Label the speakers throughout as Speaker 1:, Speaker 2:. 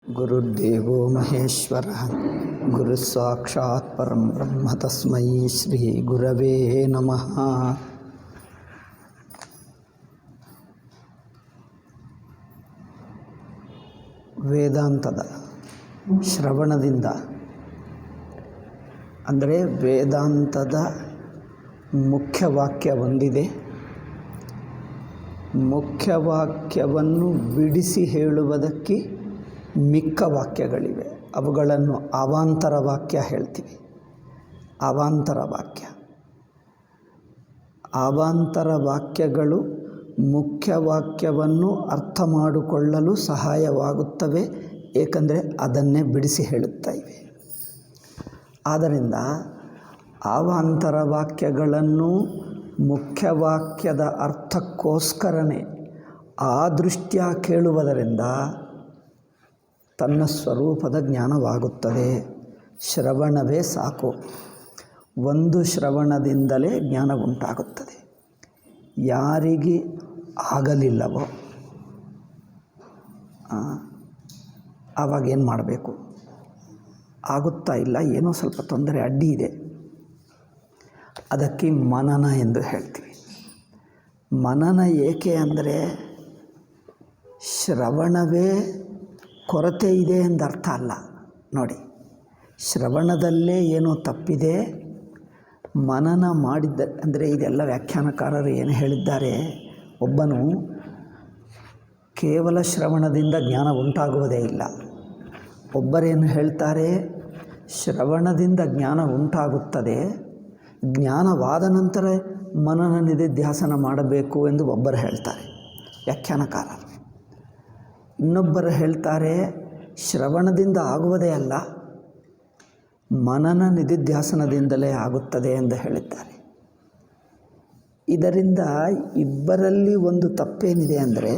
Speaker 1: ಗುರುರ್ದೇವೋ ಮಹೇಶ್ವರಃ ಗುರುಸ್ಸಾಕ್ಷಾತ್ ಪರಂ ಬ್ರಹ್ಮ ತಸ್ಮೈ ಶ್ರೀ ಗುರವೇ ನಮಃ. ವೇದಾಂತದ ಶ್ರವಣದಿಂದ ಅಂದರೆ ವೇದಾಂತದ ಮುಖ್ಯವಾಕ್ಯ ಒಂದಿದೆ. ಮುಖ್ಯವಾಕ್ಯವನ್ನು ಬಿಡಿಸಿ ಹೇಳುವುದಕ್ಕೆ ಮಿಕ್ಕ ವಾಕ್ಯಗಳಿವೆ. ಅವುಗಳನ್ನು ಅವಾಂತರ ವಾಕ್ಯ ಹೇಳ್ತೀವಿ. ಅವಾಂತರ ವಾಕ್ಯಗಳು ಮುಖ್ಯವಾಕ್ಯವನ್ನು ಅರ್ಥ ಮಾಡಿಕೊಳ್ಳಲು ಸಹಾಯವಾಗುತ್ತವೆ, ಏಕೆಂದರೆ ಅದನ್ನೇ ಬಿಡಿಸಿ ಹೇಳುತ್ತಾ ಇವೆ. ಆದ್ದರಿಂದ ಅವಾಂತರ ವಾಕ್ಯಗಳನ್ನು ಮುಖ್ಯವಾಕ್ಯದ ಅರ್ಥಕ್ಕೋಸ್ಕರನೇ ಆ ದೃಷ್ಟ್ಯ ಕೇಳುವುದರಿಂದ ತನ್ನ ಸ್ವರೂಪದ ಜ್ಞಾನವಾಗುತ್ತದೆ. ಶ್ರವಣವೇ ಸಾಕು. ಒಂದು ಶ್ರವಣದಿಂದಲೇ ಜ್ಞಾನ ಉಂಟಾಗುತ್ತದೆ. ಯಾರಿಗೆ ಆಗಲಿಲ್ಲವೋ ಆವಾಗೇನು ಮಾಡಬೇಕು? ಆಗುತ್ತಾ ಇಲ್ಲ, ಏನೋ ಸ್ವಲ್ಪ ತೊಂದರೆ ಅಡ್ಡಿ ಇದೆ, ಅದಕ್ಕೆ ಮನನ ಎಂದು ಹೇಳ್ತೀವಿ. ಮನನ ಏಕೆ ಅಂದರೆ ಶ್ರವಣವೇ ಕೊರತೆ ಇದೆ ಎಂದರ್ಥ ಅಲ್ಲ. ನೋಡಿ, ಶ್ರವಣದಲ್ಲೇ ಏನೋ ತಪ್ಪಿದೆ, ಮನನ ಮಾಡಿದ್ದ ಅಂದರೆ ಇದೆಲ್ಲ ವ್ಯಾಖ್ಯಾನಕಾರರು ಏನು ಹೇಳಿದ್ದಾರೆ. ಒಬ್ಬನು ಕೇವಲ ಶ್ರವಣದಿಂದ ಜ್ಞಾನ ಉಂಟಾಗುವುದೇ ಇಲ್ಲ. ಒಬ್ಬರೇನು ಹೇಳ್ತಾರೆ, ಶ್ರವಣದಿಂದ ಜ್ಞಾನ ಉಂಟಾಗುತ್ತದೆ, ಜ್ಞಾನವಾದ ನಂತರ ಮನನ ನಿಧಿಧ್ಯಾಸನ ಮಾಡಬೇಕು ಎಂದು ಒಬ್ಬರು ಹೇಳ್ತಾರೆ ವ್ಯಾಖ್ಯಾನಕಾರರು. ಇನ್ನೊಬ್ಬರು ಹೇಳ್ತಾರೆ ಶ್ರವಣದಿಂದ ಆಗುವುದೇ ಅಲ್ಲ, ಮನನ ನಿಧಿಧ್ಯಾಸನದಿಂದಲೇ ಆಗುತ್ತದೆ ಎಂದು ಹೇಳಿದ್ದಾರೆ. ಇದರಿಂದ ಇಬ್ಬರಲ್ಲಿ ಒಂದು ತಪ್ಪೇನಿದೆ ಅಂದರೆ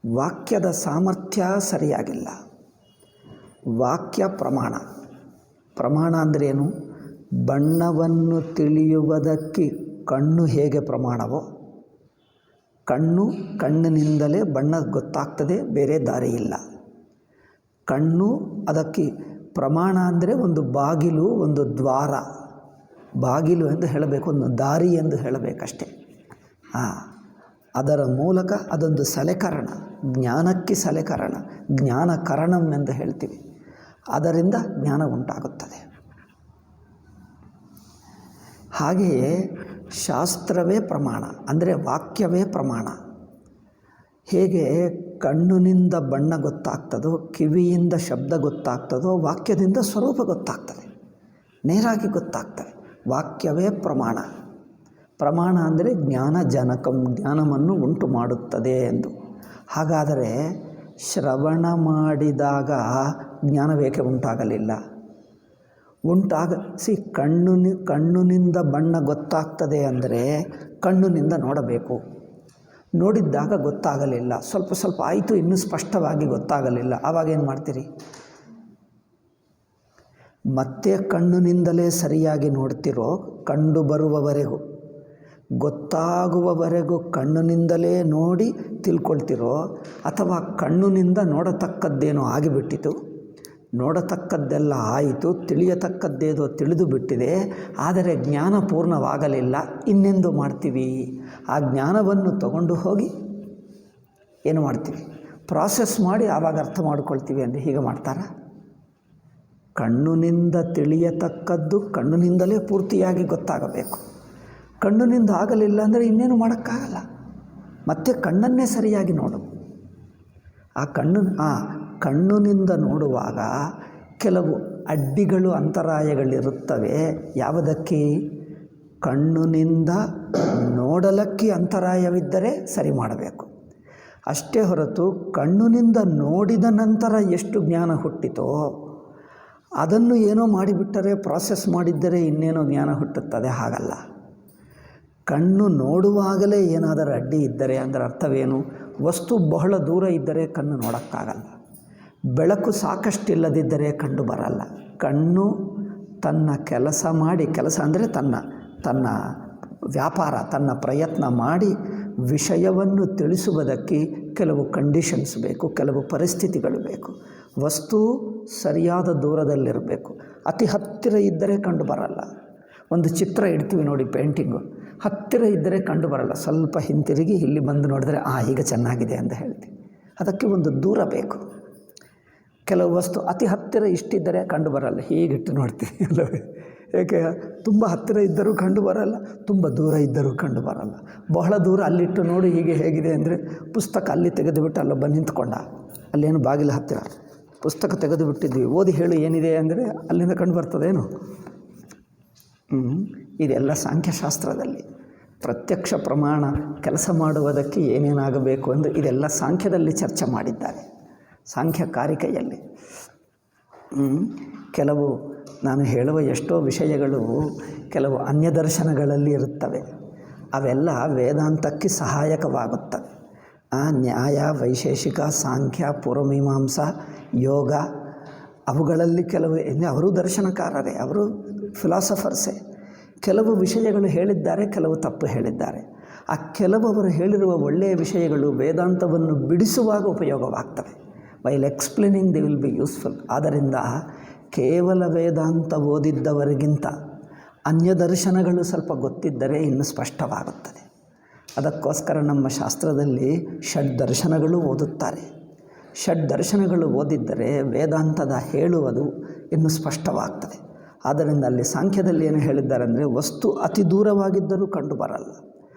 Speaker 1: ವಾಕ್ಯದ ಸಾಮರ್ಥ್ಯ ಸರಿಯಾಗಿಲ್ಲ. ವಾಕ್ಯ ಪ್ರಮಾಣ ಅಂದ್ರೇನು? ಬಣ್ಣವನ್ನು ತಿಳಿಯುವುದಕ್ಕೆ ಕಣ್ಣು ಹೇಗೆ ಪ್ರಮಾಣವೋ, ಕಣ್ಣಿನಿಂದಲೇ ಬಣ್ಣ ಗೊತ್ತಾಗ್ತದೆ, ಬೇರೆ ದಾರಿ ಇಲ್ಲ. ಕಣ್ಣು ಅದಕ್ಕೆ ಪ್ರಮಾಣ ಅಂದರೆ ಒಂದು ಬಾಗಿಲು, ಒಂದು ದ್ವಾರ. ಬಾಗಿಲು ಎಂದು ಹೇಳಬೇಕು, ಒಂದು ದಾರಿ ಎಂದು ಹೇಳಬೇಕಷ್ಟೆ. ಅದರ ಮೂಲಕ ಅದೊಂದು ಸಲಕರಣ, ಜ್ಞಾನಕ್ಕೆ ಸಲಕರಣ, ಜ್ಞಾನಕರಣಂ ಎಂದು ಹೇಳ್ತೀವಿ. ಅದರಿಂದ ಜ್ಞಾನ ಉಂಟಾಗುತ್ತದೆ. ಹಾಗೆಯೇ ಶಾಸ್ತ್ರವೇ ಪ್ರಮಾಣ ಅಂದರೆ ವಾಕ್ಯವೇ ಪ್ರಮಾಣ. ಹೇಗೆ ಕಣ್ಣಿನಿಂದ ಬಣ್ಣ ಗೊತ್ತಾಗ್ತದೋ, ಕಿವಿಯಿಂದ ಶಬ್ದ ಗೊತ್ತಾಗ್ತದೋ, ವಾಕ್ಯದಿಂದ ಸ್ವರೂಪ ಗೊತ್ತಾಗ್ತದೆ, ನೇರಾಗಿ ಗೊತ್ತಾಗ್ತದೆ. ವಾಕ್ಯವೇ ಪ್ರಮಾಣ ಅಂದರೆ ಜ್ಞಾನಜನಕಂ, ಜ್ಞಾನವನ್ನು ಉಂಟು ಮಾಡುತ್ತದೆ ಎಂದು. ಹಾಗಾದರೆ ಶ್ರವಣ ಮಾಡಿದಾಗ ಜ್ಞಾನವೇಕೆ ಉಂಟಾಗಲಿಲ್ಲ? ಕಣ್ಣಿನಿಂದ ಬಣ್ಣ ಗೊತ್ತಾಗ್ತದೆ ಅಂದರೆ ಕಣ್ಣಿನಿಂದ ನೋಡಬೇಕು. ನೋಡಿದ್ದಾಗ ಗೊತ್ತಾಗಲಿಲ್ಲ, ಸ್ವಲ್ಪ ಆಯಿತು, ಇನ್ನೂ ಸ್ಪಷ್ಟವಾಗಿ ಗೊತ್ತಾಗಲಿಲ್ಲ, ಆವಾಗೇನು ಮಾಡ್ತೀರಿ? ಮತ್ತೆ ಕಣ್ಣಿನಿಂದಲೇ ಸರಿಯಾಗಿ ನೋಡ್ತಿರೋ, ಕಂಡು ಬರುವವರೆಗೂ ಗೊತ್ತಾಗುವವರೆಗೂ ಕಣ್ಣಿನಿಂದಲೇ ನೋಡಿ ತಿಳ್ಕೊಳ್ತಿರೋ, ಅಥವಾ ಕಣ್ಣಿನಿಂದ ನೋಡತಕ್ಕದ್ದೇನೋ ಆಗಿಬಿಟ್ಟಿತು, ನೋಡತಕ್ಕದ್ದೆಲ್ಲ ಆಯಿತು, ತಿಳಿಯತಕ್ಕದ್ದೇದೋ ತಿಳಿದು ಬಿಟ್ಟಿದೆ, ಆದರೆ ಜ್ಞಾನ ಪೂರ್ಣವಾಗಲಿಲ್ಲ, ಇನ್ನೆಂದು ಮಾಡ್ತೀವಿ? ಆ ಜ್ಞಾನವನ್ನು ತಗೊಂಡು ಹೋಗಿ ಏನು ಮಾಡ್ತೀವಿ? ಪ್ರಾಸೆಸ್ ಮಾಡಿ ಆವಾಗ ಅರ್ಥ ಮಾಡ್ಕೊಳ್ತೀವಿ ಅಂದರೆ ಹೀಗೆ ಮಾಡ್ತಾರಾ? ಕಣ್ಣಿನಿಂದ ತಿಳಿಯತಕ್ಕದ್ದು ಕಣ್ಣಿನಿಂದಲೇ ಪೂರ್ತಿಯಾಗಿ ಗೊತ್ತಾಗಬೇಕು. ಕಣ್ಣಿನಿಂದ ಆಗಲಿಲ್ಲ ಅಂದರೆ ಇನ್ನೇನು ಮಾಡೋಕ್ಕಾಗಲ್ಲ. ಮತ್ತೆ ಕಣ್ಣನ್ನೇ ಸರಿಯಾಗಿ ನೋಡು. ಕಣ್ಣಿನಿಂದ ನೋಡುವಾಗ ಕೆಲವು ಅಡ್ಡಿಗಳು, ಅಂತರಾಯಗಳಿರುತ್ತವೆ. ಯಾವುದಕ್ಕೆ? ಕಣ್ಣಿನಿಂದ ನೋಡಲಕ್ಕೆ ಅಂತರಾಯವಿದ್ದರೆ ಸರಿ ಮಾಡಬೇಕು. ಅಷ್ಟೇ ಹೊರತು ಕಣ್ಣಿನಿಂದ ನೋಡಿದ ನಂತರ ಎಷ್ಟು ಜ್ಞಾನ ಹುಟ್ಟಿತೋ ಅದನ್ನು ಏನೋ ಮಾಡಿಬಿಟ್ಟರೆ, ಪ್ರಾಸೆಸ್ ಮಾಡಿದ್ದರೆ ಇನ್ನೇನೋ ಜ್ಞಾನ ಹುಟ್ಟುತ್ತದೆ. ಹಾಗಲ್ಲ. ಕಣ್ಣು ನೋಡುವಾಗಲೇ ಏನಾದರೂ ಅಡ್ಡಿ ಇದ್ದರೆ ಅಂದರೆ ಅರ್ಥವೇನು? ವಸ್ತು ಬಹಳ ದೂರ ಇದ್ದರೆ ಕಣ್ಣು ನೋಡೋಕ್ಕಾಗಲ್ಲ. ಬೆಳಕು ಸಾಕಷ್ಟಿಲ್ಲದಿದ್ದರೆ ಕಣ್ಣು ಬರಲ್ಲ. ಕಣ್ಣು ತನ್ನ ಕೆಲಸ ಮಾಡಿ, ಕೆಲಸ ಅಂದರೆ ತನ್ನ ವ್ಯಾಪಾರ, ತನ್ನ ಪ್ರಯತ್ನ ಮಾಡಿ ವಿಷಯವನ್ನು ತಿಳಿಸುವುದಕ್ಕೆ ಕೆಲವು ಕಂಡೀಷನ್ಸ್ ಬೇಕು, ಕೆಲವು ಪರಿಸ್ಥಿತಿಗಳು ಬೇಕು. ವಸ್ತು ಸರಿಯಾದ ದೂರದಲ್ಲಿರಬೇಕು. ಅತಿ ಹತ್ತಿರ ಇದ್ದರೆ ಕಂಡು ಬರಲ್ಲ. ಒಂದು ಚಿತ್ರ ಇಡ್ತೀವಿ ನೋಡಿ, ಪೇಂಟಿಂಗು, ಹತ್ತಿರ ಇದ್ದರೆ ಕಂಡು ಬರಲ್ಲ. ಸ್ವಲ್ಪ ಹಿಂತಿರುಗಿ ಇಲ್ಲಿ ಬಂದು ನೋಡಿದ್ರೆ ಈಗ ಚೆನ್ನಾಗಿದೆ ಅಂತ ಹೇಳ್ತೀವಿ. ಅದಕ್ಕೆ ಒಂದು ದೂರ ಬೇಕು. ಕೆಲವು ವಸ್ತು ಅತಿ ಹತ್ತಿರ ಇಷ್ಟಿದ್ದರೆ ಕಂಡು ಬರಲ್ಲ, ಹೀಗಿಟ್ಟು ನೋಡ್ತೀವಿ ಅಲ್ಲವೇ. ಏಕೆ? ತುಂಬ ಹತ್ತಿರ ಇದ್ದರೂ ಕಂಡು ಬರಲ್ಲ, ತುಂಬ ದೂರ ಇದ್ದರೂ ಕಂಡು ಬರಲ್ಲ. ಬಹಳ ದೂರ ಅಲ್ಲಿಟ್ಟು ನೋಡಿ ಹೀಗೆ ಹೇಗಿದೆ ಅಂದರೆ, ಪುಸ್ತಕ ಅಲ್ಲಿ ತೆಗೆದುಬಿಟ್ಟು ಅಲ್ಲೊಬ್ಬ ನಿಂತ್ಕೊಂಡ, ಅಲ್ಲೇನು ಬಾಗಿಲ ಹತ್ತಿರ ಪುಸ್ತಕ ತೆಗೆದು ಬಿಟ್ಟಿದ್ವಿ, ಓದಿ ಹೇಳು ಏನಿದೆ ಅಂದರೆ ಅಲ್ಲಿಂದ ಕಂಡು ಬರ್ತದೇನು? ಇದೆಲ್ಲ ಸಾಂಖ್ಯಶಾಸ್ತ್ರದಲ್ಲಿ ಪ್ರತ್ಯಕ್ಷ ಪ್ರಮಾಣ ಕೆಲಸ ಮಾಡುವುದಕ್ಕೆ ಏನೇನಾಗಬೇಕು ಎಂದು ಇದೆಲ್ಲ ಸಾಂಖ್ಯದಲ್ಲಿ ಚರ್ಚೆ ಮಾಡಿದ್ದಾರೆ, ಸಾಂಖ್ಯ ಕಾರಿಕೆಯಲ್ಲಿ. ಕೆಲವು ನಾನು ಹೇಳುವ ಎಷ್ಟೋ ವಿಷಯಗಳು ಕೆಲವು ಅನ್ಯದರ್ಶನಗಳಲ್ಲಿ ಇರುತ್ತವೆ. ಅವೆಲ್ಲ ವೇದಾಂತಕ್ಕೆ ಸಹಾಯಕವಾಗುತ್ತವೆ. ನ್ಯಾಯ, ವೈಶೇಷಿಕ, ಸಾಂಖ್ಯ, ಪೂರ್ವಮೀಮಾಂಸಾ, ಯೋಗ, ಅವುಗಳಲ್ಲಿ ಕೆಲವು ಅವರು ದರ್ಶನಕಾರರೇ, ಅವರು ಫಿಲಾಸಫರ್ಸೇ. ಕೆಲವು ವಿಷಯಗಳು ಹೇಳಿದ್ದಾರೆ, ಕೆಲವು ತಪ್ಪು ಹೇಳಿದ್ದಾರೆ. ಆ ಕೆಲವು ಅವರು ಹೇಳಿರುವ ಒಳ್ಳೆಯ ವಿಷಯಗಳು ವೇದಾಂತವನ್ನು ಬಿಡಿಸುವಾಗ ಉಪಯೋಗವಾಗ್ತವೆ. While explaining the will be useful. ಆದ್ದರಿಂದ ಕೇವಲ ವೇದಾಂತ ಓದಿದ್ದವರಿಗಿಂತ ಅನ್ಯದರ್ಶನಗಳು ಸ್ವಲ್ಪ ಗೊತ್ತಿದ್ದರೆ ಇನ್ನೂ ಸ್ಪಷ್ಟವಾಗುತ್ತದೆ. ಅದಕ್ಕೋಸ್ಕರ ನಮ್ಮ ಶಾಸ್ತ್ರದಲ್ಲಿ ಷಡ್ ದರ್ಶನಗಳು ಓದುತ್ತಾರೆ. ಷಡ್ ದರ್ಶನಗಳು ಓದಿದ್ದರೆ ವೇದಾಂತದ ಹೇಳುವುದು ಇನ್ನೂ ಸ್ಪಷ್ಟವಾಗ್ತದೆ. ಆದ್ದರಿಂದ ಅಲ್ಲಿ ಸಾಂಖ್ಯದಲ್ಲಿ ಏನು ಹೇಳಿದ್ದಾರೆ ಅಂದರೆ, ವಸ್ತು ಅತಿ ದೂರವಾಗಿದ್ದರೂ ಕಂಡು ಬರಲ್ಲ,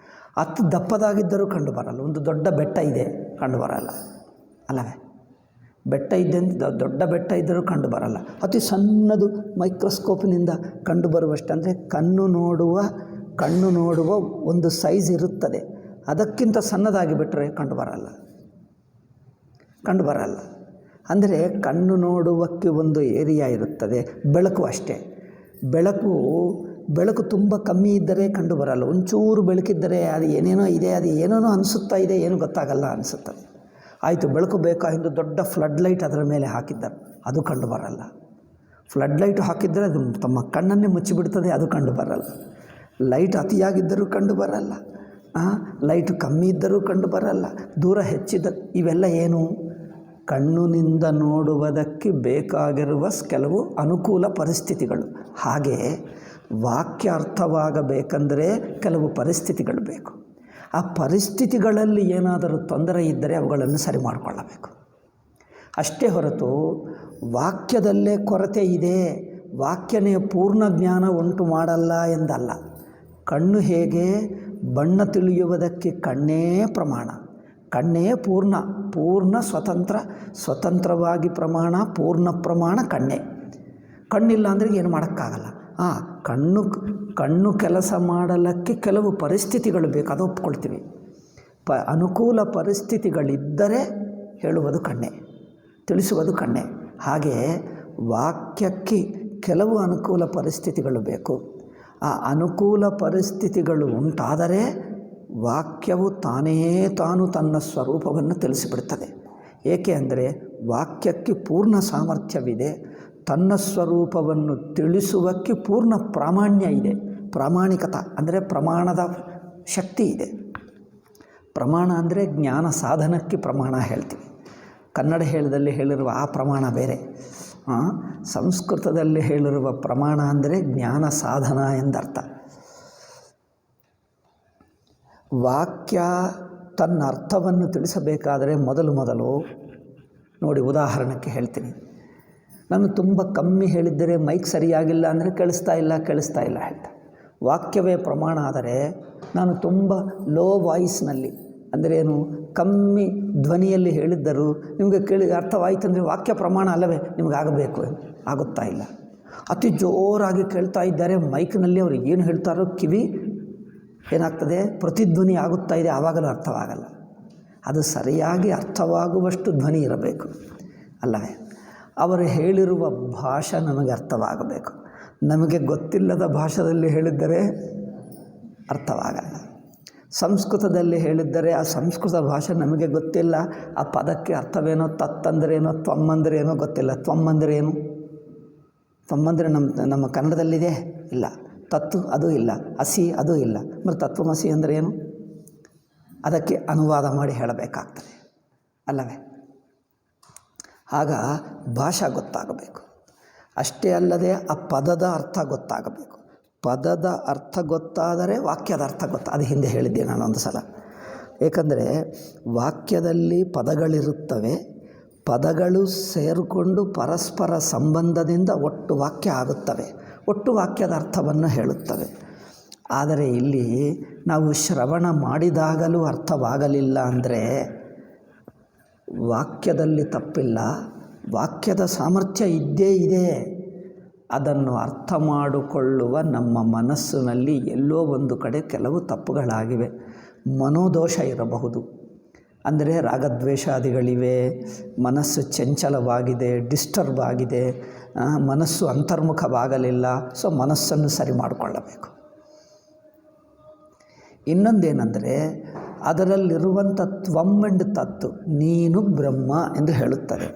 Speaker 1: ಅತಿ ದಪ್ಪದಾಗಿದ್ದರೂ ಕಂಡು ಬರಲ್ಲ. ಒಂದು ದೊಡ್ಡ ಬೆಟ್ಟ ಇದೆ, ಕಂಡು ಬರಲ್ಲ ಅಲ್ಲವೇ? ಬೆಟ್ಟ ಇದೆ ಅಂತ ದೊಡ್ಡ ಬೆಟ್ಟ ಇದ್ದರೂ ಕಂಡು ಬರಲ್ಲ. ಅತಿ ಸಣ್ಣದು ಮೈಕ್ರೋಸ್ಕೋಪಿನಿಂದ ಕಂಡು ಬರುವಷ್ಟು, ಅಂದರೆ ಕಣ್ಣು ನೋಡುವ ಒಂದು ಸೈಜ್ ಇರುತ್ತದೆ. ಅದಕ್ಕಿಂತ ಸಣ್ಣದಾಗಿ ಬಿಟ್ಟರೆ ಕಂಡು ಬರಲ್ಲ. ಅಂದರೆ ಕಣ್ಣು ನೋಡುವಕ್ಕೆ ಒಂದು ಏರಿಯಾ ಇರುತ್ತದೆ. ಬೆಳಕು ಅಷ್ಟೇ. ಬೆಳಕು ತುಂಬ ಕಮ್ಮಿ ಇದ್ದರೆ ಕಂಡು ಬರಲ್ಲ. ಒಂಚೂರು ಬೆಳಕಿದ್ದರೆ ಅದು ಏನೇನೋ ಇದೆ, ಅದು ಏನೇನೋ ಅನಿಸುತ್ತಾ ಇದೆ, ಏನು ಗೊತ್ತಾಗಲ್ಲ ಅನಿಸುತ್ತದೆ. ಆಯಿತು, ಬೆಳಕು ಬೇಕಾ ಎಂದು ದೊಡ್ಡ ಫ್ಲಡ್ ಲೈಟ್ ಅದರ ಮೇಲೆ ಹಾಕಿದ್ದಾರೆ, ಅದು ಕಂಡು ಬರಲ್ಲ. ಫ್ಲಡ್ ಲೈಟ್ ಹಾಕಿದ್ದರೆ ಅದು ತಮ್ಮ ಕಣ್ಣನ್ನೇ ಮುಚ್ಚಿಬಿಡ್ತದೆ, ಅದು ಕಂಡು ಬರಲ್ಲ. ಲೈಟ್ ಅತಿಯಾಗಿದ್ದರೂ ಕಂಡು ಬರಲ್ಲ, ಲೈಟ್ ಕಮ್ಮಿ ಇದ್ದರೂ ಕಂಡು ಬರಲ್ಲ, ದೂರ ಹೆಚ್ಚಿದ್ದ. ಇವೆಲ್ಲ ಏನು? ಕಣ್ಣಿನಿಂದ ನೋಡುವುದಕ್ಕೆ ಬೇಕಾಗಿರುವ ಕೆಲವು ಅನುಕೂಲ ಪರಿಸ್ಥಿತಿಗಳು. ಹಾಗೆ ವಾಕ್ಯ ಅರ್ಥವಾಗಬೇಕಂದರೆ ಕೆಲವು ಪರಿಸ್ಥಿತಿಗಳು ಬೇಕು. ಆ ಪರಿಸ್ಥಿತಿಗಳಲ್ಲಿ ಏನಾದರೂ ತೊಂದರೆ ಇದ್ದರೆ ಅವುಗಳನ್ನು ಸರಿ ಮಾಡಿಕೊಳ್ಳಬೇಕು. ಅಷ್ಟೇ ಹೊರತು ವಾಕ್ಯದಲ್ಲೇ ಕೊರತೆ ಇದೆ, ವಾಕ್ಯನೇ ಪೂರ್ಣ ಜ್ಞಾನ ಉಂಟು ಮಾಡಲ್ಲ ಎಂದಲ್ಲ. ಕಣ್ಣು ಹೇಗೆ? ಬಣ್ಣ ತಿಳಿಯುವುದಕ್ಕೆ ಕಣ್ಣೇ ಪ್ರಮಾಣ, ಕಣ್ಣೇ ಪೂರ್ಣ ಸ್ವತಂತ್ರವಾಗಿ ಪ್ರಮಾಣ, ಪೂರ್ಣ ಪ್ರಮಾಣ ಕಣ್ಣೇ. ಕಣ್ಣಿಲ್ಲ ಅಂದರೆ ಏನು ಮಾಡೋಕ್ಕಾಗಲ್ಲ. ಕಣ್ಣು ಕೆಲಸ ಮಾಡಲಿಕ್ಕೆ ಕೆಲವು ಪರಿಸ್ಥಿತಿಗಳು ಬೇಕು, ಅದು ಒಪ್ಕೊಳ್ತೀವಿ. ಅನುಕೂಲ ಪರಿಸ್ಥಿತಿಗಳಿದ್ದರೆ ಹೇಳುವುದು ಕಣ್ಣೇ, ತಿಳಿಸುವುದು ಕಣ್ಣೇ. ಹಾಗೆ ವಾಕ್ಯಕ್ಕೆ ಕೆಲವು ಅನುಕೂಲ ಪರಿಸ್ಥಿತಿಗಳು ಬೇಕು. ಆ ಅನುಕೂಲ ಪರಿಸ್ಥಿತಿಗಳು ಉಂಟಾದರೆ ವಾಕ್ಯವು ತಾನು ತನ್ನ ಸ್ವರೂಪವನ್ನು ತಿಳಿಸಿಬಿಡ್ತದೆ. ಏಕೆ ಅಂದರೆ ವಾಕ್ಯಕ್ಕೆ ಪೂರ್ಣ ಸಾಮರ್ಥ್ಯವಿದೆ, ತನ್ನ ಸ್ವರೂಪವನ್ನು ತಿಳಿಸುವಕ್ಕೆ ಪೂರ್ಣ ಪ್ರಾಮಾಣ್ಯ ಇದೆ. ಪ್ರಾಮಾಣಿಕತೆ ಅಂದರೆ ಪ್ರಮಾಣದ ಶಕ್ತಿ ಇದೆ. ಪ್ರಮಾಣ ಅಂದರೆ ಜ್ಞಾನ ಸಾಧನಕ್ಕೆ ಪ್ರಮಾಣ ಹೇಳ್ತೀವಿ. ಕನ್ನಡ ಹೇಳಿರುವ ಆ ಪ್ರಮಾಣ ಬೇರೆ. ಸಂಸ್ಕೃತದಲ್ಲಿ ಹೇಳಿರುವ ಪ್ರಮಾಣ ಅಂದರೆ ಜ್ಞಾನ ಸಾಧನ ಎಂದರ್ಥ. ವಾಕ್ಯ ತನ್ನ ಅರ್ಥವನ್ನು ತಿಳಿಸಬೇಕಾದರೆ ಮೊದಲು ನೋಡಿ, ಉದಾಹರಣೆಗೆ ಹೇಳ್ತೀನಿ. ನಾನು ತುಂಬ ಕಮ್ಮಿ ಹೇಳಿದ್ದರೆ ಮೈಕ್ ಸರಿಯಾಗಿಲ್ಲ ಅಂದರೆ ಕೇಳಿಸ್ತಾ ಇಲ್ಲ ಹೇಳ್ತಾ. ವಾಕ್ಯವೇ ಪ್ರಮಾಣ ಆದರೆ ನಾನು ತುಂಬ ಲೋ ವಾಯ್ಸ್ನಲ್ಲಿ, ಅಂದರೆ ಏನು, ಕಮ್ಮಿ ಧ್ವನಿಯಲ್ಲಿ ಹೇಳಿದ್ದರೂ ನಿಮಗೆ ಅರ್ಥವಾಯಿತು ಅಂದರೆ ವಾಕ್ಯ ಪ್ರಮಾಣ ಅಲ್ಲವೇ? ನಿಮಗಾಗಬೇಕು, ಆಗುತ್ತಾ ಇಲ್ಲ. ಅತಿ ಜೋರಾಗಿ ಕೇಳ್ತಾ ಇದ್ದಾರೆ ಮೈಕ್ನಲ್ಲಿ, ಅವರು ಏನು ಹೇಳ್ತಾರೋ ಕಿವಿ ಏನಾಗ್ತದೆ, ಪ್ರತಿಧ್ವನಿ ಆಗುತ್ತಾ ಇದೆ, ಆವಾಗಲೂ ಅರ್ಥವಾಗಲ್ಲ. ಅದು ಸರಿಯಾಗಿ ಅರ್ಥವಾಗುವಷ್ಟು ಧ್ವನಿ ಇರಬೇಕು ಅಲ್ಲವೇ? ಅವರು ಹೇಳಿರುವ ಭಾಷೆ ನಮಗೆ ಅರ್ಥವಾಗಬೇಕು. ನಮಗೆ ಗೊತ್ತಿಲ್ಲದ ಭಾಷೆಯಲ್ಲಿ ಹೇಳಿದ್ದರೆ ಅರ್ಥವಾಗಲ್ಲ. ಸಂಸ್ಕೃತದಲ್ಲಿ ಹೇಳಿದ್ದರೆ ಆ ಸಂಸ್ಕೃತ ಭಾಷೆ ನಮಗೆ ಗೊತ್ತಿಲ್ಲ, ಆ ಪದಕ್ಕೆ ಅರ್ಥವೇನೋ, ತತ್ತಂದ್ರೇನೋ, ತ್ವಮ್ಮಂದ್ರೇನೋ ಗೊತ್ತಿಲ್ಲ. ತ್ವಮ್ಮಂದ್ರೇನು? ತ್ವಮ್ಮಂದರೆ ನಮ್ಮ ಕನ್ನಡದಲ್ಲಿದೆ ಇಲ್ಲ. ತತ್ತು ಅದು ಇಲ್ಲ, ಹಸಿ ಅದು ಇಲ್ಲ. ಮತ್ತು ತತ್ವಮಸಿ ಅಂದರೆ ಏನು? ಅದಕ್ಕೆ ಅನುವಾದ ಮಾಡಿ ಹೇಳಬೇಕಾಗ್ತದೆ. ಅಲ್ಲವೇ? ಆಗ ಭಾಷಾ ಗೊತ್ತಾಗಬೇಕು. ಅಷ್ಟೇ ಅಲ್ಲದೆ ಆ ಪದದ ಅರ್ಥ ಗೊತ್ತಾಗಬೇಕು. ಪದದ ಅರ್ಥ ಗೊತ್ತಾದರೆ ವಾಕ್ಯದ ಅರ್ಥ ಅದು ಹಿಂದೆ ಹೇಳಿದ್ದೆ ನಾನು ಒಂದು ಸಲ. ಏಕೆಂದರೆ ವಾಕ್ಯದಲ್ಲಿ ಪದಗಳಿರುತ್ತವೆ, ಪದಗಳು ಸೇರಿಕೊಂಡು ಪರಸ್ಪರ ಸಂಬಂಧದಿಂದ ಒಟ್ಟು ವಾಕ್ಯ ಆಗುತ್ತವೆ, ಒಟ್ಟು ವಾಕ್ಯದ ಅರ್ಥವನ್ನು ಹೇಳುತ್ತವೆ. ಆದರೆ ಇಲ್ಲಿ ನಾವು ಶ್ರವಣ ಮಾಡಿದಾಗಲೂ ಅರ್ಥವಾಗಲಿಲ್ಲ ಅಂದರೆ ವಾಕ್ಯದಲ್ಲಿ ತಪ್ಪಿಲ್ಲ, ವಾಕ್ಯದ ಸಾಮರ್ಥ್ಯ ಇದ್ದೇ ಇದೆ. ಅದನ್ನು ಅರ್ಥ ಮಾಡಿಕೊಳ್ಳುವ ನಮ್ಮ ಮನಸ್ಸಿನಲ್ಲಿ ಎಲ್ಲೋ ಒಂದು ಕಡೆ ಕೆಲವು ತಪ್ಪುಗಳಾಗಿವೆ. ಮನೋದೋಷ ಇರಬಹುದು, ಅಂದರೆ ರಾಗದ್ವೇಷಾದಿಗಳಿವೆ, ಮನಸ್ಸು ಚಂಚಲವಾಗಿದೆ, ಡಿಸ್ಟರ್ಬ್ ಆಗಿದೆ, ಮನಸ್ಸು ಅಂತರ್ಮುಖವಾಗಲಿಲ್ಲ. ಸೊ ಮನಸ್ಸನ್ನು ಸರಿ ಮಾಡಿಕೊಳ್ಳಬೇಕು. ಇನ್ನೊಂದೇನೆಂದರೆ ಅದರಲ್ಲಿರುವಂಥ ತ್ವಂ ಅಂಡ್ ತತ್ತು, ನೀನು ಬ್ರಹ್ಮ ಎಂದು ಹೇಳುತ್ತದೆ.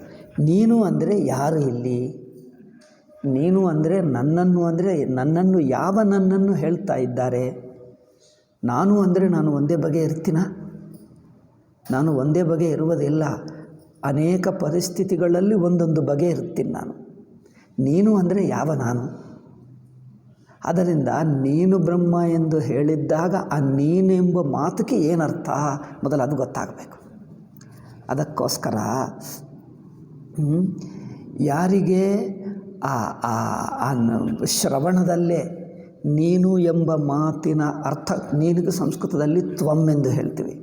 Speaker 1: ನೀನು ಅಂದರೆ ಯಾರು ಇಲ್ಲಿ? ನೀನು ಅಂದರೆ ನನ್ನನ್ನು ಯಾವ ನನ್ನನ್ನು ಹೇಳ್ತಾ ಇದ್ದಾರೆ? ನಾನು ಅಂದರೆ ನಾನು ಒಂದೇ ಬಗೆ ಇರ್ತೀನ? ನಾನು ಒಂದೇ ಬಗೆ ಇರುವುದಿಲ್ಲ, ಅನೇಕ ಪರಿಸ್ಥಿತಿಗಳಲ್ಲಿ ಒಂದೊಂದು ಬಗೆ ಇರ್ತೀನಿ ನಾನು. ನೀನು ಅಂದರೆ ಯಾವ ನಾನು? ಅದರಿಂದ ನೀನು ಬ್ರಹ್ಮ ಎಂದು ಹೇಳಿದ್ದಾಗ ಆ ನೀನೆಂಬ ಮಾತುಗೆ ಏನರ್ಥ ಮೊದಲು ಅದು ಗೊತ್ತಾಗಬೇಕು. ಅದಕ್ಕೋಸ್ಕರ ಯಾರಿಗೆ ಆ ಶ್ರವಣದಲ್ಲೇ ನೀನು ಎಂಬ ಮಾತಿನ ಅರ್ಥ, ನೀನಿಗೆ ಸಂಸ್ಕೃತದಲ್ಲಿ ತ್ವಂ ಎಂದು ಹೇಳ್ತೀವಿ.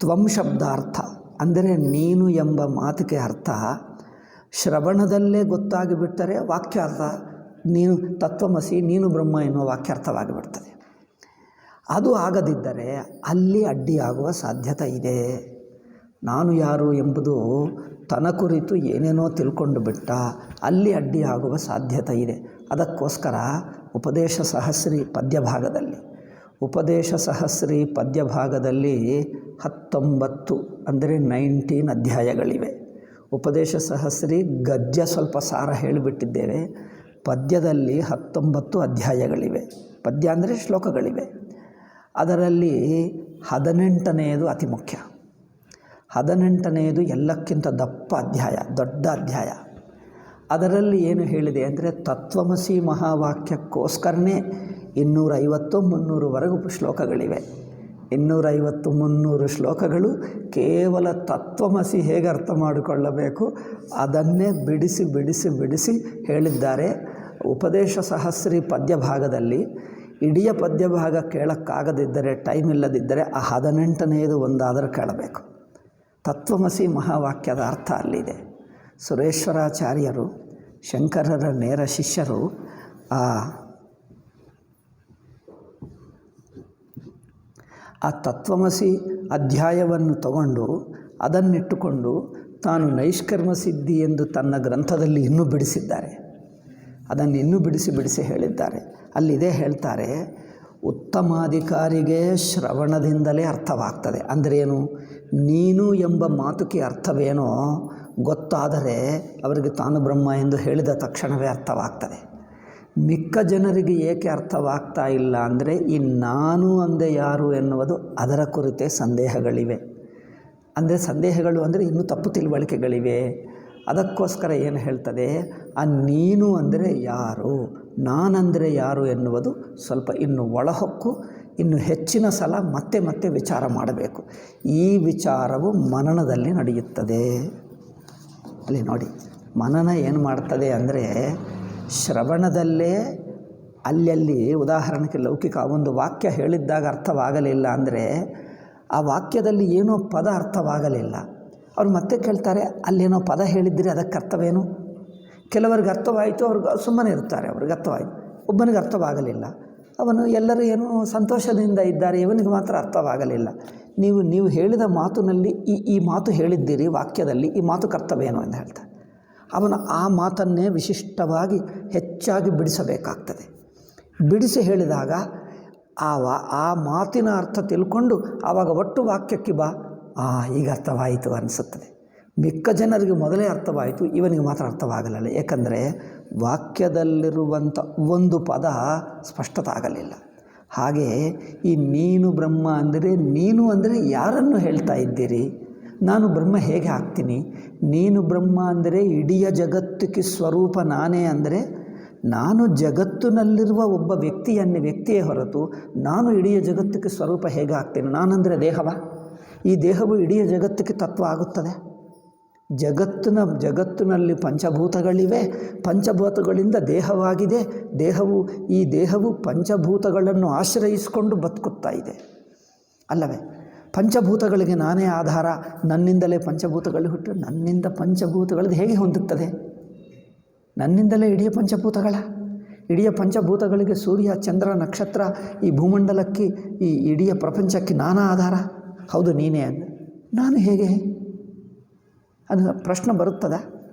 Speaker 1: ತ್ವಂ ಶಬ್ದಾರ್ಥ ಅಂದರೆ ನೀನು ಎಂಬ ಮಾತಿಗೆ ಅರ್ಥ ಶ್ರವಣದಲ್ಲೇ ಗೊತ್ತಾಗಿಬಿಟ್ಟರೆ ವಾಕ್ಯಾರ್ಥ ನೀನು ತತ್ವಮಸಿ ನೀನು ಬ್ರಹ್ಮ ಎನ್ನುವ ವಾಕ್ಯಾರ್ಥವಾಗಿಬಿಡ್ತದೆ. ಅದು ಆಗದಿದ್ದರೆ ಅಲ್ಲಿ ಅಡ್ಡಿಯಾಗುವ ಸಾಧ್ಯತೆ ಇದೆ. ನಾನು ಯಾರು ಎಂಬುದು ತನ್ನ ಕುರಿತು ಏನೇನೋ ತಿಳ್ಕೊಂಡು ಬಿಟ್ಟ, ಅಲ್ಲಿ ಅಡ್ಡಿಯಾಗುವ ಸಾಧ್ಯತೆ ಇದೆ. ಅದಕ್ಕೋಸ್ಕರ ಉಪದೇಶ ಸಹಸ್ರಿ ಪದ್ಯಭಾಗದಲ್ಲಿ 19 ಅಂದರೆ 19 ಅಧ್ಯಾಯಗಳಿವೆ. ಉಪದೇಶ ಸಹಸ್ರಿ ಗದ್ಯ ಸ್ವಲ್ಪ ಸಾರ ಹೇಳಿಬಿಟ್ಟಿದ್ದೇವೆ. ಪದ್ಯದಲ್ಲಿ 19 ಅಧ್ಯಾಯಗಳಿವೆ. ಪದ್ಯ ಅಂದರೆ ಶ್ಲೋಕಗಳಿವೆ. ಅದರಲ್ಲಿ 18ನೇದು ಅತಿ ಮುಖ್ಯ. 18ನೇದು ಎಲ್ಲಕ್ಕಿಂತ ದಪ್ಪ ಅಧ್ಯಾಯ, ದೊಡ್ಡ ಅಧ್ಯಾಯ. ಅದರಲ್ಲಿ ಏನು ಹೇಳಿದೆ ಅಂದರೆ ತತ್ವಮಸಿ ಮಹಾವಾಕ್ಯಕ್ಕೋಸ್ಕರನೇ 250-300ವರೆಗೂ ಶ್ಲೋಕಗಳಿವೆ. 250-300 ಶ್ಲೋಕಗಳು ಕೇವಲ ತತ್ವಮಸಿ ಹೇಗೆ ಅರ್ಥ ಮಾಡಿಕೊಳ್ಳಬೇಕು ಅದನ್ನೇ ಬಿಡಿಸಿ ಬಿಡಿಸಿ ಬಿಡಿಸಿ ಹೇಳಿದ್ದಾರೆ. ಉಪದೇಶ ಸಹಸ್ರಿ ಪದ್ಯಭಾಗದಲ್ಲಿ ಇಡೀ ಪದ್ಯಭಾಗ ಕೇಳೋಕ್ಕಾಗದಿದ್ದರೆ, ಟೈಮ್ ಇಲ್ಲದಿದ್ದರೆ ಆ 18ನೇದು ಒಂದಾದರೂ ಕೇಳಬೇಕು. ತತ್ವಮಸಿ ಮಹಾವಾಕ್ಯದ ಅರ್ಥ ಅಲ್ಲಿದೆ. ಸುರೇಶ್ವರಾಚಾರ್ಯರು ಶಂಕರರ ನೇರ ಶಿಷ್ಯರು ಆ ತತ್ವಮಸಿ ಅಧ್ಯಾಯವನ್ನು ತಗೊಂಡು ಅದನ್ನಿಟ್ಟುಕೊಂಡು ತಾನು ನೈಷ್ಕರ್ಮ ಸಿದ್ಧಿ ಎಂದು ತನ್ನ ಗ್ರಂಥದಲ್ಲಿ ಇನ್ನೂ ಬಿಡಿಸಿದ್ದಾರೆ. ಅದನ್ನು ಇನ್ನೂ ಬಿಡಿಸಿ ಬಿಡಿಸಿ ಹೇಳಿದ್ದಾರೆ. ಅಲ್ಲಿದೆ ಹೇಳ್ತಾರೆ, ಉತ್ತಮಾಧಿಕಾರಿಗೆ ಶ್ರವಣದಿಂದಲೇ ಅರ್ಥವಾಗ್ತದೆ. ಅಂದ್ರೇನು? ನೀನು ಎಂಬ ಮಾತುಗೆ ಅರ್ಥವೇನೋ ಗೊತ್ತಾದರೆ ಅವರಿಗೆ ತಾನು ಬ್ರಹ್ಮ ಎಂದು ಹೇಳಿದ ತಕ್ಷಣವೇ ಅರ್ಥವಾಗ್ತದೆ. ಮಿಕ್ಕ ಜನರಿಗೆ ಏಕೆ ಅರ್ಥವಾಗ್ತಾ ಇಲ್ಲ ಅಂದರೆ ಈ ನಾನು ಅಂದೆ ಯಾರು ಎನ್ನುವುದು ಅದರ ಕುರಿತೇ ಸಂದೇಹಗಳಿವೆ. ಅಂದರೆ ಸಂದೇಹಗಳು ಅಂದರೆ ಇನ್ನೂ ತಪ್ಪು ತಿಳುವಳಿಕೆಗಳಿವೆ. ಅದಕ್ಕೋಸ್ಕರ ಏನು ಹೇಳ್ತದೆ, ಆ ನೀನು ಅಂದರೆ ಯಾರು, ನಾನಂದರೆ ಯಾರು ಎನ್ನುವುದು ಸ್ವಲ್ಪ ಇನ್ನು ಒಳಹೊಕ್ಕು, ಇನ್ನು ಹೆಚ್ಚಿನ ಸಲ ಮತ್ತೆ ಮತ್ತೆ ವಿಚಾರ ಮಾಡಬೇಕು. ಈ ವಿಚಾರವು ಮನನದಲ್ಲಿ ನಡೆಯುತ್ತದೆ. ಅಲ್ಲಿ ನೋಡಿ, ಮನನ ಏನು ಮಾಡ್ತದೆ ಅಂದರೆ ಶ್ರವಣದಲ್ಲೇ ಅಲ್ಲಲ್ಲಿ ಉದಾಹರಣೆಗೆ ಲೌಕಿಕ ಒಂದು ವಾಕ್ಯ ಹೇಳಿದ್ದಾಗ ಅರ್ಥವಾಗಲಿಲ್ಲ ಅಂದರೆ ಆ ವಾಕ್ಯದಲ್ಲಿ ಏನೋ ಪದ ಅರ್ಥವಾಗಲಿಲ್ಲ. ಅವ್ರು ಮತ್ತೆ ಕೇಳ್ತಾರೆ, ಅಲ್ಲೇನೋ ಪದ ಹೇಳಿದ್ದರೆ ಅದಕ್ಕೆ ಅರ್ಥವೇನು? ಕೆಲವರಿಗೆ ಅರ್ಥವಾಯಿತು, ಅವ್ರಿಗೆ ಸುಮ್ಮನೆ ಇರ್ತಾರೆ, ಅವ್ರಿಗೆ ಅರ್ಥವಾಯಿತು. ಒಬ್ಬನಿಗೆ ಅರ್ಥವಾಗಲಿಲ್ಲ, ಅವನು ಎಲ್ಲರೂ ಏನೋ ಸಂತೋಷದಿಂದ ಇದ್ದಾರೆ, ಇವನಿಗೆ ಮಾತ್ರ ಅರ್ಥವಾಗಲಿಲ್ಲ. ನೀವು ಹೇಳಿದ ಮಾತಿನಲ್ಲಿ ಈ ಮಾತು ಹೇಳಿದ್ದೀರಿ, ವಾಕ್ಯದಲ್ಲಿ ಈ ಮಾತು ಕರ್ತವೇನು ಎಂದು ಹೇಳ್ತಾರೆ. ಅವನು ಆ ಮಾತನ್ನೇ ವಿಶಿಷ್ಟವಾಗಿ ಹೆಚ್ಚಾಗಿ ಬಿಡಿಸಬೇಕಾಗ್ತದೆ. ಬಿಡಿಸಿ ಹೇಳಿದಾಗ ಆ ಮಾತಿನ ಅರ್ಥ ತಿಳ್ಕೊಂಡು ಆವಾಗ ಒಟ್ಟು ವಾಕ್ಯಕ್ಕೆ ಈಗ ಅರ್ಥವಾಯಿತು ಅನಿಸುತ್ತದೆ. ಮಿಕ್ಕ ಜನರಿಗೆ ಮೊದಲೇ ಅರ್ಥವಾಯಿತು, ಇವನಿಗೆ ಮಾತ್ರ ಅರ್ಥವಾಗಲಿಲ್ಲ. ಏಕೆಂದರೆ ವಾಕ್ಯದಲ್ಲಿರುವಂಥ ಒಂದು ಪದ ಸ್ಪಷ್ಟತೆ ಆಗಲಿಲ್ಲ. ಹಾಗೆ ಈ ನೀನು ಬ್ರಹ್ಮ ಅಂದರೆ ನೀನು ಅಂದರೆ ಯಾರನ್ನು ಹೇಳ್ತಾ ಇದ್ದೀರಿ? ನಾನು ಬ್ರಹ್ಮ ಹೇಗೆ ಆಗ್ತೀನಿ? ನೀನು ಬ್ರಹ್ಮ ಅಂದರೆ ಇಡೀ ಜಗತ್ತಿಗೆ ಸ್ವರೂಪ ನಾನೇ ಅಂದರೆ ನಾನು ಜಗತ್ತಿನಲ್ಲಿರುವ ಒಬ್ಬ ವ್ಯಕ್ತಿಯೇ ಹೊರತು ನಾನು ಇಡೀ ಜಗತ್ತಿಗೆ ಸ್ವರೂಪ ಹೇಗೆ ಆಗ್ತೀನಿ? ನಾನಂದರೆ ದೇಹವ? ಈ ದೇಹವು ಇಡೀ ಜಗತ್ತಿಗೆ ತತ್ವ ಆಗುತ್ತದೆ? ಜಗತ್ತಿನಲ್ಲಿ ಪಂಚಭೂತಗಳಿವೆ, ಪಂಚಭೂತಗಳಿಂದ ದೇಹವಾಗಿದೆ, ಈ ದೇಹವು ಪಂಚಭೂತಗಳನ್ನು ಆಶ್ರಯಿಸಿಕೊಂಡು ಬದುಕುತ್ತಾ ಇದೆ ಅಲ್ಲವೇ? ಪಂಚಭೂತಗಳಿಗೆ ನಾನೇ ಆಧಾರ, ನನ್ನಿಂದಲೇ ಪಂಚಭೂತಗಳು ಹುಟ್ಟು, ನನ್ನಿಂದ ಪಂಚಭೂತಗಳದ್ದು ಹೇಗೆ ಹೊಂದುತ್ತದೆ? ನನ್ನಿಂದಲೇ ಇಡೀ ಪಂಚಭೂತಗಳಿಗೆ ಸೂರ್ಯ, ಚಂದ್ರ, ನಕ್ಷತ್ರ, ಈ ಭೂಮಂಡಲಕ್ಕೆ, ಈ ಇಡೀ ಪ್ರಪಂಚಕ್ಕೆ ನಾನಾ ಆಧಾರ. ಹೌದು, ನೀನೇ ಅಂದ. ನಾನು ಹೇಗೆ? ಅದು ಪ್ರಶ್ನೆ ಬರುತ್ತದೆ.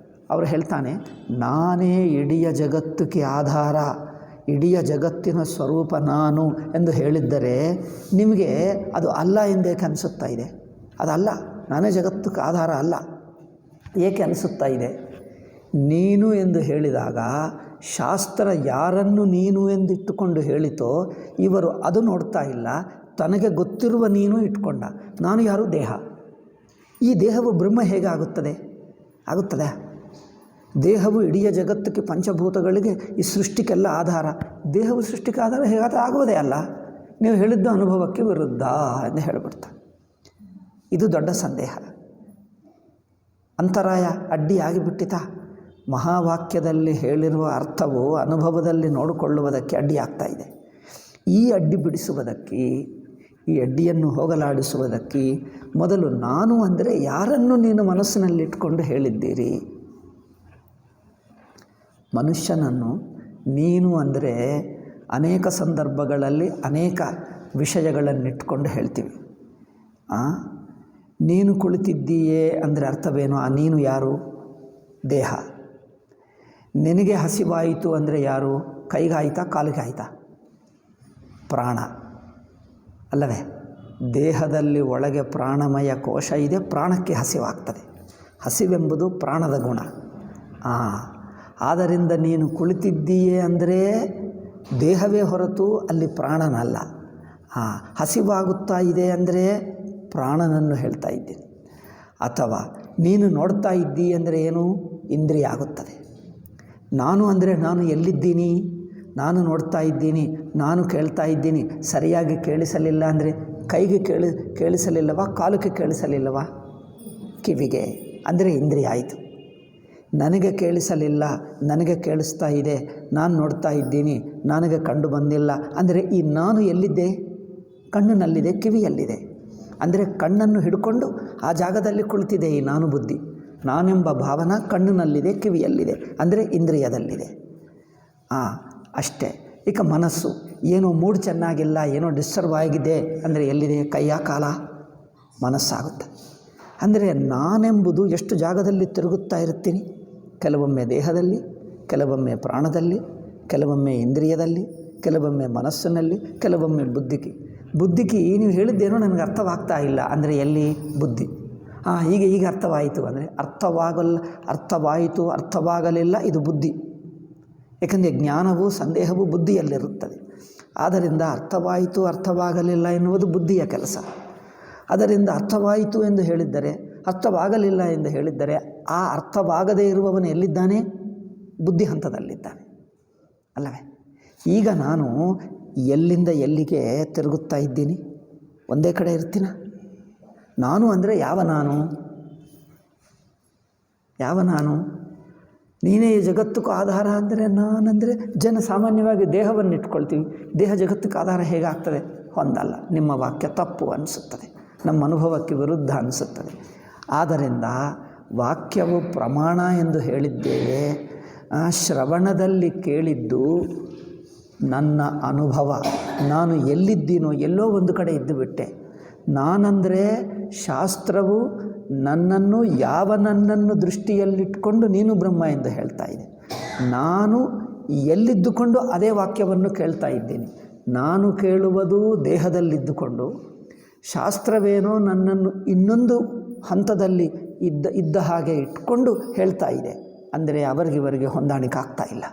Speaker 1: ಅವರು ಹೇಳ್ತಾನೆ, ನಾನೇ ಇಡೀ ಜಗತ್ತಿಗೆ ಆಧಾರ, ಇಡೀ ಜಗತ್ತಿನ ಸ್ವರೂಪ ನಾನು ಎಂದು ಹೇಳಿದ್ದರೆ ನಿಮಗೆ ಅದು ಅಲ್ಲ ಎಂದೇಕೆ ಅನಿಸುತ್ತಾ ಇದೆ? ಅದಲ್ಲ, ನಾನೇ ಜಗತ್ತಿಗೆ ಆಧಾರ ಅಲ್ಲ. ಏಕೆ ಅನಿಸುತ್ತಾ ಇದೆ? ನೀನು ಎಂದು ಹೇಳಿದಾಗ ಶಾಸ್ತ್ರ ಯಾರನ್ನು ನೀನು ಎಂದಿಟ್ಟುಕೊಂಡು ಹೇಳಿತೋ ಇವರು ಅದು ನೋಡ್ತಾ ಇಲ್ಲ, ತನಗೆ ಗೊತ್ತಿರುವ ನೀನು ಇಟ್ಕೊಂಡ. ನಾನು ಯಾರು? ದೇಹ. ಈ ದೇಹವು ಬ್ರಹ್ಮ ಹೇಗೆ ಆಗುತ್ತದೆ? ದೇಹವು ಇಡೀ ಜಗತ್ತಿಗೆ ಪಂಚಭೂತಗಳಿಗೆ ಈ ಸೃಷ್ಟಿಗೆಲ್ಲ ಆಧಾರ. ದೇಹವು ಸೃಷ್ಟಿಗೆ ಆಧಾರ ಹೇಗಾದರೆ ಆಗುವುದೇ ಅಲ್ಲ. ನೀವು ಹೇಳಿದ್ದು ಅನುಭವಕ್ಕೆ ವಿರುದ್ಧ ಎಂದು ಹೇಳಿಬಿಡ್ತಾರೆ. ಇದು ದೊಡ್ಡ ಸಂದೇಹ, ಅಂತರಾಯ, ಅಡ್ಡಿಯಾಗಿಬಿಟ್ಟಿತ. ಮಹಾವಾಕ್ಯದಲ್ಲಿ ಹೇಳಿರುವ ಅರ್ಥವು ಅನುಭವದಲ್ಲಿ ನೋಡಿಕೊಳ್ಳುವುದಕ್ಕೆ ಅಡ್ಡಿಯಾಗ್ತಾ ಇದೆ. ಈ ಅಡ್ಡಿ ಬಿಡಿಸುವುದಕ್ಕೆ, ಈ ಅಡ್ಡಿಯನ್ನು ಹೋಗಲಾಡಿಸುವುದಕ್ಕೆ ಮೊದಲು ನಾನು ಅಂದರೆ ಯಾರನ್ನು ನೀನು ಮನಸ್ಸಿನಲ್ಲಿಟ್ಕೊಂಡು ಹೇಳಿದ್ದೀರಿ? ಮನುಷ್ಯನನ್ನು ನೀನು ಅಂದರೆ ಅನೇಕ ಸಂದರ್ಭಗಳಲ್ಲಿ ಅನೇಕ ವಿಷಯಗಳನ್ನಿಟ್ಕೊಂಡು ಹೇಳ್ತೀವಿ. ನೀನು ಕುಳಿತಿದ್ದೀಯೇ ಅಂದರೆ ಅರ್ಥವೇನು? ಆ ನೀನು ಯಾರು? ದೇಹ. ನಿನಗೆ ಹಸಿವಾಯಿತು ಅಂದರೆ ಯಾರು? ಕೈಗಾಯ್ತಾ, ಕಾಲಿಗಾಯ್ತಾ? ಪ್ರಾಣ ಅಲ್ಲವೇ? ದೇಹದಲ್ಲಿ ಒಳಗೆ ಪ್ರಾಣಮಯ ಕೋಶ ಇದೆ, ಪ್ರಾಣಕ್ಕೆ ಹಸಿವಾಗ್ತದೆ. ಹಸಿವೆಂಬುದು ಪ್ರಾಣದ ಗುಣ. ಆದ್ದರಿಂದ ನೀನು ಕುಳಿತಿದ್ದೀಯೇ ಅಂದರೆ ದೇಹವೇ ಹೊರತು ಅಲ್ಲಿ ಪ್ರಾಣನಲ್ಲ. ಹಸಿವಾಗುತ್ತಾ ಇದೆ ಅಂದರೆ ಪ್ರಾಣನನ್ನು ಹೇಳ್ತಾ ಇದ್ದೀನಿ. ಅಥವಾ ನೀನು ನೋಡ್ತಾ ಇದ್ದೀ ಅಂದರೆ ಏನು? ಇಂದ್ರಿಯ ಆಗುತ್ತದೆ. ನಾನು ಅಂದರೆ ನಾನು ಎಲ್ಲಿದ್ದೀನಿ? ನಾನು ನೋಡ್ತಾ ಇದ್ದೀನಿ, ನಾನು ಕೇಳ್ತಾ ಇದ್ದೀನಿ. ಸರಿಯಾಗಿ ಕೇಳಿಸಲಿಲ್ಲ ಅಂದರೆ ಕೈಗೆ ಕೇಳಿಸಲಿಲ್ಲವಾ? ಕಾಲಕ್ಕೆ ಕೇಳಿಸಲಿಲ್ಲವಾ? ಕಿವಿಗೆ ಅಂದರೆ ಇಂದ್ರಿಯ ಆಯಿತು. ನನಗೆ ಕೇಳಿಸಲಿಲ್ಲ, ನನಗೆ ಕೇಳಿಸ್ತಾ ಇದೆ, ನಾನು ನೋಡ್ತಾ ಇದ್ದೀನಿ, ನನಗೆ ಕಂಡು ಬಂದಿಲ್ಲ ಅಂದರೆ ಈ ನಾನು ಎಲ್ಲಿದ್ದೆ? ಕಣ್ಣಿನಲ್ಲಿದೆ, ಕಿವಿಯಲ್ಲಿದೆ. ಅಂದರೆ ಕಣ್ಣನ್ನು ಹಿಡ್ಕೊಂಡು ಆ ಜಾಗದಲ್ಲಿ ಕುಳಿತಿದೆ ಈ ನಾನು ಬುದ್ಧಿ. ನಾನೆಂಬ ಭಾವನ ಕಣ್ಣಿನಲ್ಲಿದೆ, ಕಿವಿಯಲ್ಲಿದೆ, ಅಂದರೆ ಇಂದ್ರಿಯದಲ್ಲಿದೆ. ಅಷ್ಟೇ. ಈಗ ಮನಸ್ಸು ಏನೋ ಮೂಡ್ ಚೆನ್ನಾಗಿಲ್ಲ, ಏನೋ ಡಿಸ್ಟರ್ಬ್ ಆಗಿದೆ ಅಂದರೆ ಎಲ್ಲಿದೆ? ಕೈಯ, ಕಾಲ, ಮನಸ್ಸಾಗುತ್ತೆ. ಅಂದರೆ ನಾನೆಂಬುದು ಎಷ್ಟು ಜಾಗದಲ್ಲಿ ತಿರುಗುತ್ತಾ ಇರ್ತೀನಿ? ಕೆಲವೊಮ್ಮೆ ದೇಹದಲ್ಲಿ, ಕೆಲವೊಮ್ಮೆ ಪ್ರಾಣದಲ್ಲಿ, ಕೆಲವೊಮ್ಮೆ ಇಂದ್ರಿಯದಲ್ಲಿ, ಕೆಲವೊಮ್ಮೆ ಮನಸ್ಸಿನಲ್ಲಿ, ಕೆಲವೊಮ್ಮೆ ಬುದ್ಧಿಗೆ ನೀವು ಹೇಳಿದ್ದೇನೋ ನನಗೆ ಅರ್ಥವಾಗ್ತಾ ಇಲ್ಲ ಅಂದರೆ ಎಲ್ಲಿ? ಬುದ್ಧಿ. ಈಗ ಅರ್ಥವಾಯಿತು ಅಂದರೆ ಅರ್ಥವಾಗಲಿಲ್ಲ, ಇದು ಬುದ್ಧಿ. ಏಕೆಂದರೆ ಜ್ಞಾನವು ಸಂದೇಹವು ಬುದ್ಧಿಯಲ್ಲಿರುತ್ತದೆ. ಆದ್ದರಿಂದ ಅರ್ಥವಾಗಲಿಲ್ಲ ಎನ್ನುವುದು ಬುದ್ಧಿಯ ಕೆಲಸ. ಅದರಿಂದ ಅರ್ಥವಾಯಿತು ಎಂದು ಹೇಳಿದ್ದರೆ, ಅರ್ಥವಾಗಲಿಲ್ಲ ಎಂದು ಹೇಳಿದ್ದರೆ ಆ ಅರ್ಥವಾಗದೇ ಇರುವವನು ಎಲ್ಲಿದ್ದಾನೆ? ಬುದ್ಧಿ ಹಂತದಲ್ಲಿದ್ದಾನೆ ಅಲ್ಲವೇ? ಈಗ ನಾನು ಎಲ್ಲಿಂದ ಎಲ್ಲಿಗೆ ತಿರುಗುತ್ತಾ ಇದ್ದೀನಿ? ಒಂದೇ ಕಡೆ ಇರ್ತೀನ? ನಾನು ಅಂದರೆ ಯಾವ ನಾನು? ನೀನೇ ಈ ಜಗತ್ತಕ್ಕೂ ಆಧಾರ ಅಂದರೆ ನಾನಂದರೆ ಸಾಮಾನ್ಯವಾಗಿ ದೇಹವನ್ನು ಇಟ್ಕೊಳ್ತೀವಿ. ದೇಹ ಜಗತ್ತಕ್ಕೆ ಆಧಾರ ಹೇಗಾಗ್ತದೆ? ಹೊಂದಲ್ಲ. ನಿಮ್ಮ ವಾಕ್ಯ ತಪ್ಪು ಅನಿಸುತ್ತದೆ, ನಮ್ಮ ಅನುಭವಕ್ಕೆ ವಿರುದ್ಧ ಅನಿಸುತ್ತದೆ. ಆದ್ದರಿಂದ ವಾಕ್ಯವು ಪ್ರಮಾಣ ಎಂದು ಹೇಳಿದ್ದೇವೆ. ಶ್ರವಣದಲ್ಲಿ ಕೇಳಿದ್ದು ನನ್ನ ಅನುಭವ. ನಾನು ಎಲ್ಲಿದ್ದೀನೋ ಎಲ್ಲೋ ಒಂದು ಕಡೆ ಇದ್ದು ಬಿಟ್ಟೆ. ನಾನಂದರೆ ಶಾಸ್ತ್ರವು ನನ್ನನ್ನು ದೃಷ್ಟಿಯಲ್ಲಿಟ್ಕೊಂಡು ನೀನು ಬ್ರಹ್ಮ ಎಂದು ಹೇಳ್ತಾ ಇದೆ. ನಾನು ಎಲ್ಲಿದ್ದುಕೊಂಡು ಅದೇ ವಾಕ್ಯವನ್ನು ಕೇಳ್ತಾ ಇದ್ದೀನಿ. ನಾನು ಕೇಳುವುದು ದೇಹದಲ್ಲಿದ್ದುಕೊಂಡು, ಶಾಸ್ತ್ರವೇನೋ ನನ್ನನ್ನು ಇನ್ನೊಂದು ಹಂತದಲ್ಲಿ ಇದ್ದ ಹಾಗೆ ಇಟ್ಕೊಂಡು ಹೇಳ್ತಾ ಇದೆ. ಅಂದರೆ ಅವರಿಗಿವರಿಗೆ ಹೊಂದಾಣಿಕೆ ಆಗ್ತಾ ಇಲ್ಲ.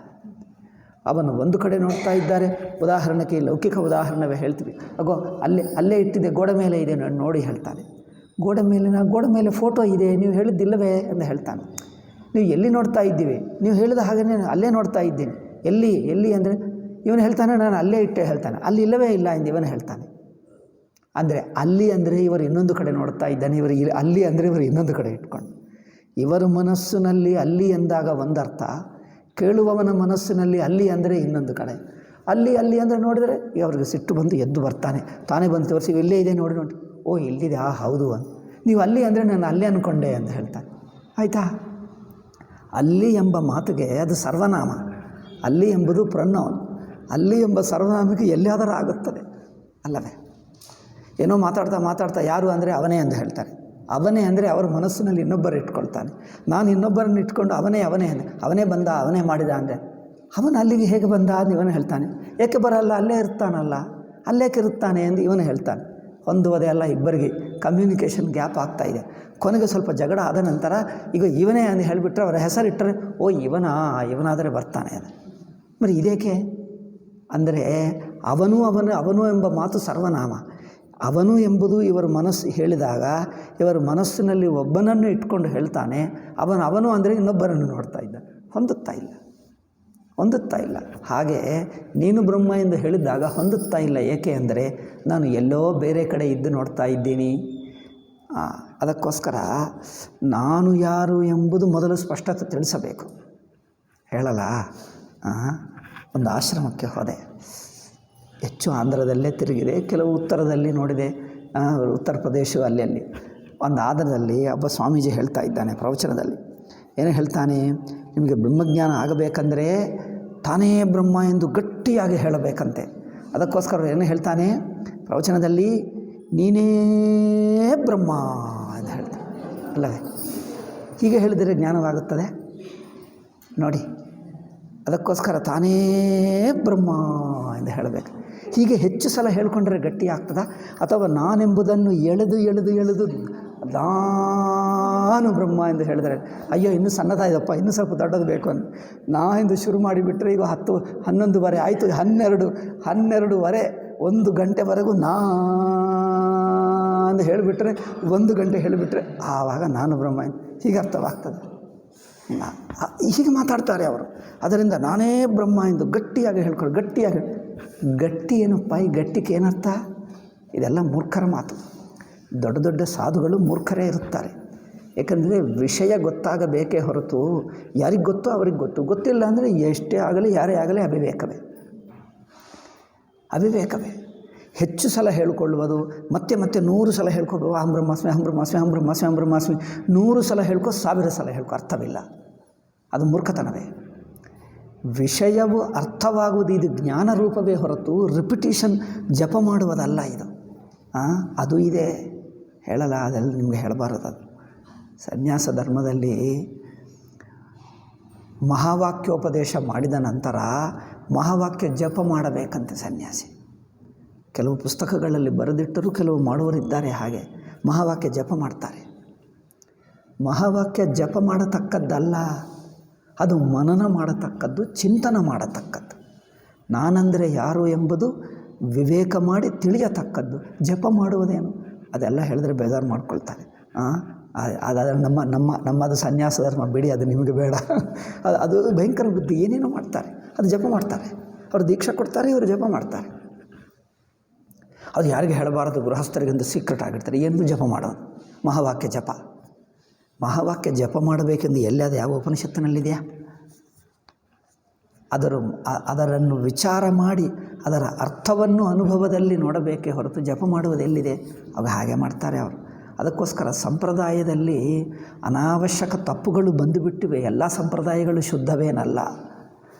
Speaker 1: ಅವನು ಒಂದು ಕಡೆ ನೋಡ್ತಾ ಇದ್ದಾರೆ. ಉದಾಹರಣೆಗೆ ಲೌಕಿಕ ಉದಾಹರಣೆ ಹೇಳ್ತೀವಿ. ಅಲ್ಲೇ ಇಟ್ಟಿದೆ, ಗೋಡೆ ಮೇಲೆ ಇದೆ ನೋಡಿ ಹೇಳ್ತಾನೆ. ಗೋಡೆ ಮೇಲೆ ಫೋಟೋ ಇದೆ, ನೀವು ಹೇಳಿದ್ದಿಲ್ಲವೇ ಅಂತ ಹೇಳ್ತಾನೆ. ನೀವು ಎಲ್ಲಿ ನೋಡ್ತಾ ಇದ್ದೀವಿ? ನೀವು ಹೇಳಿದ ಹಾಗೆಯೇ ಅಲ್ಲೇ ನೋಡ್ತಾ ಇದ್ದೀನಿ. ಎಲ್ಲಿ ಅಂದರೆ ಇವನು ಹೇಳ್ತಾನೆ, ನಾನು ಅಲ್ಲೇ ಇಟ್ಟೆ ಹೇಳ್ತಾನೆ. ಅಲ್ಲಿ ಇಲ್ಲವೇ ಇಲ್ಲ ಎಂದು ಇವನು ಹೇಳ್ತಾನೆ. ಅಂದರೆ ಅಲ್ಲಿ ಅಂದರೆ ಇವರು ಇನ್ನೊಂದು ಕಡೆ ನೋಡ್ತಾ ಇದ್ದಾನೆ, ಇವರು ಅಲ್ಲಿ ಅಂದರೆ ಇವರು ಇನ್ನೊಂದು ಕಡೆ ಇಟ್ಕೊಂಡು. ಇವರ ಮನಸ್ಸಿನಲ್ಲಿ ಅಲ್ಲಿ ಎಂದಾಗ ಒಂದರ್ಥ, ಕೇಳುವವನ ಮನಸ್ಸಿನಲ್ಲಿ ಅಲ್ಲಿ ಅಂದರೆ ಇನ್ನೊಂದು ಕಡೆ. ಅಲ್ಲಿ ಅಂದರೆ ನೋಡಿದರೆ ಅವ್ರಿಗೆ ಸಿಟ್ಟು ಬಂದು ಎದ್ದು ಬರ್ತಾನೆ, ತಾನೇ ಬಂದು ತೋರಿಸಿ ಇಲ್ಲೇ ಇದೆ ನೋಡಿ. ಓ ಇಲ್ಲಿದೆ, ಹೌದು ಅಂತ. ನೀವು ಅಲ್ಲಿ ಅಂದರೆ ನಾನು ಅಲ್ಲೇ ಅಂದ್ಕೊಂಡೆ ಅಂತ ಹೇಳ್ತಾನೆ. ಆಯಿತಾ? ಅಲ್ಲಿ ಎಂಬ ಮಾತಿಗೆ ಅದು ಸರ್ವನಾಮ, ಅಲ್ಲಿ ಎಂಬುದು ಪ್ರೊನೌನ್. ಅಲ್ಲಿ ಎಂಬ ಸರ್ವನಾಮಕ್ಕೆ ಎಲ್ಲಿಯಾದರೂ ಆಗುತ್ತದೆ ಅಲ್ಲವೇ? ಏನೋ ಮಾತಾಡ್ತಾ ಯಾರು ಅಂದರೆ ಅವನೇ ಅಂತ ಹೇಳ್ತಾರೆ. ಅವನೇ ಅಂದರೆ ಅವರ ಮನಸ್ಸಿನಲ್ಲಿ ಇನ್ನೊಬ್ಬರು ಇಟ್ಕೊಳ್ತಾನೆ. ನಾನು ಇನ್ನೊಬ್ಬರನ್ನು ಇಟ್ಕೊಂಡು ಅವನೇ ಬಂದ, ಅವನೇ ಮಾಡಿದ ಅಂದರೆ ಅವನು ಅಲ್ಲಿಗೆ ಹೇಗೆ ಬಂದ ಅಂತ ಇವನು ಹೇಳ್ತಾನೆ. ಏಕೆ ಬರಲ್ಲ, ಅಲ್ಲೇ ಇರ್ತಾನಲ್ಲ, ಅಲ್ಲೇಕೆ ಇರುತ್ತಾನೆ ಎಂದು ಇವನು ಹೇಳ್ತಾನೆ. ಹೊಂದುವುದೇ ಅಲ್ಲ, ಇಬ್ಬರಿಗೆ ಕಮ್ಯುನಿಕೇಷನ್ ಗ್ಯಾಪ್ ಆಗ್ತಾಯಿದೆ. ಕೊನೆಗೆ ಸ್ವಲ್ಪ ಜಗಳ ಆದ ನಂತರ ಈಗ ಇವನೇ ಅಂತ ಹೇಳಿಬಿಟ್ರೆ, ಅವರ ಹೆಸರಿಟ್ಟರೆ ಓ ಇವನಾದರೆ ಬರ್ತಾನೆ ಅದು. మరి ಇದೇಕೆ ಅಂದರೆ ಅವನು ಎಂಬ ಮಾತು ಸರ್ವನಾಮ. ಅವನು ಎಂಬುದು ಇವರ ಮನಸ್ಸು ಹೇಳಿದಾಗ ಇವರ ಮನಸ್ಸಿನಲ್ಲಿ ಒಬ್ಬನನ್ನು ಇಟ್ಕೊಂಡು ಹೇಳ್ತಾನೆ. ಅವನು ಅಂದರೆ ಇನ್ನೊಬ್ಬರನ್ನು ನೋಡ್ತಾ ಇದ್ದ, ಹೊಂದುತ್ತಾ ಇಲ್ಲ. ಹಾಗೆ ನೀನು ಬ್ರಹ್ಮ ಎಂದು ಹೇಳಿದಾಗ ಹೊಂದುತ್ತಾ ಇಲ್ಲ. ಏಕೆ ಅಂದರೆ ನಾನು ಎಲ್ಲೋ ಬೇರೆ ಕಡೆ ಇದ್ದು ನೋಡ್ತಾ ಇದ್ದೀನಿ. ಅದಕ್ಕೋಸ್ಕರ ನಾನು ಯಾರು ಎಂಬುದು ಮೊದಲು ಸ್ಪಷ್ಟತೆ ತಿಳಿಸಬೇಕು. ಹೇಳಲ್ಲ, ಒಂದು ಆಶ್ರಮಕ್ಕೆ ಹೋದೆ, ಹೆಚ್ಚು ಆಂಧ್ರದಲ್ಲೇ ತಿರುಗಿದೆ, ಕೆಲವು ಉತ್ತರದಲ್ಲಿ ನೋಡಿದೆ, ಉತ್ತರ ಪ್ರದೇಶ ಅಲ್ಲಿ ಒಂದು ಆಂಧ್ರದಲ್ಲಿ ಒಬ್ಬ ಸ್ವಾಮೀಜಿ ಹೇಳ್ತಾ ಇದ್ದಾನೆ ಪ್ರವಚನದಲ್ಲಿ. ಏನು ಹೇಳ್ತಾನೆ? ನಿಮಗೆ ಬ್ರಹ್ಮಜ್ಞಾನ ಆಗಬೇಕಂದ್ರೆ ತಾನೇ ಬ್ರಹ್ಮ ಎಂದು ಗಟ್ಟಿಯಾಗಿ ಹೇಳಬೇಕಂತೆ. ಅದಕ್ಕೋಸ್ಕರ ಏನು ಹೇಳ್ತಾನೆ ಪ್ರವಚನದಲ್ಲಿ? ನೀನೇ ಬ್ರಹ್ಮ ಅಂತ ಹೇಳ್ತಾನೆ ಅಲ್ಲವೇ? ಹೀಗೆ ಹೇಳಿದರೆ ಜ್ಞಾನವಾಗುತ್ತದೆ ನೋಡಿ. ಅದಕ್ಕೋಸ್ಕರ ತಾನೇ ಬ್ರಹ್ಮ ಎಂದು ಹೇಳಬೇಕು. ಹೀಗೆ ಹೆಚ್ಚು ಸಲ ಹೇಳ್ಕೊಂಡ್ರೆ ಗಟ್ಟಿ ಆಗ್ತದ? ಅಥವಾ ನಾನೆಂಬುದನ್ನು ಎಳೆದು ನಾನು ಬ್ರಹ್ಮ ಎಂದು ಹೇಳಿದರೆ ಅಯ್ಯೋ ಇನ್ನೂ ಸಣ್ಣದಾಯ್ದಪ್ಪ, ಇನ್ನೂ ಸ್ವಲ್ಪ ದೊಡ್ಡದು ಬೇಕು ಅಂತ ನಾ ಎಂದು ಶುರು ಮಾಡಿಬಿಟ್ರೆ ಈಗ 10-11 ಆಯಿತು, 12 1 ಗಂಟೆವರೆಗೂ ಅಂತ ಹೇಳಿಬಿಟ್ರೆ 1 ಗಂಟೆ ಹೇಳಿಬಿಟ್ರೆ ಆವಾಗ ನಾನು ಬ್ರಹ್ಮ ಹೀಗೆ ಅರ್ಥವಾಗ್ತದೆ. ಹೀಗೆ ಮಾತಾಡ್ತಾರೆ ಅವರು. ಅದರಿಂದ ನಾನೇ ಬ್ರಹ್ಮ ಎಂದು ಗಟ್ಟಿಯಾಗಿ ಹೇಳ್ಕೊಳ್ಳಿ. ಗಟ್ಟಿ ಏನಪ್ಪ? ಈ ಗಟ್ಟಿಗೆ ಏನರ್ಥ? ಇದೆಲ್ಲ ಮೂರ್ಖರ ಮಾತು. ದೊಡ್ಡ ಸಾಧುಗಳು ಮೂರ್ಖರೇ ಇರುತ್ತಾರೆ. ಏಕೆಂದರೆ ವಿಷಯ ಗೊತ್ತಾಗಬೇಕೇ ಹೊರತು ಯಾರಿಗೆ ಗೊತ್ತೋ ಅವ್ರಿಗೆ ಗೊತ್ತಿಲ್ಲ ಅಂದರೆ ಎಷ್ಟೇ ಆಗಲಿ ಯಾರೇ ಆಗಲಿ ಅವಿವೇಕವೇ. ಹೆಚ್ಚು ಸಲ ಹೇಳಿಕೊಳ್ಳುವುದು, ಮತ್ತೆ 100 ಸಲ ಹೇಳ್ಕೊಬೇಕು. ಅಹಂ ಬ್ರಹ್ಮಾಸ್ಮಿ 100 ಸಲ ಹೇಳ್ಕೊ, 1000 ಸಲ ಹೇಳ್ಕೊ, ಅರ್ಥವಿಲ್ಲ. ಅದು ಮೂರ್ಖತನವೇ. ವಿಷಯವು ಅರ್ಥವಾಗುವುದು ಇದು ಜ್ಞಾನ ರೂಪವೇ ಹೊರತು ರಿಪಿಟೇಷನ್ ಜಪ ಮಾಡುವುದಲ್ಲ ಇದು. ಅದು ಇದೆ ಹೇಳಲ್ಲ, ಅದೆಲ್ಲ ನಿಮಗೆ ಹೇಳಬಾರದು. ಅದು ಸನ್ಯಾಸ ಧರ್ಮದಲ್ಲಿ ಮಹಾವಾಕ್ಯೋಪದೇಶ ಮಾಡಿದ ನಂತರ ಮಹಾವಾಕ್ಯ ಜಪ ಮಾಡಬೇಕಂತೆ ಸನ್ಯಾಸಿ. ಕೆಲವು ಪುಸ್ತಕಗಳಲ್ಲಿ ಬರೆದಿಟ್ಟರು, ಕೆಲವು ಮಾಡುವರಿದ್ದಾರೆ ಹಾಗೆ ಮಹಾವಾಕ್ಯ ಜಪ ಮಾಡ್ತಾರೆ. ಮಹಾವಾಕ್ಯ ಜಪ ಮಾಡತಕ್ಕದ್ದಲ್ಲ, ಅದು ಮನನ ಮಾಡತಕ್ಕದ್ದು, ಚಿಂತನ ಮಾಡತಕ್ಕದ್ದು. ನಾನಂದರೆ ಯಾರು ಎಂಬುದು ವಿವೇಕ ಮಾಡಿ ತಿಳಿಯತಕ್ಕದ್ದು. ಜಪ ಮಾಡುವುದೇನು? ಅದೆಲ್ಲ ಹೇಳಿದ್ರೆ ಬೇಜಾರು ಮಾಡ್ಕೊಳ್ತಾರೆ. ಅದಾದರೆ ನಮ್ಮದು ಸನ್ಯಾಸ ಧರ್ಮ ಬಿಡಿ, ಅದು ನಿಮಗೆ ಬೇಡ. ಅದು ಭಯಂಕರ ಬುದ್ಧಿ. ಏನೇನೋ ಮಾಡ್ತಾರೆ, ಅದು ಜಪ ಮಾಡ್ತಾರೆ. ಅವರು ದೀಕ್ಷೆ ಕೊಡ್ತಾರೆ, ಇವರು ಜಪ ಮಾಡ್ತಾರೆ. ಅದು ಯಾರಿಗೆ ಹೇಳಬಾರದು, ಗೃಹಸ್ಥರಿಗೊಂದು ಸೀಕ್ರೆಟ್ ಆಗಿರ್ತಾರೆ. ಏನು ಜಪ ಮಾಡೋದು? ಮಹಾವಾಕ್ಯ ಜಪ ಮಾಡಬೇಕೆಂದು ಎಲ್ಲಿಯಾದ ಯಾವ ಉಪನಿಷತ್ತಿನಲ್ಲಿದೆಯಾ? ಅದರನ್ನು ವಿಚಾರ ಮಾಡಿ ಅದರ ಅರ್ಥವನ್ನು ಅನುಭವದಲ್ಲಿ ನೋಡಬೇಕೇ ಹೊರತು ಜಪ ಮಾಡುವುದೆಲ್ಲಿದೆ? ಅವು ಹಾಗೆ ಮಾಡ್ತಾರೆ ಅವರು. ಅದಕ್ಕೋಸ್ಕರ ಸಂಪ್ರದಾಯದಲ್ಲಿ ಅನಾವಶ್ಯಕ ತಪ್ಪುಗಳು ಬಂದುಬಿಟ್ಟಿವೆ. ಎಲ್ಲ ಸಂಪ್ರದಾಯಗಳು ಶುದ್ಧವೇನಲ್ಲ.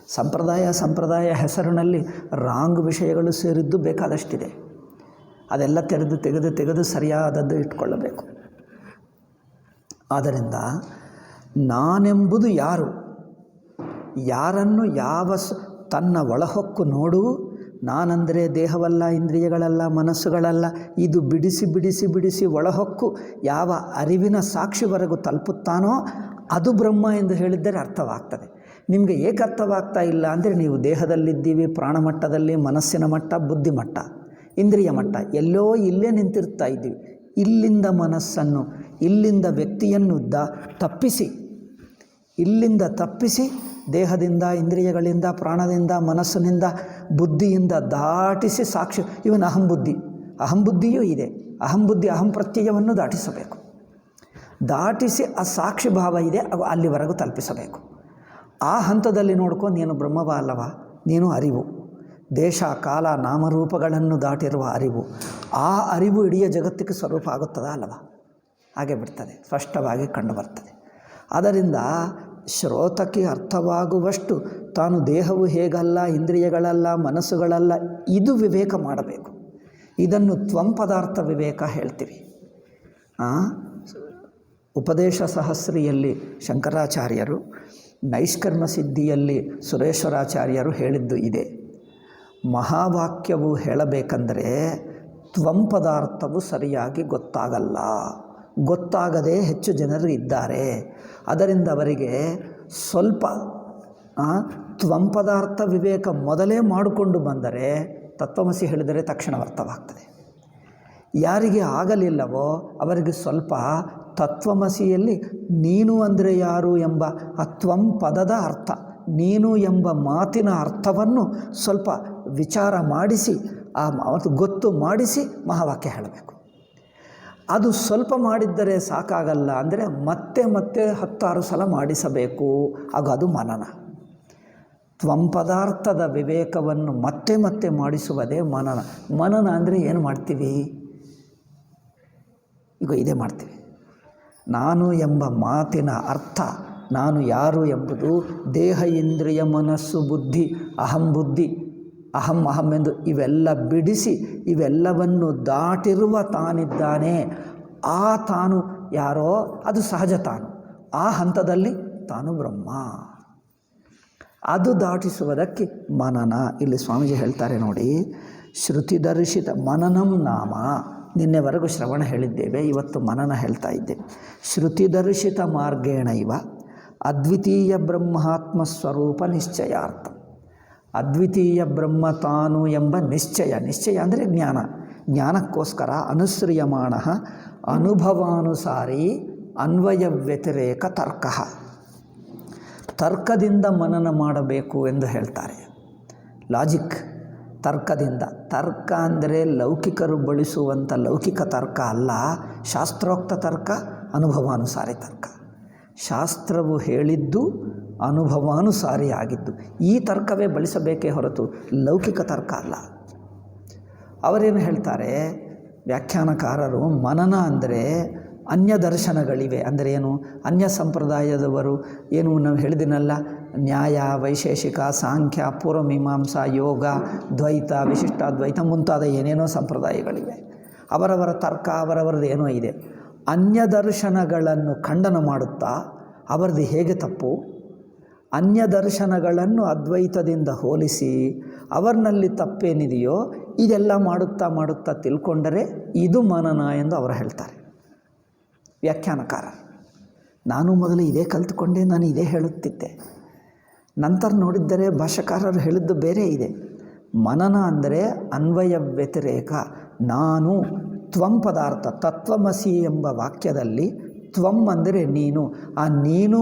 Speaker 1: ಸಂಪ್ರದಾಯ ಹೆಸರಿನಲ್ಲಿ ರಾಂಗ್ ವಿಷಯಗಳು ಸೇರಿದ್ದು ಬೇಕಾದಷ್ಟಿದೆ. ಅದೆಲ್ಲ ತೆಗೆದು ಸರಿಯಾದದ್ದು ಇಟ್ಕೊಳ್ಳಬೇಕು. ಆದ್ದರಿಂದ ನಾನೆಂಬುದು ಯಾರನ್ನು ತನ್ನ ಒಳಹೊಕ್ಕು ನೋಡು. ನಾನಂದರೆ ದೇಹವಲ್ಲ, ಇಂದ್ರಿಯಗಳಲ್ಲ, ಮನಸ್ಸುಗಳಲ್ಲ. ಇದು ಬಿಡಿಸಿ ಒಳಹೊಕ್ಕು ಯಾವ ಅರಿವಿನ ಸಾಕ್ಷಿವರೆಗೂ ತಲುಪುತ್ತಾನೋ ಅದು ಬ್ರಹ್ಮ ಎಂದು ಹೇಳಿದ್ದರೆ ಅರ್ಥವಾಗ್ತದೆ. ನಿಮಗೆ ಏಕೆ ಅರ್ಥವಾಗ್ತಾ ಇಲ್ಲ ಅಂದರೆ ನೀವು ದೇಹದಲ್ಲಿದ್ದೀವಿ, ಪ್ರಾಣಮಟ್ಟದಲ್ಲಿ, ಮನಸ್ಸಿನ ಮಟ್ಟ, ಬುದ್ಧಿ ಮಟ್ಟ, ಇಂದ್ರಿಯ ಮಟ್ಟ ಎಲ್ಲೋ ಇಲ್ಲೇ ನಿಂತಿರ್ತಾ ಇದ್ದೀವಿ. ಇಲ್ಲಿಂದ ಮನಸ್ಸನ್ನು, ಇಲ್ಲಿಂದ ವ್ಯಕ್ತಿಯನ್ನು ತಪ್ಪಿಸಿ ದೇಹದಿಂದ, ಇಂದ್ರಿಯಗಳಿಂದ, ಪ್ರಾಣದಿಂದ, ಮನಸ್ಸಿನಿಂದ, ಬುದ್ಧಿಯಿಂದ ದಾಟಿಸಿ ಸಾಕ್ಷಿ. ಇವನ್ ಅಹಂಬುದ್ಧಿಯೂ ಇದೆ. ಅಹಂಬುದ್ಧಿ ಅಹಂ ಪ್ರತ್ಯಯವನ್ನು ದಾಟಿಸಬೇಕು. ದಾಟಿಸಿ ಆ ಸಾಕ್ಷಿ ಭಾವ ಇದೆ, ಅಲ್ಲಿವರೆಗೂ ತಲುಪಿಸಬೇಕು. ಆ ಹಂತದಲ್ಲಿ ನೋಡ್ಕೊಂಡು ನೀನು ಬ್ರಹ್ಮವ ಅಲ್ಲವ, ನೀನು ಅರಿವು, ದೇಶ ಕಾಲ ನಾಮರೂಪಗಳನ್ನು ದಾಟಿರುವ ಅರಿವು. ಆ ಅರಿವು ಇಡೀ ಜಗತ್ತಿಗೆ ಸ್ವರೂಪ ಆಗುತ್ತದ ಅಲ್ಲವ? ಹಾಗೆ ಬಿಡ್ತದೆ, ಸ್ಪಷ್ಟವಾಗಿ ಕಂಡುಬರ್ತದೆ. ಆದ್ದರಿಂದ ಶ್ರೋತಕ್ಕೆ ಅರ್ಥವಾಗುವಷ್ಟು ತಾನು ದೇಹವು ಹೇಗಲ್ಲ, ಇಂದ್ರಿಯಗಳಲ್ಲ, ಮನಸ್ಸುಗಳಲ್ಲ, ಇದು ವಿವೇಕ ಮಾಡಬೇಕು. ಇದನ್ನು ತ್ವಂ ಪದಾರ್ಥ ವಿವೇಕ ಹೇಳ್ತೀವಿ. ಉಪದೇಶ ಸಹಸ್ರಿಯಲ್ಲಿ ಶಂಕರಾಚಾರ್ಯರು, ನೈಷ್ಕರ್ಮ ಸಿದ್ಧಿಯಲ್ಲಿ ಸುರೇಶ್ವರಾಚಾರ್ಯರು ಹೇಳಿದ್ದು ಇದೆ. ಮಹಾವಾಕ್ಯವು ಹೇಳಬೇಕಂದರೆ ತ್ವಂ ಪದಾರ್ಥವು ಸರಿಯಾಗಿ ಗೊತ್ತಾಗದೇ ಹೆಚ್ಚು ಜನರು ಇದ್ದಾರೆ. ಅದರಿಂದ ಅವರಿಗೆ ಸ್ವಲ್ಪ ತ್ವಂ ಪದಾರ್ಥ ವಿವೇಕ ಮೊದಲೇ ಮಾಡಿಕೊಂಡು ಬಂದರೆ ತತ್ವಮಸಿ ಹೇಳಿದರೆ ತಕ್ಷಣ ಅರ್ಥವಾಗ್ತದೆ. ಯಾರಿಗೆ ಆಗಲಿಲ್ಲವೋ ಅವರಿಗೆ ಸ್ವಲ್ಪ ತತ್ವಮಸಿಯಲ್ಲಿ ನೀನು ಅಂದರೆ ಯಾರು ಎಂಬ ಆ ತ್ವಂ ಪದದ ಅರ್ಥ, ನೀನು ಎಂಬ ಮಾತಿನ ಅರ್ಥವನ್ನು ಸ್ವಲ್ಪ ವಿಚಾರ ಮಾಡಿಸಿ, ಗೊತ್ತು ಮಾಡಿಸಿ ಮಹಾವಾಕ್ಯ ಹೇಳಬೇಕು. ಅದು ಸ್ವಲ್ಪ ಮಾಡಿದ್ದರೆ ಸಾಕಾಗಲ್ಲ, ಅಂದರೆ ಮತ್ತೆ 10 ಸಲ ಮಾಡಿಸಬೇಕು. ಆಗ ಅದು ಮನನ. ತ್ವಂ ಪದಾರ್ಥದ ವಿವೇಕವನ್ನು ಮತ್ತೆ ಮಾಡಿಸುವುದೇ ಮನನ. ಮನನ ಅಂದರೆ ಏನು ಮಾಡ್ತೀವಿ? ಈಗ ಇದೇ ಮಾಡ್ತೀವಿ. ನಾನು ಎಂಬ ಮಾತಿನ ಅರ್ಥ, ನಾನು ಯಾರು ಎಂಬುದು ದೇಹ, ಇಂದ್ರಿಯ, ಮನಸ್ಸು, ಬುದ್ಧಿ, ಅಹಂ ಎಂದು ಇವೆಲ್ಲ ಬಿಡಿಸಿ ಇವೆಲ್ಲವನ್ನು ದಾಟಿರುವ ತಾನಿದ್ದಾನೆ. ಆ ತಾನು ಯಾರೋ ಅದು ಸಹಜ ತಾನು. ಆ ಹಂತದಲ್ಲಿ ತಾನು ಬ್ರಹ್ಮ. ಅದು ದಾಟಿಸುವುದಕ್ಕೆ ಮನನ. ಇಲ್ಲಿ ಸ್ವಾಮೀಜಿ ಹೇಳ್ತಾರೆ ನೋಡಿ, ಶ್ರುತಿದರ್ಶಿತ ಮನನಂ ನಾಮ. ನಿನ್ನೆವರೆಗೂ ಶ್ರವಣ ಹೇಳಿದ್ದೇವೆ, ಇವತ್ತು ಮನನ ಹೇಳ್ತಾ ಇದ್ದೇವೆ. ಶ್ರುತಿದರ್ಶಿತ ಮಾರ್ಗೇಣ ಇವ ಅದ್ವಿತೀಯ ಬ್ರಹ್ಮಾತ್ಮ ಸ್ವರೂಪ ನಿಶ್ಚಯಾರ್ಥ. ಅದ್ವಿತೀಯ ಬ್ರಹ್ಮ ತಾನು ಎಂಬ ನಿಶ್ಚಯ ಅಂದರೆ ಜ್ಞಾನಕ್ಕೋಸ್ಕರ ಅನುಶ್ರಿಯಮಾಣ ಅನುಭವಾನುಸಾರಿ ಅನ್ವಯ ವ್ಯತಿರೇಕ ತರ್ಕದಿಂದ ಮನನ ಮಾಡಬೇಕು ಎಂದು ಹೇಳ್ತಾರೆ. ಲಾಜಿಕ್, ತರ್ಕದಿಂದ. ತರ್ಕ ಅಂದರೆ ಲೌಕಿಕರು ಬಳಸುವಂಥ ಲೌಕಿಕ ತರ್ಕ ಅಲ್ಲ, ಶಾಸ್ತ್ರೋಕ್ತ ತರ್ಕ, ಅನುಭವಾನುಸಾರಿ ತರ್ಕ. ಶಾಸ್ತ್ರವು ಹೇಳಿದ್ದು ಅನುಭವಾನುಸಾರಿ ಆಗಿದ್ದು, ಈ ತರ್ಕವೇ ಬಳಸಬೇಕೇ ಹೊರತು ಲೌಕಿಕ ತರ್ಕ ಅಲ್ಲ. ಅವರೇನು ಹೇಳ್ತಾರೆ ವ್ಯಾಖ್ಯಾನಕಾರರು, ಮನನ ಅಂದರೆ ಅನ್ಯ ದರ್ಶನಗಳಿವೆ. ಅಂದರೆ ಏನು? ಅನ್ಯ ಸಂಪ್ರದಾಯದವರು ಏನು ನಾವು ಹೇಳಿದಿನಲ್ಲ, ನ್ಯಾಯ, ವೈಶೇಷಿಕ, ಸಾಂಖ್ಯ, ಪೂರ್ವಮೀಮಾಂಸಾ, ಯೋಗ, ದ್ವೈತ, ವಿಶಿಷ್ಟಾದ್ವೈತ ಮುಂತಾದ ಏನೇನೋ ಸಂಪ್ರದಾಯಗಳಿವೆ. ಅವರವರ ತರ್ಕ ಅವರವರದ್ದು ಏನೋ ಇದೆ. ಅನ್ಯ ದರ್ಶನಗಳನ್ನು ಖಂಡನ ಮಾಡುತ್ತಾ ಅವರದ್ದು ಹೇಗೆ ತಪ್ಪು, ಅನ್ಯ ದರ್ಶನಗಳನ್ನು ಅದ್ವೈತದಿಂದ ಹೋಲಿಸಿ ಅವರಿನಲ್ಲಿ ತಪ್ಪೇನಿದೆಯೋ ಇದೆಲ್ಲ ಮಾಡುತ್ತಾ ತಿಳ್ಕೊಂಡರೆ ಇದು ಮನನ ಎಂದು ಅವರು ಹೇಳ್ತಾರೆ ವ್ಯಾಖ್ಯಾನಕಾರ. ನಾನು ಮೊದಲು ಇದೇ ಕಲಿತುಕೊಂಡೆ, ನಾನು ಇದೇ ಹೇಳುತ್ತಿದ್ದೆ. ನಂತರ ನೋಡಿದ್ದರೆ ಭಾಷಾಕಾರರು ಹೇಳಿದ್ದು ಬೇರೆ ಇದೆ. ಮನನ ಅಂದರೆ ಅನ್ವಯ ವ್ಯತಿರೇಕ. ನಾನು ತ್ವಂ ಪದಾರ್ಥ, ತತ್ವಮಸಿ ಎಂಬ ವಾಕ್ಯದಲ್ಲಿ ತ್ವಂ ಅಂದರೆ ನೀನು. ಆ ನೀನು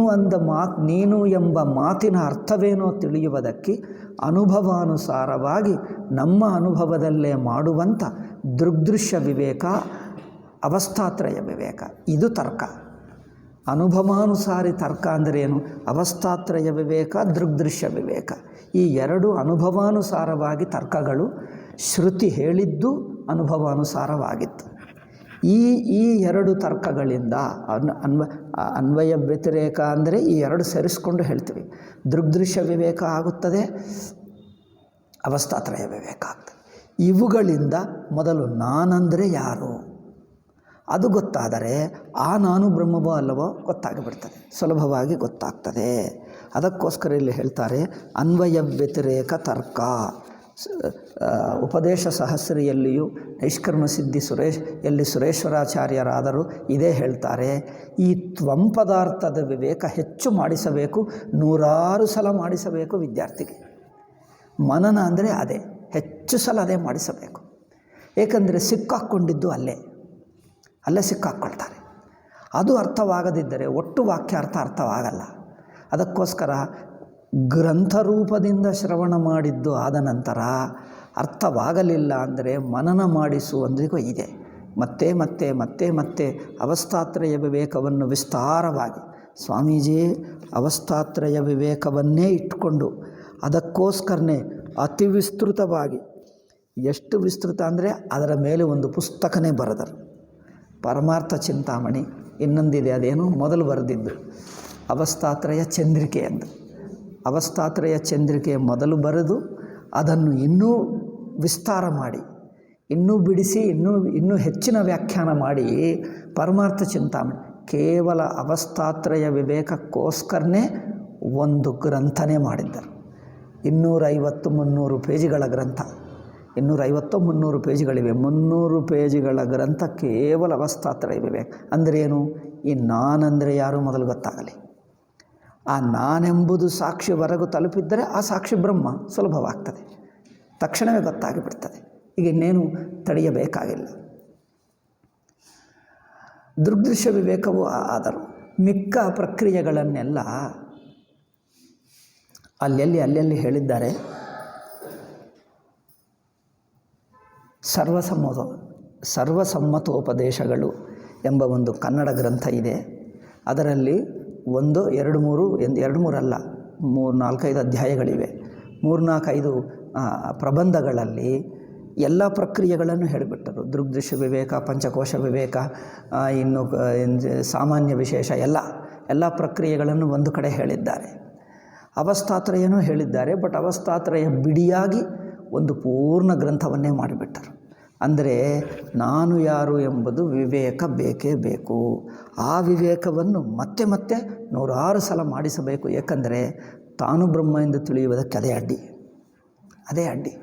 Speaker 1: ನೀನು ಎಂಬ ಮಾತಿನ ಅರ್ಥವೇನೋ ತಿಳಿಯುವುದಕ್ಕೆ ಅನುಭವಾನುಸಾರವಾಗಿ ನಮ್ಮ ಅನುಭವದಲ್ಲೇ ಮಾಡುವಂಥ ದೃಗ್ದೃಶ್ಯ ವಿವೇಕ, ಅವಸ್ಥಾತ್ರಯ ವಿವೇಕ, ಇದು ತರ್ಕ. ಅನುಭವಾನುಸಾರಿ ತರ್ಕ ಅಂದರೆ ಏನು? ಅವಸ್ಥಾತ್ರಯ ವಿವೇಕ, ದೃಗ್ದೃಶ್ಯ ವಿವೇಕ. ಈ ಎರಡು ಅನುಭವಾನುಸಾರವಾಗಿ ತರ್ಕಗಳು. ಶ್ರುತಿ ಹೇಳಿದ್ದು ಅನುಭವಾನುಸಾರವಾಗಿತ್ತು. ಈ ಎರಡು ತರ್ಕಗಳಿಂದ ಅನ್ವಯ ವ್ಯತಿರೇಕ ಅಂದರೆ ಈ ಎರಡು ಸೇರಿಸ್ಕೊಂಡು ಹೇಳ್ತೀವಿ. ದೃಗ್ದೃಶ್ಯ ವಿವೇಕ ಆಗುತ್ತದೆ, ಅವಸ್ಥಾತ್ರಯ ವಿವೇಕ ಆಗ್ತದೆ. ಇವುಗಳಿಂದ ಮೊದಲು ನಾನಂದರೆ ಯಾರು ಅದು ಗೊತ್ತಾದರೆ ಆ ನಾನು ಬ್ರಹ್ಮವೋ ಅಲ್ಲವೋ ಗೊತ್ತಾಗಿಬಿಡ್ತದೆ, ಸುಲಭವಾಗಿ ಗೊತ್ತಾಗ್ತದೆ. ಅದಕ್ಕೋಸ್ಕರ ಇಲ್ಲಿ ಹೇಳ್ತಾರೆ ಅನ್ವಯ ವ್ಯತಿರೇಕ ತರ್ಕ. ಉಪದೇಶ ಸಹಸ್ರಿಯಲ್ಲಿಯೂ ನೈಷ್ಕರ್ಮ ಸಿದ್ಧಿ ಎಲ್ಲಿ ಸುರೇಶ್ವರಾಚಾರ್ಯರಾದರೂ ಇದೇ ಹೇಳ್ತಾರೆ. ಈ ತ್ವಂ ಪದಾರ್ಥದ ವಿವೇಕ ಹೆಚ್ಚು ಮಾಡಿಸಬೇಕು, 100 ಸಲ ಮಾಡಿಸಬೇಕು ವಿದ್ಯಾರ್ಥಿಗೆ. ಮನನ ಅಂದರೆ ಅದೇ, ಹೆಚ್ಚು ಸಲ ಅದೇ ಮಾಡಿಸಬೇಕು. ಏಕೆಂದರೆ ಸಿಕ್ಕಾಕ್ಕೊಂಡಿದ್ದು ಅಲ್ಲೇ. ಅಲ್ಲೇ ಸಿಕ್ಕಾಕ್ಕೊಳ್ತಾರೆ. ಅದು ಅರ್ಥವಾಗದಿದ್ದರೆ ಒಟ್ಟು ವಾಕ್ಯಾರ್ಥ ಅರ್ಥವಾಗಲ್ಲ. ಅದಕ್ಕೋಸ್ಕರ ಗ್ರಂಥರೂಪದಿಂದ ಶ್ರವಣ ಮಾಡಿದ್ದು ಆದ ನಂತರ ಅರ್ಥವಾಗಲಿಲ್ಲ ಅಂದರೆ ಮನನ ಮಾಡಿಸುವಂದಿಗೂ ಇದೆ. ಮತ್ತೆ ಮತ್ತೆ ಮತ್ತೆ ಮತ್ತೆ ಅವಸ್ಥಾತ್ರಯ ವಿವೇಕವನ್ನು ವಿಸ್ತಾರವಾಗಿ ಸ್ವಾಮೀಜಿ ಅವಸ್ಥಾತ್ರಯ ವಿವೇಕವನ್ನೇ ಇಟ್ಟುಕೊಂಡು ಅದಕ್ಕೋಸ್ಕರನೇ ಅತಿ ವಿಸ್ತೃತವಾಗಿ, ಎಷ್ಟು ವಿಸ್ತೃತ ಅಂದರೆ ಅದರ ಮೇಲೆ ಒಂದು ಪುಸ್ತಕನೇ ಬರೆದರು. ಪರಮಾರ್ಥ ಚಿಂತಾಮಣಿ, ಇನ್ನೊಂದಿದೆ ಅದೇನು ಮೊದಲು ಬರೆದಿದ್ದು ಅವಸ್ಥಾತ್ರಯ ಚಂದ್ರಿಕೆ ಎಂದು. ಅವಸ್ಥಾತ್ರಯ ಚಂದ್ರಿಕೆ ಮೊದಲು ಬರೆದು ಅದನ್ನು ಇನ್ನೂ ವಿಸ್ತಾರ ಮಾಡಿ, ಇನ್ನೂ ಬಿಡಿಸಿ, ಇನ್ನೂ ಹೆಚ್ಚಿನ ವ್ಯಾಖ್ಯಾನ ಮಾಡಿ ಪರಮಾರ್ಥ ಚಿಂತಾಮಣಿ ಕೇವಲ ಅವಸ್ಥಾತ್ರಯ ವಿವೇಕಕ್ಕೋಸ್ಕರನೇ ಒಂದು ಗ್ರಂಥನೇ ಮಾಡಿದ್ದರು. 250-300 ಪೇಜಿಗಳ ಗ್ರಂಥ, 250-300 ಪೇಜಿಗಳಿವೆ. 300 ಪೇಜಿಗಳ ಗ್ರಂಥ ಕೇವಲ ಅವಸ್ಥಾತ್ರಯ ವಿವೇಕ. ಅಂದ್ರೇನು? ಈ ನಾನಂದರೆ ಯಾರು ಮೊದಲು ಗೊತ್ತಾಗಲಿ. ಆ ನಾನೆಂಬುದು ಸಾಕ್ಷಿವರೆಗೂ ತಲುಪಿದ್ದರೆ ಆ ಸಾಕ್ಷಿ ಬ್ರಹ್ಮ ಸುಲಭವಾಗ್ತದೆ, ತಕ್ಷಣವೇ ಗೊತ್ತಾಗಿಬಿಡ್ತದೆ. ಈಗ ಇನ್ನೇನು ತಡೆಯಬೇಕಾಗಿಲ್ಲ. ದೃಗ್ದೃಶ್ಯ ವಿವೇಕವೂ ಆದರೂ ಮಿಕ್ಕ ಪ್ರಕ್ರಿಯೆಗಳನ್ನೆಲ್ಲ ಅಲ್ಲೆಲ್ಲಿ ಹೇಳಿದ್ದಾರೆ. ಸರ್ವಸಮ್ಮತೋಪದೇಶಗಳು ಎಂಬ ಒಂದು ಕನ್ನಡ ಗ್ರಂಥ ಇದೆ. ಅದರಲ್ಲಿ 1, 2, 3 ಅಲ್ಲ, 3, 4, 5 ಅಧ್ಯಾಯಗಳಿವೆ. 3, 4, 5 ಪ್ರಬಂಧಗಳಲ್ಲಿ ಎಲ್ಲ ಪ್ರಕ್ರಿಯೆಗಳನ್ನು ಹೇಳಿಬಿಟ್ಟರು. ದೃಗ್ದೃಶ್ಯ ವಿವೇಕ, ಪಂಚಕೋಶ ವಿವೇಕ, ಇನ್ನು ಸಾಮಾನ್ಯ ವಿಶೇಷ ಎಲ್ಲ ಪ್ರಕ್ರಿಯೆಗಳನ್ನು ಒಂದು ಕಡೆ ಹೇಳಿದ್ದಾರೆ. ಅವಸ್ಥಾತ್ರಯನೂ ಹೇಳಿದ್ದಾರೆ. ಬಟ್ ಅವಸ್ಥಾತ್ರಯ ಬಿಡಿಯಾಗಿ ಒಂದು ಪೂರ್ಣ ಗ್ರಂಥವನ್ನೇ ಮಾಡಿಬಿಟ್ಟರು. ಅಂದರೆ ನಾನು ಯಾರು ಎಂಬುದು ವಿವೇಕ ಬೇಕೇ ಬೇಕು. ಆ ವಿವೇಕವನ್ನು ಮತ್ತೆ ಮತ್ತೆ 100 ಸಲ ಮಾಡಿಸಬೇಕು. ಏಕೆಂದರೆ ತಾನು ಬ್ರಹ್ಮ ಎಂದು ತಿಳಿಯುವುದಕ್ಕೆ ಅದೇ ಅಡ್ಡಿ.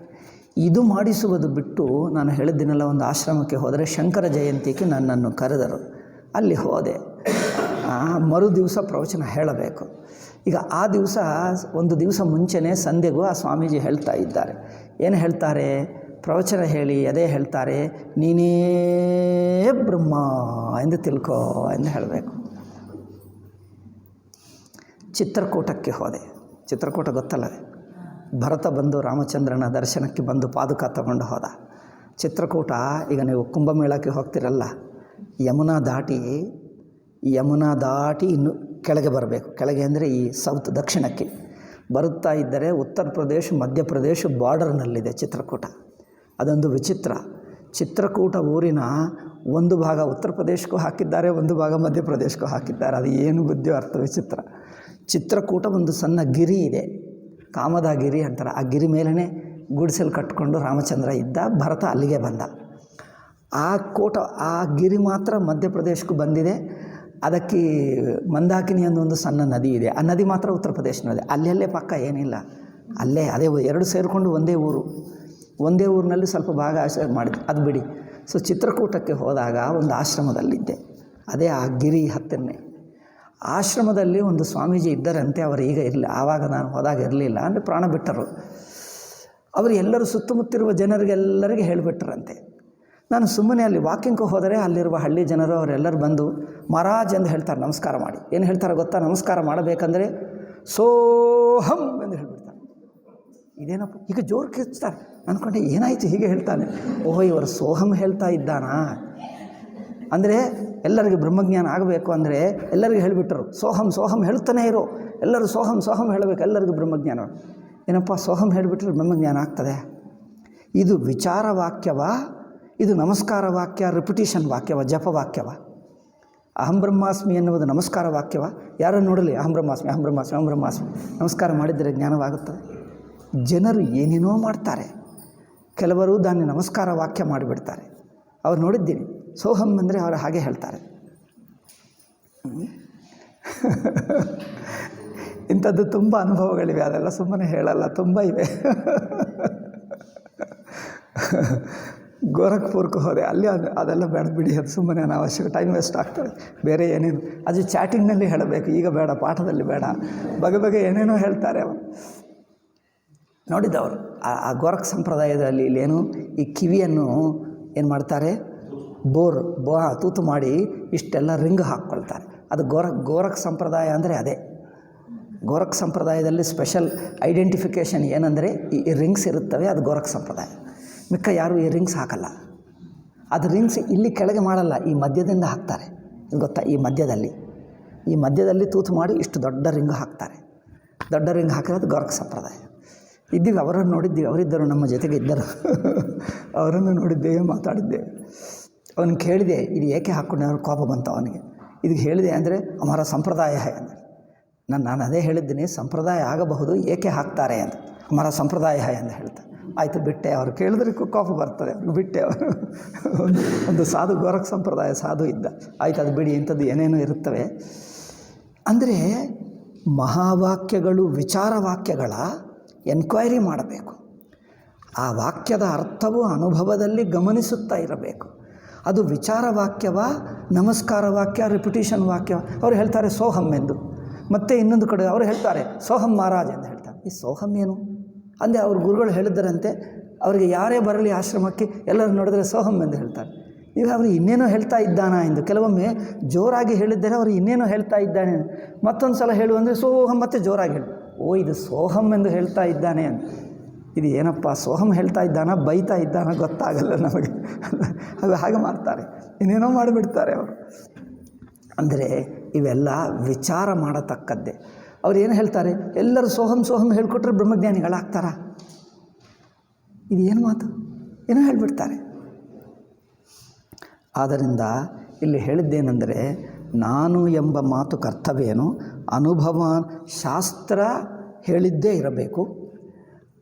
Speaker 1: ಇದು ಮಾಡಿಸುವುದು ಬಿಟ್ಟು ನಾನು ಹೇಳಿದ್ದೀನಲ್ಲ, ಒಂದು ಆಶ್ರಮಕ್ಕೆ ಹೋದರೆ ಶಂಕರ ಜಯಂತಿಗೆ ನನ್ನನ್ನು ಕರೆದರು. ಅಲ್ಲಿ ಹೋದೆ. ಮರು ದಿವಸ ಪ್ರವಚನ ಹೇಳಬೇಕು. ಈಗ ಆ ದಿವಸ ಒಂದು ದಿವಸ ಮುಂಚೆನೇ ಸಂಧ್ಯೆಗೂ ಆ ಸ್ವಾಮೀಜಿ ಹೇಳ್ತಾ ಇದ್ದಾರೆ. ಏನು ಹೇಳ್ತಾರೆ? ಪ್ರವಚನ ಹೇಳಿ ಅದೇ ಹೇಳ್ತಾರೆ, ನೀನೇ ಬ್ರಹ್ಮ ಎಂದು ತಿಳ್ಕೋ ಎಂದು ಹೇಳಬೇಕು. ಚಿತ್ರಕೂಟಕ್ಕೆ ಹೋದೆ. ಚಿತ್ರಕೂಟ ಗೊತ್ತಲ್ಲವೇ? ಭರತ ಬಂದು ರಾಮಚಂದ್ರನ ದರ್ಶನಕ್ಕೆ ಬಂದು ಪಾದುಕ ತಗೊಂಡು ಹೋದ. ಚಿತ್ರಕೂಟ, ಈಗ ನೀವು ಕುಂಭಮೇಳಕ್ಕೆ ಹೋಗ್ತಿರಲ್ಲ, ಯಮುನಾ ದಾಟಿ ಇನ್ನು ಕೆಳಗೆ ಬರಬೇಕು. ಕೆಳಗೆ ಅಂದರೆ ಈ ಸೌತ್, ದಕ್ಷಿಣಕ್ಕೆ ಬರುತ್ತಾ ಇದ್ದರೆ ಉತ್ತರ ಪ್ರದೇಶ ಮಧ್ಯಪ್ರದೇಶ ಬಾರ್ಡರ್ನಲ್ಲಿದೆ ಚಿತ್ರಕೂಟ. ಅದೊಂದು ವಿಚಿತ್ರ. ಚಿತ್ರಕೂಟ ಊರಿನ ಒಂದು ಭಾಗ ಉತ್ತರ ಪ್ರದೇಶಕ್ಕೂ ಹಾಕಿದ್ದಾರೆ, ಒಂದು ಭಾಗ ಮಧ್ಯಪ್ರದೇಶಕ್ಕೂ ಹಾಕಿದ್ದಾರೆ. ಅದು ಏನು ಬುದ್ಧಿಯೋ ಅರ್ಥ ವಿಚಿತ್ರ. ಚಿತ್ರಕೂಟ ಒಂದು ಸಣ್ಣ ಗಿರಿ ಇದೆ, ಕಾಮದಗಿರಿ ಅಂತಾರೆ. ಆ ಗಿರಿ ಮೇಲೇ ಗುಡಿಸಲು ಕಟ್ಟಿಕೊಂಡು ರಾಮಚಂದ್ರ ಇದ್ದ. ಭರತ ಅಲ್ಲಿಗೆ ಬಂದ. ಆ ಗಿರಿ ಮಾತ್ರ ಮಧ್ಯಪ್ರದೇಶಕ್ಕೂ ಬಂದಿದೆ. ಅದಕ್ಕೆ ಮಂದಾಕಿನಿ ಅನ್ನೋ ಒಂದು ಸಣ್ಣ ನದಿ ಇದೆ. ಆ ನದಿ ಮಾತ್ರ ಉತ್ತರ ಪ್ರದೇಶನಲ್ಲಿದೆ. ಅಲ್ಲೇ ಪಕ್ಕ ಏನಿಲ್ಲ, ಅದೇ 2 ಸೇರಿಕೊಂಡು ಒಂದೇ ಊರಿನಲ್ಲಿ ಸ್ವಲ್ಪ ಭಾಗ ಮಾಡಿದ್ದೆ. ಅದು ಬಿಡಿ. ಸೊ ಚಿತ್ರಕೂಟಕ್ಕೆ ಹೋದಾಗ ಒಂದು ಆಶ್ರಮದಲ್ಲಿದ್ದೆ. ಅದೇ ಆ ಗಿರಿ ಹತ್ತಿರನೇ ಆಶ್ರಮದಲ್ಲಿ ಒಂದು ಸ್ವಾಮೀಜಿ ಇದ್ದರಂತೆ. ಅವರು ಈಗ ಇರಲಿ, ಆವಾಗ ನಾನು ಹೋದಾಗ ಇರಲಿಲ್ಲ, ಅಂದರೆ ಪ್ರಾಣ ಬಿಟ್ಟರು. ಅವರು ಎಲ್ಲರೂ ಸುತ್ತಮುತ್ತಿರುವ ಜನರಿಗೆಲ್ಲರಿಗೆ ಹೇಳಿಬಿಟ್ರಂತೆ. ನಾನು ಸುಮ್ಮನೆ ಅಲ್ಲಿ ವಾಕಿಂಗ್ಗೆ ಹೋದರೆ ಅಲ್ಲಿರುವ ಹಳ್ಳಿ ಜನರು ಅವರೆಲ್ಲರೂ ಬಂದು ಮಹಾರಾಜ್ ಎಂದು ಹೇಳ್ತಾರೆ, ನಮಸ್ಕಾರ ಮಾಡಿ. ಏನು ಹೇಳ್ತಾರೆ ಗೊತ್ತಾ? ನಮಸ್ಕಾರ ಮಾಡಬೇಕಂದ್ರೆ ಸೋಹಂ ಎಂದು ಹೇಳಿಬಿಡ್ತಾರೆ. ಇದೇನಪ್ಪ ಈಗ ಜೋರು ಕಿರ್ಚ್ತಾರೆ. ಅಂದ್ಕೊಂಡೆ ಏನಾಯಿತು ಹೀಗೆ ಹೇಳ್ತಾನೆ. ಓಹೋ, ಇವರು ಸೋಹಂ ಹೇಳ್ತಾ ಇದ್ದಾನಾ? ಅಂದರೆ ಎಲ್ಲರಿಗೆ ಬ್ರಹ್ಮಜ್ಞಾನ ಆಗಬೇಕು ಅಂದರೆ ಎಲ್ಲರಿಗೂ ಹೇಳಿಬಿಟ್ಟರು, ಸೋಹಂ ಹೇಳ್ತಾನೆ ಇರೋ, ಎಲ್ಲರೂ ಸೋಹಂ ಹೇಳಬೇಕು, ಎಲ್ಲರಿಗೂ ಬ್ರಹ್ಮಜ್ಞಾನ. ಏನಪ್ಪ ಸೋಹಂ ಹೇಳಿಬಿಟ್ರೆ ಬ್ರಹ್ಮಜ್ಞಾನ ಆಗ್ತದೆ? ಇದು ವಿಚಾರ ವಾಕ್ಯವ? ಇದು ನಮಸ್ಕಾರ ವಾಕ್ಯ, ರಿಪಿಟೇಷನ್ ವಾಕ್ಯವ, ಜಪ ವಾಕ್ಯವ? ಅಹಂ ಬ್ರಹ್ಮಾಸ್ಮಿ ಎನ್ನುವುದು ನಮಸ್ಕಾರ ವಾಕ್ಯವ? ಯಾರು ನೋಡಲಿ, ಅಹಂ ಬ್ರಹ್ಮಾಸ್ಮಿ ನಮಸ್ಕಾರ ಮಾಡಿದರೆ ಜ್ಞಾನವಾಗುತ್ತದೆ. ಜನರು ಏನೇನೋ ಮಾಡ್ತಾರೆ. ಕೆಲವರು ದಾన్ని ನಮಸ್ಕಾರ ವಾಕ್ಯ ಮಾಡಿಬಿಡ್ತಾರೆ. ಅವ್ರು ನೋಡಿದ್ದೀನಿ. ಸೋಹಂ ಅಂದರೆ ಅವರು ಹಾಗೆ ಹೇಳ್ತಾರೆ. ಇಂಥದ್ದು ತುಂಬ ಅನುಭವಗಳಿವೆ. ಅದೆಲ್ಲ ಸುಮ್ಮನೆ ಹೇಳಲ್ಲ, ತುಂಬ ಇವೆ. ಗೋರಖ್ಪುರಕ್ಕೆ ಹೋದೆ. ಅಲ್ಲಿ ಅದೆಲ್ಲ ಬೇಡ ಬಿಡಿ, ಅದು ಸುಮ್ಮನೆ ಅನಾವಶ್ಯಕ, ಟೈಮ್ ವೇಸ್ಟ್ ಆಗ್ತದೆ. ಬೇರೆ ಏನೇನು ಅದು ಚಾಟಿಂಗ್ನಲ್ಲಿ ಹೇಳಬೇಕು, ಈಗ ಬೇಡ, ಪಾಠದಲ್ಲಿ ಬೇಡ. ಬಗೆ ಏನೇನೋ ಹೇಳ್ತಾರೆ ಅವರು. ನೋಡಿದ್ದವರು ಆ ಗೋರಖ್ ಸಂಪ್ರದಾಯದಲ್ಲಿ ಇಲ್ಲೇನು ಈ ಕಿವಿಯನ್ನು ಏನು ಮಾಡ್ತಾರೆ, ತೂತು ಮಾಡಿ ಇಷ್ಟೆಲ್ಲ ರಿಂಗ್ ಹಾಕ್ಕೊಳ್ತಾರೆ. ಅದು ಗೋರಖ್ ಸಂಪ್ರದಾಯ ಅಂದರೆ ಅದೇ. ಗೋರಖ್ ಸಂಪ್ರದಾಯದಲ್ಲಿ ಸ್ಪೆಷಲ್ ಐಡೆಂಟಿಫಿಕೇಷನ್ ಏನಂದರೆ ಈ ರಿಂಗ್ಸ್ ಇರುತ್ತವೆ, ಅದು ಗೋರಖ್ ಸಂಪ್ರದಾಯ. ಮಿಕ್ಕ ಯಾರು ಈ ರಿಂಗ್ಸ್ ಹಾಕಲ್ಲ. ಅದು ರಿಂಗ್ಸ್ ಇಲ್ಲಿ ಕೆಳಗೆ ಮಾಡಲ್ಲ, ಈ ಮಧ್ಯದಿಂದ ಹಾಕ್ತಾರೆ. ಇದು ಗೊತ್ತಾ? ಈ ಮಧ್ಯದಲ್ಲಿ ತೂತು ಮಾಡಿ ಇಷ್ಟು ದೊಡ್ಡ ರಿಂಗ್ ಹಾಕ್ತಾರೆ. ದೊಡ್ಡ ರಿಂಗ್ ಹಾಕಿರೋದು ಗೋರಖ್ ಸಂಪ್ರದಾಯ. ಇದ್ದೀವಿ, ಅವರನ್ನು ನೋಡಿದ್ದೀವಿ, ಅವರಿದ್ದರು ನಮ್ಮ ಜೊತೆಗೆ ಇದ್ದರು. ಅವರನ್ನು ನೋಡಿದ್ದೇವೆ, ಮಾತಾಡಿದ್ದೇವೆ. ಅವನು ಕೇಳಿದೆ, ಇದು ಏಕೆ ಹಾಕ್ಕೊಂಡೆ? ಅವ್ರ ಕೋಪ ಬಂತು ಅವನಿಗೆ. ಇದಕ್ಕೆ ಹೇಳಿದೆ ಅಂದರೆ ಹಮಾರ ಸಂಪ್ರದಾಯ ಹೈ ಅಂದರೆ ನಾನು ಅದೇ ಹೇಳಿದ್ದೀನಿ, ಸಂಪ್ರದಾಯ ಆಗಬಹುದು, ಏಕೆ ಹಾಕ್ತಾರೆ ಅಂತ. ಹಮಾರ ಸಂಪ್ರದಾಯ ಹೈ ಅಂತ ಹೇಳ್ತಾರೆ. ಆಯಿತು, ಬಿಟ್ಟೆ. ಅವರು ಕೇಳಿದ್ರೆ ಕೋಪ ಬರ್ತದೆ, ಅವ್ರಿಗೆ ಬಿಟ್ಟೆ. ಅವರು ಒಂದು ಸಾಧು, ಗೋರಖ್ ಸಂಪ್ರದಾಯ ಸಾಧು ಇದ್ದ. ಆಯಿತು, ಅದು ಬಿಡಿ, ಇಂಥದ್ದು ಏನೇನೋ ಇರುತ್ತವೆ. ಅಂದರೆ ಮಹಾವಾಕ್ಯಗಳು ವಿಚಾರ ವಾಕ್ಯಗಳ ಎನ್ಕ್ವೈರಿ ಮಾಡಬೇಕು. ಆ ವಾಕ್ಯದ ಅರ್ಥವು ಅನುಭವದಲ್ಲಿ ಗಮನಿಸುತ್ತಾ ಇರಬೇಕು. ಅದು ವಿಚಾರ ವಾಕ್ಯವ, ನಮಸ್ಕಾರ ವಾಕ್ಯ, ರಿಪಿಟೇಷನ್ ವಾಕ್ಯ. ಅವರು ಹೇಳ್ತಾರೆ ಸೋಹಂ ಎಂದು. ಮತ್ತು ಇನ್ನೊಂದು ಕಡೆ ಅವರು ಹೇಳ್ತಾರೆ ಸೋಹಂ ಮಹಾರಾಜ್ ಎಂದು ಹೇಳ್ತಾರೆ. ಈ ಸೋಹಂ ಏನು ಅಂದರೆ ಅವ್ರ ಗುರುಗಳು ಹೇಳಿದ್ದರಂತೆ, ಅವರಿಗೆ ಯಾರೇ ಬರಲಿ ಆಶ್ರಮಕ್ಕೆ ಎಲ್ಲರೂ ನೋಡಿದರೆ ಸೋಹಂ ಎಂದು ಹೇಳ್ತಾರೆ. ಈಗ ಅವರು ಇನ್ನೇನೋ ಹೇಳ್ತಾ ಇದ್ದಾನ ಎಂದು. ಕೆಲವೊಮ್ಮೆ ಜೋರಾಗಿ ಹೇಳಿದ್ದರೆ ಅವರು ಇನ್ನೇನೋ ಹೇಳ್ತಾ ಇದ್ದಾನೆ. ಮತ್ತೊಂದು ಸಲ ಹೇಳು ಅಂದರೆ ಸೋಹಂ, ಮತ್ತೆ ಜೋರಾಗಿ ಹೇಳಿ, ಇದು ಸೋಹಂ ಎಂದು ಹೇಳ್ತಾ ಇದ್ದಾನೆ ಅಂತ. ಇದು ಏನಪ್ಪ, ಸೋಹಂ ಹೇಳ್ತಾ ಇದ್ದಾನ, ಬೈತಾ ಇದ್ದಾನ ಗೊತ್ತಾಗಲ್ಲ ನಮಗೆ. ಅದು ಹಾಗೆ ಮಾಡ್ತಾರೆ, ಇನ್ನೇನೋ ಮಾಡಿಬಿಡ್ತಾರೆ ಅವರು. ಅಂದರೆ ಇವೆಲ್ಲ ವಿಚಾರ ಮಾಡತಕ್ಕದ್ದೇ. ಅವ್ರು ಏನು ಹೇಳ್ತಾರೆ? ಎಲ್ಲರೂ ಸೋಹಂ ಸೋಹಂ ಹೇಳ್ಕೊಟ್ರೆ ಬ್ರಹ್ಮಜ್ಞಾನಿಗಳಾಗ್ತಾರ? ಇದು ಏನು ಮಾತು? ಏನೋ ಹೇಳಿಬಿಡ್ತಾರೆ. ಆದ್ದರಿಂದ ಇಲ್ಲಿ ಹೇಳಿದ್ದೇನೆಂದರೆ, ನಾನು ಎಂಬ ಮಾತು ಕರ್ತವ್ಯವೇನು? ಅನುಭವ ಶಾಸ್ತ್ರ ಹೇಳಿದ್ದೇ ಇರಬೇಕು,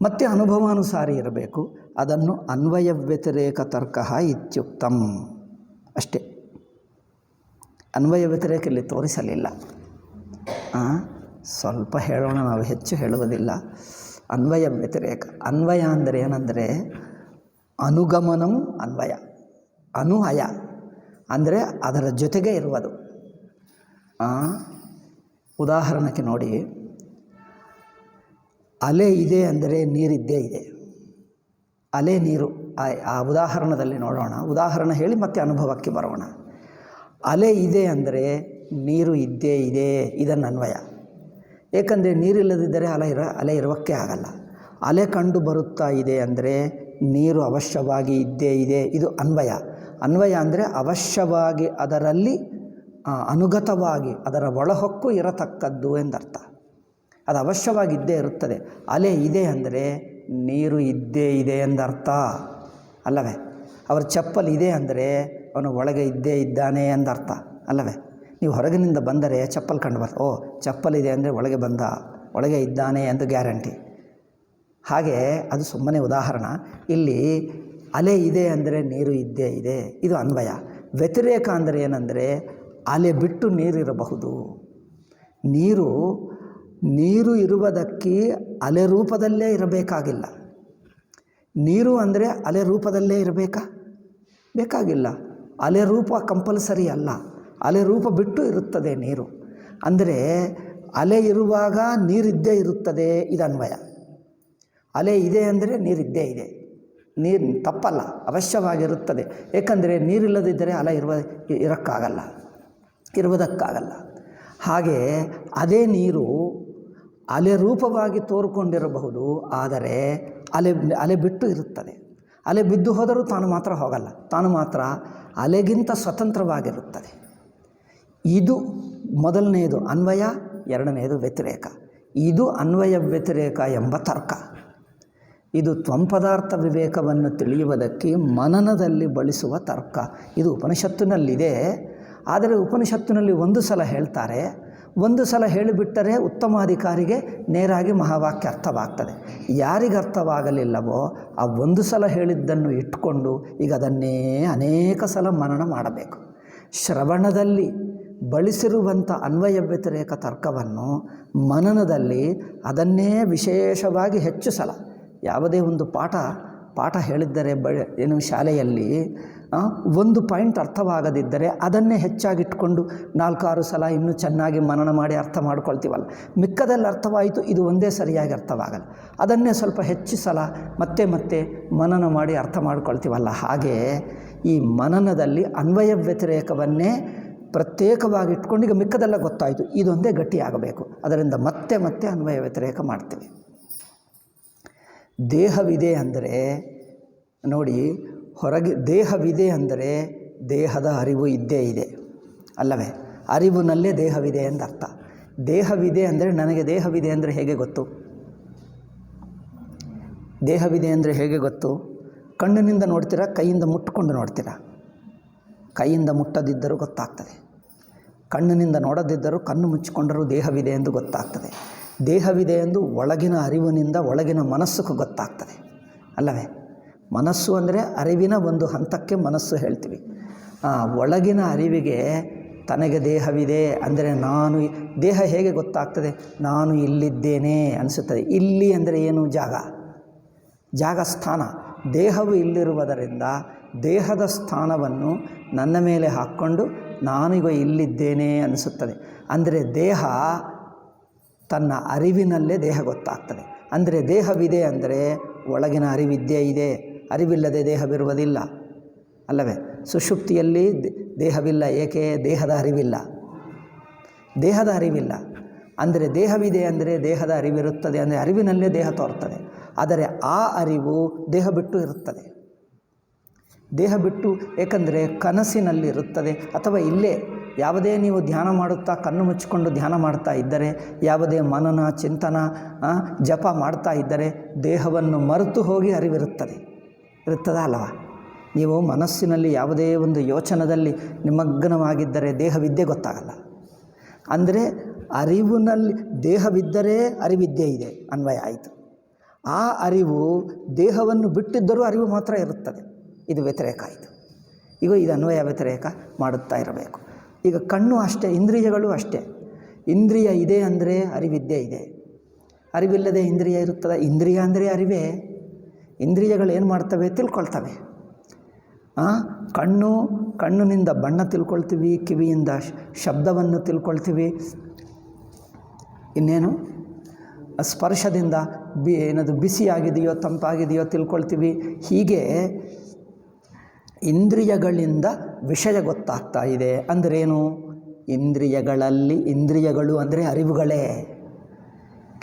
Speaker 1: ಮತ್ತು ಅನುಭವಾನುಸಾರಿ ಇರಬೇಕು. ಅದನ್ನು ಅನ್ವಯ ವ್ಯತಿರೇಕ ತರ್ಕ ಇತ್ಯುಕ್ತಂ. ಅಷ್ಟೇ. ಅನ್ವಯ ವ್ಯತಿರೇಕ ಇಲ್ಲಿ ತೋರಿಸಲಿಲ್ಲ. ಸ್ವಲ್ಪ ಹೇಳೋಣ, ನಾವು ಹೆಚ್ಚು ಹೇಳುವುದಿಲ್ಲ. ಅನ್ವಯ ವ್ಯತಿರೇಕ. ಅನ್ವಯ ಅಂದರೆ ಏನಂದರೆ ಅನುಗಮನಂ ಅನ್ವಯ, ಅನುಹಯ ಅಂದರೆ ಅದರ ಜೊತೆಗೆ ಇರುವುದು. ಉದಾಹರಣೆಗೆ ನೋಡಿ, ಅಲೆ ಇದೆ ಅಂದರೆ ನೀರಿದ್ದೇ ಇದೆ. ಅಲೆ ನೀರು, ಆ ಉದಾಹರಣದಲ್ಲಿ ನೋಡೋಣ. ಉದಾಹರಣೆ ಹೇಳಿ ಮತ್ತೆ ಅನುಭವಕ್ಕೆ ಬರೋಣ. ಅಲೆ ಇದೆ ಅಂದರೆ ನೀರು ಇದ್ದೇ ಇದೆ, ಇದನ್ನು ಅನ್ವಯ. ಏಕೆಂದರೆ ನೀರಿಲ್ಲದಿದ್ದರೆ ಅಲೆ ಇರೋಕ್ಕೆ ಆಗಲ್ಲ. ಅಲೆ ಕಂಡು ಬರುತ್ತಾ ಇದೆ ಅಂದರೆ ನೀರು ಅವಶ್ಯವಾಗಿ ಇದ್ದೇ ಇದೆ, ಇದು ಅನ್ವಯ. ಅನ್ವಯ ಅಂದರೆ ಅವಶ್ಯವಾಗಿ ಅದರಲ್ಲಿ ಅನುಗತವಾಗಿ ಅದರ ಒಳಹೊಕ್ಕು ಇರತಕ್ಕದ್ದು ಎಂದರ್ಥ. ಅದು ಅವಶ್ಯವಾಗಿದ್ದೇ ಇರುತ್ತದೆ. ಅಲೆ ಇದೆ ಅಂದರೆ ನೀರು ಇದ್ದೇ ಇದೆ ಎಂದರ್ಥ ಅಲ್ಲವೇ? ಅವರ ಚಪ್ಪಲ್ ಇದೆ ಅಂದರೆ ಅವನು ಒಳಗೆ ಇದ್ದೇ ಇದ್ದಾನೆ ಎಂದರ್ಥ ಅಲ್ಲವೇ? ನೀವು ಹೊರಗಿನಿಂದ ಬಂದರೆ ಚಪ್ಪಲ್ ಕಂಡು ಓ ಚಪ್ಪಲಿದೆ ಅಂದರೆ ಒಳಗೆ ಇದ್ದಾನೆ ಎಂದು ಗ್ಯಾರಂಟಿ. ಹಾಗೆ ಅದು ಸುಮ್ಮನೆ ಉದಾಹರಣೆ. ಇಲ್ಲಿ ಅಲೆ ಇದೆ ಅಂದರೆ ನೀರು ಇದ್ದೇ ಇದೆ, ಇದು ಅನ್ವಯ. ವ್ಯತಿರೇಕ ಅಂದರೆ ಏನಂದರೆ ಅಲೆ ಬಿಟ್ಟು ನೀರಿರಬಹುದು. ನೀರು ಇರುವುದಕ್ಕೆ ಅಲೆ ರೂಪದಲ್ಲೇ ಇರಬೇಕಾಗಿಲ್ಲ. ನೀರು ಅಂದರೆ ಅಲೆ ರೂಪದಲ್ಲೇ ಬೇಕಾಗಿಲ್ಲ. ಅಲೆ ರೂಪ ಕಂಪಲ್ಸರಿ ಅಲ್ಲ, ಅಲೆ ರೂಪ ಬಿಟ್ಟು ಇರುತ್ತದೆ ನೀರು. ಅಂದರೆ ಅಲೆ ಇರುವಾಗ ನೀರಿದ್ದೇ ಇರುತ್ತದೆ, ಇದು ಅನ್ವಯ. ಅಲೆ ಇದೆ ಅಂದರೆ ನೀರಿದ್ದೇ ಇದೆ, ನೀರು ತಪ್ಪಲ್ಲ, ಅವಶ್ಯವಾಗಿರುತ್ತದೆ. ಏಕೆಂದರೆ ನೀರಿಲ್ಲದಿದ್ದರೆ ಅಲೆ ಇರುವುದಕ್ಕಾಗಲ್ಲ. ಹಾಗೆ ಅದೇ ನೀರು ಅಲೆ ರೂಪವಾಗಿ ತೋರಿಕೊಂಡಿರಬಹುದು, ಆದರೆ ಅಲೆ ಬಿಟ್ಟು ಇರುತ್ತದೆ. ಅಲೆ ಬಿದ್ದು ಹೋದರೂ ತಾನು ಮಾತ್ರ ಹೋಗಲ್ಲ, ತಾನು ಮಾತ್ರ ಅಲೆಗಿಂತ ಸ್ವತಂತ್ರವಾಗಿರುತ್ತದೆ. ಇದು ಮೊದಲನೆಯದು ಅನ್ವಯ, ಎರಡನೆಯದು ವ್ಯತಿರೇಕ. ಇದು ಅನ್ವಯ ವ್ಯತಿರೇಕ ಎಂಬ ತರ್ಕ. ಇದು ತ್ವಂಪದಾರ್ಥ ವಿವೇಕವನ್ನು ತಿಳಿಯುವುದಕ್ಕೆ ಮನನದಲ್ಲಿ ಬಳಸುವ ತರ್ಕ. ಇದು ಉಪನಿಷತ್ತಿನಲ್ಲಿದೆ. ಆದರೆ ಉಪನಿಷತ್ತಿನಲ್ಲಿ ಒಂದು ಸಲ ಹೇಳ್ತಾರೆ, ಒಂದು ಸಲ ಹೇಳಿಬಿಟ್ಟರೆ ಉತ್ತಮಾಧಿಕಾರಿಗೆ ನೇರಾಗಿ ಮಹಾವಾಕ್ಯ ಅರ್ಥವಾಗ್ತದೆ. ಯಾರಿಗೆ ಅರ್ಥವಾಗಲಿಲ್ಲವೋ ಆ ಒಂದು ಸಲ ಹೇಳಿದ್ದನ್ನು ಇಟ್ಕೊಂಡು ಈಗ ಅದನ್ನೇ ಅನೇಕ ಸಲ ಮನನ ಮಾಡಬೇಕು. ಶ್ರವಣದಲ್ಲಿ ಬಳಸಿರುವಂಥ ಅನ್ವಯ ವ್ಯತಿರೇಕ ತರ್ಕವನ್ನು ಮನನದಲ್ಲಿ ಅದನ್ನೇ ವಿಶೇಷವಾಗಿ ಹೆಚ್ಚು ಸಲ, ಯಾವುದೇ ಒಂದು ಪಾಠ ಹೇಳಿದ್ದರೆ ಶಾಲೆಯಲ್ಲಿ ಒಂದು ಪಾಯಿಂಟ್ ಅರ್ಥವಾಗದಿದ್ದರೆ ಅದನ್ನೇ ಹೆಚ್ಚಾಗಿಟ್ಕೊಂಡು 4-6 ಸಲ ಇನ್ನೂ ಚೆನ್ನಾಗಿ ಮನನ ಮಾಡಿ ಅರ್ಥ ಮಾಡ್ಕೊಳ್ತೀವಲ್ಲ. ಮಿಕ್ಕದಲ್ಲಿ ಅರ್ಥವಾಯಿತು, ಇದು ಒಂದೇ ಸರಿಯಾಗಿ ಅರ್ಥವಾಗಲ್ಲ, ಅದನ್ನೇ ಸ್ವಲ್ಪ ಹೆಚ್ಚು ಸಲ ಮತ್ತೆ ಮನನ ಮಾಡಿ ಅರ್ಥ ಮಾಡ್ಕೊಳ್ತೀವಲ್ಲ. ಹಾಗೆ ಈ ಮನನದಲ್ಲಿ ಅನ್ವಯ ವ್ಯತಿರೇಕವನ್ನೇ ಪ್ರತ್ಯೇಕವಾಗಿ ಇಟ್ಕೊಂಡು ಈಗ ಮಿಕ್ಕದೆಲ್ಲ ಗೊತ್ತಾಯಿತು, ಇದೊಂದೇ ಗಟ್ಟಿಯಾಗಬೇಕು. ಅದರಿಂದ ಮತ್ತೆ ಮತ್ತೆ ಅನ್ವಯ ವ್ಯತಿರೇಕ ಮಾಡ್ತೀವಿ. ದೇಹವಿದೆ ಅಂದರೆ ನೋಡಿ, ಹೊರಗೆ ದೇಹವಿದೆ ಅಂದರೆ ದೇಹದ ಅರಿವು ಇದ್ದೇ ಇದೆ ಅಲ್ಲವೇ? ಅರಿವಿನಲ್ಲೇ ದೇಹವಿದೆ ಎಂದರ್ಥ. ದೇಹವಿದೆ ಅಂದರೆ ನನಗೆ ದೇಹವಿದೆ ಅಂದರೆ ಹೇಗೆ ಗೊತ್ತು? ದೇಹವಿದೆ ಅಂದರೆ ಹೇಗೆ ಗೊತ್ತು? ಕಣ್ಣಿನಿಂದ ನೋಡ್ತೀರಾ, ಕೈಯಿಂದ ಮುಟ್ಟಿಕೊಂಡು ನೋಡ್ತೀರಾ? ಕೈಯಿಂದ ಮುಟ್ಟದಿದ್ದರೂ ಗೊತ್ತಾಗ್ತದೆ. ಕಣ್ಣಿನಿಂದ ನೋಡದಿದ್ದರೂ ಕಣ್ಣು ಮುಚ್ಚಿಕೊಂಡರೂ ದೇಹವಿದೆ ಎಂದು ಗೊತ್ತಾಗ್ತದೆ. ದೇಹವಿದೆ ಎಂದು ಒಳಗಿನ ಅರಿವಿನಿಂದ ಒಳಗಿನ ಮನಸ್ಸು ಗೊತ್ತಾಗ್ತದೆ ಅಲ್ಲವೇ? ಮನಸ್ಸು ಅಂದರೆ ಅರಿವಿನ ಒಂದು ಹಂತಕ್ಕೆ ಮನಸ್ಸು ಹೇಳ್ತೀವಿ. ಒಳಗಿನ ಅರಿವಿಗೆ ತನಗೆ ದೇಹವಿದೆ ಅಂದರೆ ನಾನು, ದೇಹ ಹೇಗೆ ಗೊತ್ತಾಗ್ತದೆ? ನಾನು ಇಲ್ಲಿದ್ದೇನೆ ಅನಿಸುತ್ತದೆ. ಇಲ್ಲಿ ಅಂದರೆ ಏನು? ಜಾಗ ಸ್ಥಾನ. ದೇಹವು ಇಲ್ಲಿರುವುದರಿಂದ ದೇಹದ ಸ್ಥಾನವನ್ನು ನನ್ನ ಮೇಲೆ ಹಾಕ್ಕೊಂಡು ನಾನೀಗ ಇಲ್ಲಿದ್ದೇನೆ ಅನಿಸುತ್ತದೆ. ಅಂದರೆ ದೇಹ ತನ್ನ ಅರಿವಿನಲ್ಲೇ ದೇಹ ಗೊತ್ತಾಗ್ತದೆ. ಅಂದರೆ ದೇಹವಿದೆ ಅಂದರೆ ಒಳಗಿನ ಅರಿವಿದ್ಯೇ ಇದೆ. ಅರಿವಿಲ್ಲದೆ ದೇಹವಿರುವುದಿಲ್ಲ ಅಲ್ಲವೇ? ಸುಷುಪ್ತಿಯಲ್ಲಿ ದೇಹವಿಲ್ಲ. ಏಕೆ? ದೇಹದ ಅರಿವಿಲ್ಲ. ದೇಹದ ಅರಿವಿಲ್ಲ ಅಂದರೆ ದೇಹವಿದೆ ಅಂದರೆ ದೇಹದ ಅರಿವಿರುತ್ತದೆ. ಅಂದರೆ ಅರಿವಿನಲ್ಲೇ ದೇಹ ತೋರ್ತದೆ. ಆದರೆ ಆ ಅರಿವು ದೇಹ ಬಿಟ್ಟು ಇರುತ್ತದೆ. ದೇಹ ಬಿಟ್ಟು ಏಕೆಂದರೆ ಕನಸಿನಲ್ಲಿರುತ್ತದೆ ಅಥವಾ ಇಲ್ಲೇ ಯಾವುದೇ ನೀವು ಧ್ಯಾನ ಮಾಡುತ್ತಾ ಕಣ್ಣು ಮುಚ್ಚಿಕೊಂಡು ಧ್ಯಾನ ಮಾಡ್ತಾ ಇದ್ದರೆ, ಯಾವುದೇ ಮನನ ಚಿಂತನ ಜಪ ಮಾಡ್ತಾ ಇದ್ದರೆ ದೇಹವನ್ನು ಮರೆತು ಹೋಗಿ ಇರುತ್ತದಾ ಅಲ್ಲವಾ? ನೀವು ಮನಸ್ಸಿನಲ್ಲಿ ಯಾವುದೇ ಒಂದು ಯೋಚನದಲ್ಲಿ ನಿಮಗ್ನವಾಗಿದ್ದರೆ ದೇಹವಿದ್ಯೆ ಗೊತ್ತಾಗಲ್ಲ. ಅಂದರೆ ಅರಿವಿನಲ್ಲಿ ದೇಹವಿದ್ದರೆ ಅರಿವಿದ್ಯೆ ಇದೆ, ಅನ್ವಯ ಆಯಿತು. ಆ ಅರಿವು ದೇಹವನ್ನು ಬಿಟ್ಟಿದ್ದರೂ ಅರಿವು ಮಾತ್ರ ಇರುತ್ತದೆ. ಇದು ವ್ಯತಿರೇಕ ಆಯಿತು. ಈಗ ಇದು ಅನ್ವಯ ವ್ಯತಿರೇಕ ಮಾಡುತ್ತಾ ಇರಬೇಕು. ಈಗ ಕಣ್ಣು ಅಷ್ಟೇ, ಇಂದ್ರಿಯಗಳು ಅಷ್ಟೇ. ಇಂದ್ರಿಯ ಇದೆ ಅಂದರೆ ಅರಿವಿದ್ಯೆ ಇದೆ. ಅರಿವಿಲ್ಲದೆ ಇಂದ್ರಿಯ ಇರುತ್ತದೆ? ಇಂದ್ರಿಯ ಅಂದರೆ ಅರಿವೇ. ಇಂದ್ರಿಯಗಳು ಏನು ಮಾಡ್ತವೆ? ತಿಳ್ಕೊಳ್ತವೆ. ಕಣ್ಣಿನಿಂದ ಬಣ್ಣ ತಿಳ್ಕೊಳ್ತೀವಿ, ಕಿವಿಯಿಂದ ಶಬ್ದವನ್ನು ತಿಳ್ಕೊಳ್ತೀವಿ, ಇನ್ನೇನು ಸ್ಪರ್ಶದಿಂದ ಏನದು ಬಿಸಿಯಾಗಿದೆಯೋ ತಂಪಾಗಿದೆಯೋ ತಿಳ್ಕೊಳ್ತೀವಿ. ಹೀಗೆ ಇಂದ್ರಿಯಗಳಿಂದ ವಿಷಯ ಗೊತ್ತಾಗ್ತಾ ಇದೆ. ಅಂದ್ರೇನು? ಇಂದ್ರಿಯಗಳು ಅಂದರೆ ಅರಿವುಗಳೇ.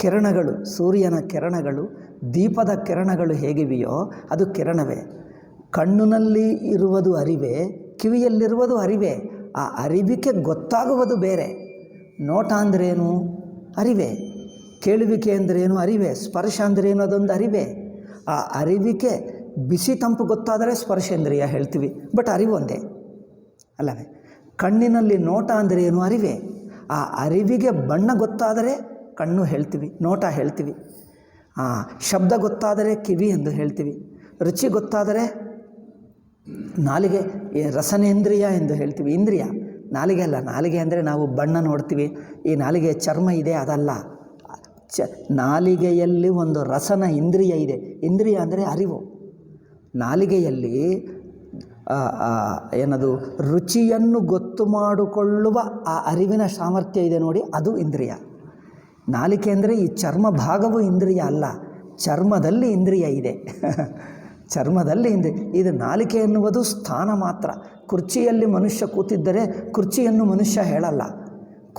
Speaker 1: ಕಿರಣಗಳು, ಸೂರ್ಯನ ಕಿರಣಗಳು, ದೀಪದ ಕಿರಣಗಳು ಹೇಗಿವೆಯೋ ಅದು ಕಿರಣವೇ. ಕಣ್ಣಿನಲ್ಲಿ ಇರುವುದು ಅರಿವೇ, ಕಿವಿಯಲ್ಲಿರುವುದು ಅರಿವೇ. ಆ ಅರಿವಿಕೆ ಗೊತ್ತಾಗುವುದು ಬೇರೆ. ನೋಟ ಅಂದ್ರೇನು? ಅರಿವೇ. ಕೇಳುವಿಕೆ ಅಂದ್ರೇನು? ಅರಿವೇ. ಸ್ಪರ್ಶ ಅಂದ್ರೇನು? ಅದೊಂದು ಅರಿವೇ. ಆ ಅರಿವಿಕೆ ಬಿಸಿ ತಂಪು ಗೊತ್ತಾದರೆ ಸ್ಪರ್ಶೇಂದ್ರಿಯ ಹೇಳ್ತೀವಿ, ಬಟ್ ಅರಿವು ಒಂದೇ ಅಲ್ಲವೇ? ಕಣ್ಣಿನಲ್ಲಿ ನೋಟ ಅಂದ್ರೇನು? ಅರಿವೇ. ಆ ಅರಿವಿಗೆ ಬಣ್ಣ ಗೊತ್ತಾದರೆ ಕಣ್ಣು ಹೇಳ್ತೀವಿ, ನೋಟ ಹೇಳ್ತೀವಿ. ಶಬ್ದ ಗೊತ್ತಾದರೆ ಕಿವಿ ಎಂದು ಹೇಳ್ತೀವಿ. ರುಚಿ ಗೊತ್ತಾದರೆ ನಾಲಿಗೆ, ರಸನೇಂದ್ರಿಯ ಎಂದು ಹೇಳ್ತೀವಿ. ಇಂದ್ರಿಯ ನಾಲಿಗೆ ಅಲ್ಲ. ನಾಲಿಗೆ ಅಂದರೆ ನಾವು ಬಣ್ಣ ನೋಡ್ತೀವಿ. ಈ ನಾಲಿಗೆ ಚರ್ಮ ಇದೆ, ಅದಲ್ಲ. ನಾಲಿಗೆಯಲ್ಲಿ ಒಂದು ರಸನ ಇಂದ್ರಿಯ ಇದೆ. ಇಂದ್ರಿಯ ಅಂದರೆ ಅರಿವು. ನಾಲಿಗೆಯಲ್ಲಿ ಏನದು ರುಚಿಯನ್ನು ಗೊತ್ತು ಮಾಡಿಕೊಳ್ಳುವ ಆ ಅರಿವಿನ ಸಾಮರ್ಥ್ಯ ಇದೆ ನೋಡಿ, ಅದು ಇಂದ್ರಿಯ. ನಾಲಿಗೆ ಅಂದರೆ ಈ ಚರ್ಮ ಭಾಗವು ಇಂದ್ರಿಯ ಅಲ್ಲ, ಚರ್ಮದಲ್ಲಿ ಇಂದ್ರಿಯ ಇದೆ. ಚರ್ಮದಲ್ಲಿ ಇದು ನಾಲಿಗೆ ಎನ್ನುವುದು ಸ್ಥಾನ ಮಾತ್ರ. ಕುರ್ಚಿಯಲ್ಲಿ ಮನುಷ್ಯ ಕೂತಿದ್ದರೆ ಕುರ್ಚಿಯನ್ನು ಮನುಷ್ಯ ಹೇಳಲ್ಲ.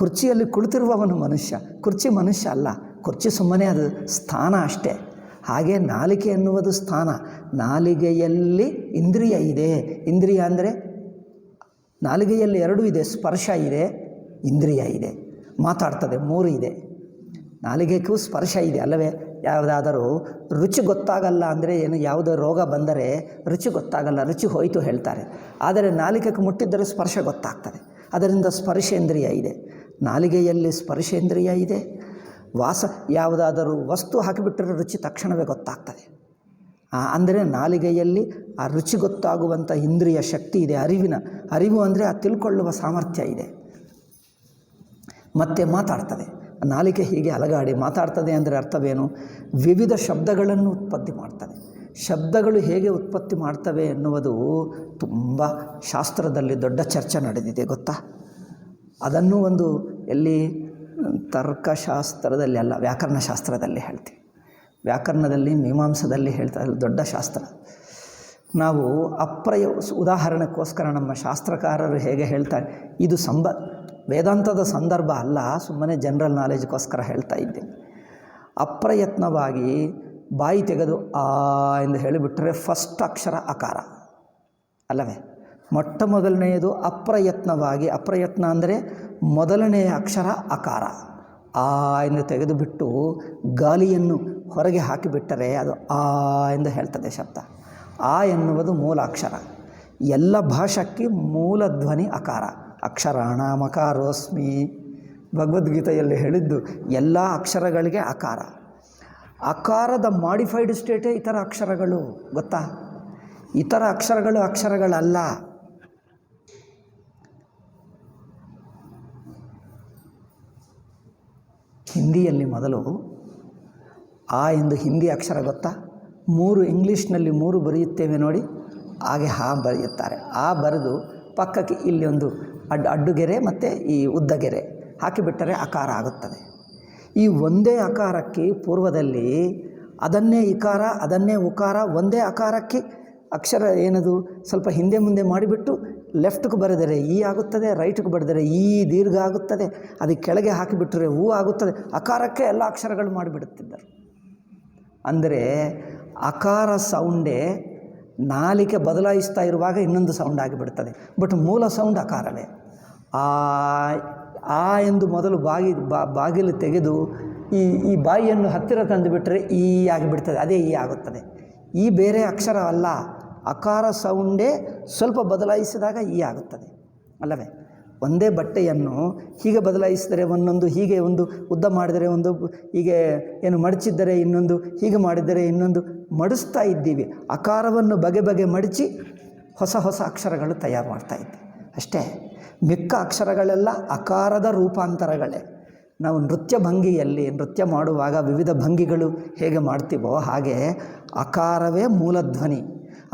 Speaker 1: ಕುರ್ಚಿಯಲ್ಲಿ ಕುಳಿತಿರುವವನು ಮನುಷ್ಯ, ಕುರ್ಚಿ ಮನುಷ್ಯ ಅಲ್ಲ. ಕುರ್ಚಿ ಸುಮ್ಮನೆ ಅದು ಸ್ಥಾನ ಅಷ್ಟೇ. ಹಾಗೆ ನಾಲಿಗೆ ಎನ್ನುವುದು ಸ್ಥಾನ. ನಾಲಿಗೆಯಲ್ಲಿ ಇಂದ್ರಿಯ ಇದೆ. ಇಂದ್ರಿಯ ಅಂದರೆ ನಾಲಿಗೆಯಲ್ಲಿ ಎರಡೂ ಇದೆ. ಸ್ಪರ್ಶ ಇದೆ, ಇಂದ್ರಿಯ ಇದೆ. ಮಾತಾಡ್ತದೆ, ಮೂರು ಇದೆ. ನಾಲಿಗೆಗೂ ಸ್ಪರ್ಶ ಇದೆ ಅಲ್ಲವೇ? ಯಾವುದಾದರೂ ರುಚಿ ಗೊತ್ತಾಗಲ್ಲ ಅಂದರೆ ಏನು? ಯಾವುದೋ ರೋಗ ಬಂದರೆ ರುಚಿ ಗೊತ್ತಾಗಲ್ಲ, ರುಚಿ ಹೋಯಿತು ಹೇಳ್ತಾರೆ. ಆದರೆ ನಾಲಿಗೆಗೆ ಮುಟ್ಟಿದ್ದರೆ ಸ್ಪರ್ಶ ಗೊತ್ತಾಗ್ತದೆ. ಅದರಿಂದ ಸ್ಪರ್ಶೇಂದ್ರಿಯ ಇದೆ. ನಾಲಿಗೆಯಲ್ಲಿ ಸ್ಪರ್ಶೇಂದ್ರಿಯ ಇದೆ. ಯಾವುದಾದರೂ ವಸ್ತು ಹಾಕಿಬಿಟ್ಟರೆ ರುಚಿ ತಕ್ಷಣವೇ ಗೊತ್ತಾಗ್ತದೆ. ಅಂದರೆ ನಾಲಿಗೆಯಲ್ಲಿ ಆ ರುಚಿ ಗೊತ್ತಾಗುವಂಥ ಇಂದ್ರಿಯ ಶಕ್ತಿ ಇದೆ. ಅರಿವು ಅಂದರೆ ಆ ತಿಳ್ಕೊಳ್ಳುವ ಸಾಮರ್ಥ್ಯ ಇದೆ. ಮತ್ತೆ ಮಾತಾಡ್ತದೆ. ನಾಲಿಗೆ ಹೀಗೆ ಅಲಗಾಡಿ ಮಾತಾಡ್ತದೆ ಅಂದರೆ ಅರ್ಥವೇನು? ವಿವಿಧ ಶಬ್ದಗಳನ್ನು ಉತ್ಪತ್ತಿ ಮಾಡ್ತದೆ. ಶಬ್ದಗಳು ಹೇಗೆ ಉತ್ಪತ್ತಿ ಮಾಡ್ತವೆ ಎನ್ನುವುದು ತುಂಬ ಶಾಸ್ತ್ರದಲ್ಲಿ ದೊಡ್ಡ ಚರ್ಚೆ ನಡೆದಿದೆ, ಗೊತ್ತಾ? ಅದನ್ನು ಒಂದು ಎಲ್ಲಿ ತರ್ಕಶಾಸ್ತ್ರದಲ್ಲಿ ಅಲ್ಲ, ವ್ಯಾಕರಣಶಾಸ್ತ್ರದಲ್ಲಿ ಹೇಳ್ತೀವಿ. ವ್ಯಾಕರಣದಲ್ಲಿ, ಮೀಮಾಂಸದಲ್ಲಿ ಹೇಳ್ತಾರೆ, ದೊಡ್ಡ ಶಾಸ್ತ್ರ. ನಾವು ಉದಾಹರಣೆಗೋಸ್ಕರ ನಮ್ಮ ಶಾಸ್ತ್ರಕಾರರು ಹೇಗೆ ಹೇಳ್ತಾರೆ, ಇದು ವೇದಾಂತದ ಸಂದರ್ಭ ಅಲ್ಲ, ಸುಮ್ಮನೆ ಜನರಲ್ ನಾಲೆಜ್ಗೋಸ್ಕರ ಹೇಳ್ತಾ ಇದ್ದೇನೆ. ಅಪ್ರಯತ್ನವಾಗಿ ಬಾಯಿ ತೆಗೆದು ಆ ಎಂದು ಹೇಳಿಬಿಟ್ರೆ ಫಸ್ಟ್ ಅಕ್ಷರ ಅಕಾರ ಅಲ್ಲವೇ? ಮೊಟ್ಟ ಮೊದಲನೆಯದು ಅಪ್ರಯತ್ನವಾಗಿ, ಅಪ್ರಯತ್ನ ಅಂದರೆ ಮೊದಲನೆಯ ಅಕ್ಷರ ಅಕಾರ. ಆ ಎಂದು ತೆಗೆದುಬಿಟ್ಟು ಗಾಳಿಯನ್ನು ಹೊರಗೆ ಹಾಕಿಬಿಟ್ಟರೆ ಅದು ಆ ಎಂದು ಹೇಳ್ತದೆ ಶಬ್ದ. ಆ ಎನ್ನುವುದು ಮೂಲ ಅಕ್ಷರ. ಎಲ್ಲ ಭಾಷಕ್ಕೆ ಮೂಲ ಧ್ವನಿ ಅಕಾರ. ಅಕ್ಷರಾಣ ಮಕಾರೋಸ್ಮಿ ಭಗವದ್ಗೀತೆಯಲ್ಲಿ ಹೇಳಿದ್ದು ಎಲ್ಲ ಅಕ್ಷರಗಳಿಗೆ ಅಕಾರ. ಅಕಾರದ ಮಾಡಿಫೈಡ್ ಸ್ಟೇಟೇ ಇತರ ಅಕ್ಷರಗಳು, ಗೊತ್ತಾ? ಇತರ ಅಕ್ಷರಗಳು ಅಕ್ಷರಗಳಲ್ಲ. ಹಿಂದಿಯಲ್ಲಿ ಮೊದಲು ಆ ಎಂದು ಹಿಂದಿ ಅಕ್ಷರ ಗೊತ್ತಾ? 3 ಇಂಗ್ಲೀಷ್ನಲ್ಲಿ 3 ಬರೆಯುತ್ತೇವೆ ನೋಡಿ, ಹಾಗೆ ಹಾ ಬರೆಯುತ್ತಾರೆ. ಆ ಬರೆದು ಪಕ್ಕಕ್ಕೆ ಇಲ್ಲಿ ಒಂದು ಅಡ್ಡುಗೆರೆ ಮತ್ತು ಈ ಉದ್ದಗೆರೆ ಹಾಕಿಬಿಟ್ಟರೆ ಅಕಾರ ಆಗುತ್ತದೆ. ಈ ಒಂದೇ ಅಕಾರಕ್ಕೆ ಪೂರ್ವದಲ್ಲಿ ಅದನ್ನೇ ಇಕಾರ ಅದನ್ನೇ ಉಕಾರ, ಒಂದೇ ಅಕಾರಕ್ಕೆ ಅಕ್ಷರ ಏನದು ಸ್ವಲ್ಪ ಹಿಂದೆ ಮುಂದೆ ಮಾಡಿಬಿಟ್ಟು ಲೆಫ್ಟ್ಗೆ ಬರೆದರೆ ಈ ಆಗುತ್ತದೆ, ರೈಟ್ಗೆ ಬರೆದರೆ ಈ ದೀರ್ಘ ಆಗುತ್ತದೆ, ಅದಕ್ಕೆ ಕೆಳಗೆ ಹಾಕಿಬಿಟ್ಟರೆ ಹೂ ಆಗುತ್ತದೆ. ಅಕಾರಕ್ಕೆ ಎಲ್ಲ ಅಕ್ಷರಗಳು ಮಾಡಿಬಿಡುತ್ತಿದ್ದರು. ಅಂದರೆ ಅಕಾರ ಸೌಂಡೇ ನಾಲಿಗೆ ಬದಲಾಯಿಸ್ತಾ ಇರುವಾಗ ಇನ್ನೊಂದು ಸೌಂಡ್ ಆಗಿಬಿಡ್ತದೆ. ಬಟ್ ಮೂಲ ಸೌಂಡ್ ಅಕಾರವೇ. ಆ ಎಂದು ಮೊದಲು ಬಾಗಿಲು ತೆಗೆದು ಈ ಬಾಯಿಯನ್ನು ಹತ್ತಿರ ತಂದುಬಿಟ್ರೆ ಈ ಆಗಿಬಿಡ್ತದೆ, ಅದೇ ಈ ಆಗುತ್ತದೆ. ಈ ಬೇರೆ ಅಕ್ಷರ ಅಲ್ಲ, ಅಕಾರ ಸೌಂಡೇ ಸ್ವಲ್ಪ ಬದಲಾಯಿಸಿದಾಗ ಈ ಆಗುತ್ತದೆ ಅಲ್ಲವೇ? ಒಂದೇ ಬಟ್ಟೆಯನ್ನು ಹೀಗೆ ಬದಲಾಯಿಸಿದರೆ ಒಂದೊಂದು, ಹೀಗೆ ಒಂದು ಉದ್ದ ಮಾಡಿದರೆ ಒಂದು, ಹೀಗೆ ಏನು ಮಡಚಿದ್ದರೆ ಇನ್ನೊಂದು, ಹೀಗೆ ಮಾಡಿದರೆ ಇನ್ನೊಂದು ಮಡಿಸ್ತಾ ಇದ್ದೀವಿ. ಅಕಾರವನ್ನು ಬಗೆ ಬಗೆ ಮಡಚಿ ಹೊಸ ಹೊಸ ಅಕ್ಷರಗಳು ತಯಾರು ಮಾಡ್ತಾ ಇದ್ದೀವಿ ಅಷ್ಟೇ. ಮಿಕ್ಕ ಅಕ್ಷರಗಳೆಲ್ಲ ಅಕಾರದ ರೂಪಾಂತರಗಳೇ. ನಾವು ನೃತ್ಯ ಮಾಡುವಾಗ ವಿವಿಧ ಭಂಗಿಗಳು ಹೇಗೆ ಮಾಡ್ತೀವೋ ಹಾಗೆ ಅಕಾರವೇ ಮೂಲಧ್ವನಿ.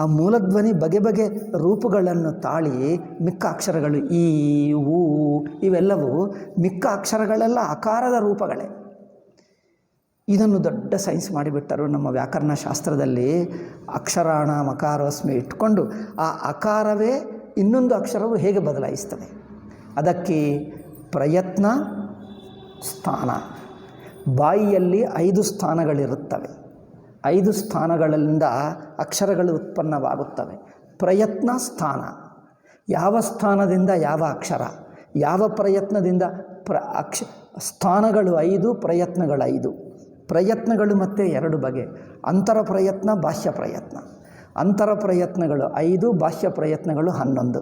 Speaker 1: ಆ ಮೂಲಧ್ವನಿ ಬಗೆ ಬಗೆ ರೂಪುಗಳನ್ನು ತಾಳಿ ಮಿಕ್ಕ ಅಕ್ಷರಗಳು ಈ ಊ ಇವೆಲ್ಲವೂ ಮಿಕ್ಕ ಅಕ್ಷರಗಳೆಲ್ಲ ಅಕಾರದ ರೂಪಗಳೇ. ಇದನ್ನು ದೊಡ್ಡ ಸೈನ್ಸ್ ಮಾಡಿಬಿಟ್ಟರು ನಮ್ಮ ವ್ಯಾಕರಣ ಶಾಸ್ತ್ರದಲ್ಲಿ. ಅಕ್ಷರಾಣ ಮಕಾರೋಸ್ಮಿ ಇಟ್ಕೊಂಡು ಆ ಅಕಾರವೇ ಇನ್ನೊಂದು ಅಕ್ಷರವು ಹೇಗೆ ಬದಲಾಯಿಸ್ತದೆ. ಅದಕ್ಕೆ ಪ್ರಯತ್ನ, ಸ್ಥಾನ. ಬಾಯಿಯಲ್ಲಿ 5 ಸ್ಥಾನಗಳಿರುತ್ತವೆ. 5 ಸ್ಥಾನಗಳಿಂದ ಅಕ್ಷರಗಳು ಉತ್ಪನ್ನವಾಗುತ್ತವೆ. ಪ್ರಯತ್ನ ಸ್ಥಾನ, ಯಾವ ಸ್ಥಾನದಿಂದ ಯಾವ ಅಕ್ಷರ, ಯಾವ ಪ್ರಯತ್ನದಿಂದ ಸ್ಥಾನಗಳು 5, ಪ್ರಯತ್ನಗಳು 5. ಪ್ರಯತ್ನಗಳು ಮತ್ತು 2 ಬಗೆ, ಅಂತರ ಪ್ರಯತ್ನ, ಬಾಹ್ಯ ಪ್ರಯತ್ನ. ಅಂತರ ಪ್ರಯತ್ನಗಳು 5, ಬಾಹ್ಯ ಪ್ರಯತ್ನಗಳು 11.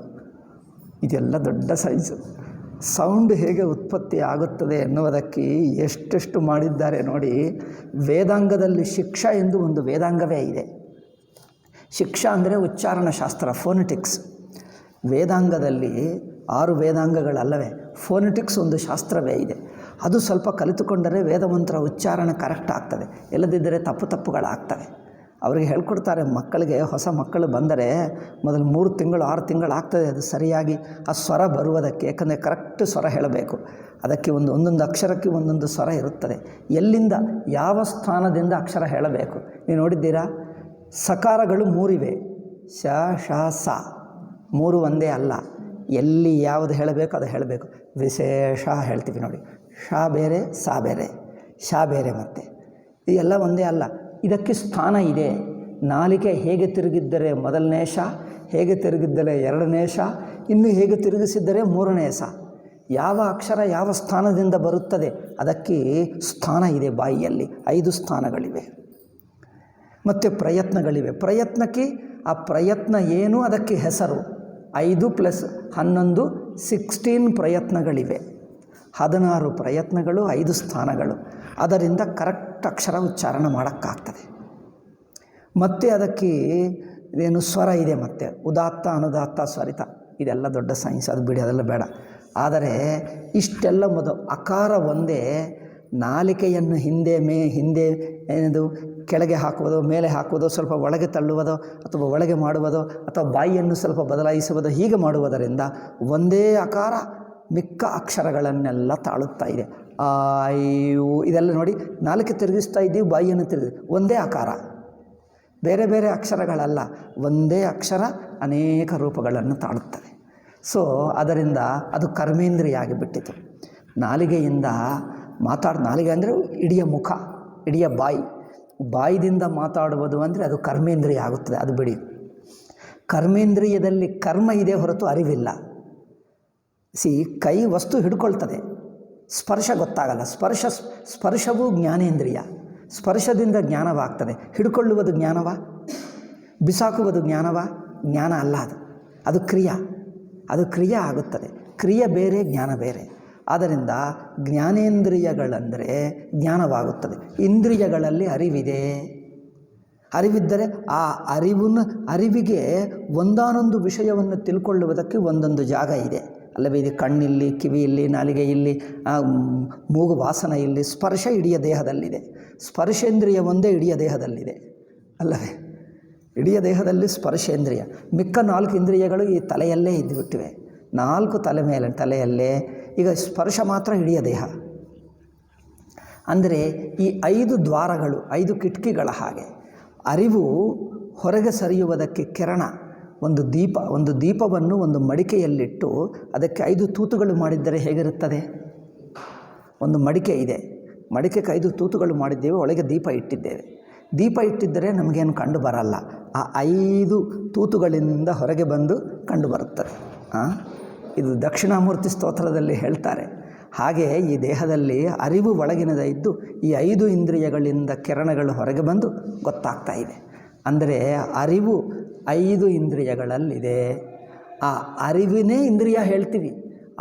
Speaker 1: ಇದೆಲ್ಲ ದೊಡ್ಡ ಸೈನ್ಸು. ಸೌಂಡ್ ಹೇಗೆ ಉತ್ಪತ್ತಿ ಆಗುತ್ತದೆ ಎನ್ನುವುದಕ್ಕೆ ಎಷ್ಟೆಷ್ಟು ಮಾಡಿದ್ದಾರೆ ನೋಡಿ. ವೇದಾಂಗದಲ್ಲಿ ಶಿಕ್ಷಾ ಎಂದು ಒಂದು ವೇದಾಂಗವೇ ಇದೆ. ಶಿಕ್ಷಾ ಅಂದರೆ ಉಚ್ಚಾರಣ ಶಾಸ್ತ್ರ, ಫೋನೆಟಿಕ್ಸ್. ವೇದಾಂಗದಲ್ಲಿ 6 ವೇದಾಂಗಗಳಲ್ಲವೇ, ಫೋನೆಟಿಕ್ಸ್ ಒಂದು ಶಾಸ್ತ್ರವೇ ಇದೆ. ಅದು ಸ್ವಲ್ಪ ಕಲಿತುಕೊಂಡರೆ ವೇದಮಂತ್ರ ಉಚ್ಚಾರಣೆ ಕರೆಕ್ಟ್ ಆಗ್ತದೆ, ಇಲ್ಲದಿದ್ದರೆ ತಪ್ಪುಗಳಾಗ್ತವೆ. ಅವರಿಗೆ ಹೇಳ್ಕೊಡ್ತಾರೆ, ಮಕ್ಕಳಿಗೆ ಹೊಸ ಮಕ್ಕಳು ಬಂದರೆ ಮೊದಲು 3 ತಿಂಗಳು 6 ತಿಂಗಳು ಆಗ್ತದೆ ಅದು ಸರಿಯಾಗಿ ಆ ಸ್ವರ ಬರುವುದಕ್ಕೆ. ಯಾಕಂದರೆ ಕರೆಕ್ಟ್ ಸ್ವರ ಹೇಳಬೇಕು. ಅದಕ್ಕೆ ಒಂದೊಂದು ಅಕ್ಷರಕ್ಕೆ ಒಂದೊಂದು ಸ್ವರ ಇರುತ್ತದೆ. ಎಲ್ಲಿಂದ ಯಾವ ಸ್ಥಾನದಿಂದ ಅಕ್ಷರ ಹೇಳಬೇಕು. ನೀವು ನೋಡಿದ್ದೀರಾ, ಸಕಾರಗಳು 3 ಇವೆ, ಶ ಶ ಸ. 3 ಒಂದೇ ಅಲ್ಲ, ಎಲ್ಲಿ ಯಾವುದು ಹೇಳಬೇಕು ಅದು ಹೇಳಬೇಕು. ವಿಶೇಷ ಹೇಳ್ತೀವಿ ನೋಡಿ, ಶ ಬೇರೆ ಸ ಬೇರೆ, ಶ ಬೇರೆ. ಮತ್ತು ಇದೆಲ್ಲ ಒಂದೇ ಅಲ್ಲ, ಇದಕ್ಕೆ ಸ್ಥಾನ ಇದೆ. ನಾಲಿಗೆ ಹೇಗೆ ತಿರುಗಿದ್ದರೆ 1ನೇ ಶ, ಹೇಗೆ ತಿರುಗಿದ್ದರೆ 2ನೇ ಶ, ಇನ್ನು ಹೇಗೆ ತಿರುಗಿಸಿದ್ದರೆ 3ನೇ ಸ. ಯಾವ ಅಕ್ಷರ ಯಾವ ಸ್ಥಾನದಿಂದ ಬರುತ್ತದೆ ಅದಕ್ಕೆ ಸ್ಥಾನ ಇದೆ. ಬಾಯಿಯಲ್ಲಿ 5 ಸ್ಥಾನಗಳಿವೆ. ಮತ್ತು ಪ್ರಯತ್ನಗಳಿವೆ. ಪ್ರಯತ್ನಕ್ಕೆ ಆ ಪ್ರಯತ್ನ ಏನು ಅದಕ್ಕೆ ಹೆಸರು. 5 + 11 16 ಪ್ರಯತ್ನಗಳಿವೆ. 16 ಪ್ರಯತ್ನಗಳು, 5 ಸ್ಥಾನಗಳು. ಅದರಿಂದ ಕರೆಕ್ಟ್ ಅಕ್ಷರ ಉಚ್ಚಾರಣೆ ಮಾಡೋಕ್ಕಾಗ್ತದೆ. ಮತ್ತು ಅದಕ್ಕೆ ಏನು ಸ್ವರ ಇದೆ, ಮತ್ತು ಉದಾತ್ತ ಅನುದಾತ್ತ ಸ್ವರಿತ, ಇದೆಲ್ಲ ದೊಡ್ಡ ಸೈನ್ಸ್, ಅದು ಬಿಡಿ, ಅದೆಲ್ಲ ಬೇಡ. ಆದರೆ ಇಷ್ಟೆಲ್ಲ ಅಕಾರ ಒಂದೇ. ನಾಲಿಕೆಯನ್ನು ಹಿಂದೆ ಏನದು ಕೆಳಗೆ ಹಾಕುವುದೋ ಮೇಲೆ ಹಾಕುವುದೋ, ಸ್ವಲ್ಪ ಒಳಗೆ ತಳ್ಳುವುದೋ ಅಥವಾ ಒಳಗೆ ಮಾಡುವುದೋ ಅಥವಾ ಬಾಯಿಯನ್ನು ಸ್ವಲ್ಪ ಬದಲಾಯಿಸುವುದೋ, ಹೀಗೆ ಮಾಡುವುದರಿಂದ ಒಂದೇ ಅಕಾರ ಮಿಕ್ಕ ಅಕ್ಷರಗಳನ್ನೆಲ್ಲ ತಾಳುತ್ತಾ ಇದೆ. ಇದೆಲ್ಲ ನೋಡಿ, ನಾಲಿಗೆ ತಿರುಗಿಸ್ತಾ ಇದ್ದೀವಿ, ಬಾಯಿಯನ್ನು ತಿರುಗಿ ಒಂದೇ ಆಕಾರ. ಬೇರೆ ಬೇರೆ ಅಕ್ಷರಗಳಲ್ಲ, ಒಂದೇ ಅಕ್ಷರ ಅನೇಕ ರೂಪಗಳನ್ನು ತಾಳುತ್ತದೆ. ಸೊ ಅದರಿಂದ ಅದು ಕರ್ಮೇಂದ್ರಿಯ ಆಗಿಬಿಟ್ಟಿತು. ನಾಲಿಗೆಯಿಂದ ನಾಲಿಗೆ ಅಂದರೆ ಇಡೀ ಮುಖ, ಇಡೀ ಬಾಯಿದಿಂದ ಮಾತಾಡುವುದು ಅಂದರೆ ಅದು ಕರ್ಮೇಂದ್ರಿಯ ಆಗುತ್ತದೆ. ಅದು ಬಿಡಿ, ಕರ್ಮೇಂದ್ರಿಯದಲ್ಲಿ ಕರ್ಮ ಇದೆ ಹೊರತು ಅರಿವಿಲ್ಲ. ಕೈ ವಸ್ತು ಹಿಡ್ಕೊಳ್ತದೆ, ಸ್ಪರ್ಶ ಗೊತ್ತಾಗಲ್ಲ. ಸ್ಪರ್ಶವೂ ಜ್ಞಾನೇಂದ್ರಿಯ. ಸ್ಪರ್ಶದಿಂದ ಜ್ಞಾನವಾಗ್ತದೆ. ಹಿಡ್ಕೊಳ್ಳುವುದು ಜ್ಞಾನವ, ಬಿಸಾಕುವುದು ಜ್ಞಾನವ? ಜ್ಞಾನ ಅಲ್ಲ, ಅದು ಕ್ರಿಯೆ ಆಗುತ್ತದೆ. ಕ್ರಿಯೆ ಬೇರೆ, ಜ್ಞಾನ ಬೇರೆ. ಆದ್ದರಿಂದ ಜ್ಞಾನೇಂದ್ರಿಯಗಳಂದರೆ ಜ್ಞಾನವಾಗುತ್ತದೆ. ಇಂದ್ರಿಯಗಳಲ್ಲಿ ಅರಿವಿದ್ದರೆ ಆ ಅರಿವಿಗೆ ಒಂದಾನೊಂದು ವಿಷಯವನ್ನು ತಿಳ್ಕೊಳ್ಳುವುದಕ್ಕೆ ಒಂದೊಂದು ಜಾಗ ಇದೆ ಅಲ್ಲವೇ? ಇದು ಕಣ್ಣಿಲ್ಲಿ, ಕಿವಿಯಲ್ಲಿ, ನಾಲಿಗೆ ಇಲ್ಲಿ, ಮೂಗು ವಾಸನ ಇಲ್ಲಿ, ಸ್ಪರ್ಶ ಇಡೀ ದೇಹದಲ್ಲಿದೆ. ಸ್ಪರ್ಶೇಂದ್ರಿಯ ಒಂದೇ ಇಡೀ ದೇಹದಲ್ಲಿದೆ ಅಲ್ಲವೇ? ಇಡೀ ದೇಹದಲ್ಲಿ ಸ್ಪರ್ಶೇಂದ್ರಿಯ. ಮಿಕ್ಕ 4 ಇಂದ್ರಿಯಗಳು ಈ ತಲೆಯಲ್ಲೇ ಇದ್ದುಬಿಟ್ಟಿವೆ. 4 ತಲೆಯಲ್ಲೇ. ಈಗ ಸ್ಪರ್ಶ ಮಾತ್ರ ಇಡೀ ದೇಹ. ಅಂದರೆ ಈ 5 ದ್ವಾರಗಳು, 5 ಕಿಟಕಿಗಳ ಹಾಗೆ ಅರಿವು ಹೊರಗೆ ಸರಿಯುವುದಕ್ಕೆ ಕಿರಣ. ಒಂದು ದೀಪವನ್ನು ಒಂದು ಮಡಿಕೆಯಲ್ಲಿಟ್ಟು ಅದಕ್ಕೆ 5 ತೂತುಗಳು ಮಾಡಿದ್ದರೆ ಹೇಗಿರುತ್ತದೆ? ಒಂದು ಮಡಿಕೆ ಇದೆ, ಮಡಿಕೆಗೆ 5 ತೂತುಗಳು ಮಾಡಿದ್ದೇವೆ, ಒಳಗೆ ದೀಪ ಇಟ್ಟಿದ್ದರೆ ನಮಗೇನು ಕಂಡು ಬರಲ್ಲ. ಆ 5 ತೂತುಗಳಿಂದ ಹೊರಗೆ ಬಂದು ಕಂಡು ಬರುತ್ತದೆ. ಇದು ದಕ್ಷಿಣಾಮೂರ್ತಿ ಸ್ತೋತ್ರದಲ್ಲಿ ಹೇಳ್ತಾರೆ. ಹಾಗೆ ಈ ದೇಹದಲ್ಲಿ ಅರಿವು ಒಳಗಿನದ ಇದ್ದು ಈ 5 ಇಂದ್ರಿಯಗಳಿಂದ ಕಿರಣಗಳು ಹೊರಗೆ ಬಂದು ಗೊತ್ತಾಗ್ತಾ ಇದೆ. ಅಂದರೆ ಅರಿವು 5 ಇಂದ್ರಿಯಗಳಲ್ಲಿದೆ. ಆ ಅರಿವಿನೇ ಇಂದ್ರಿಯ ಹೇಳ್ತೀವಿ.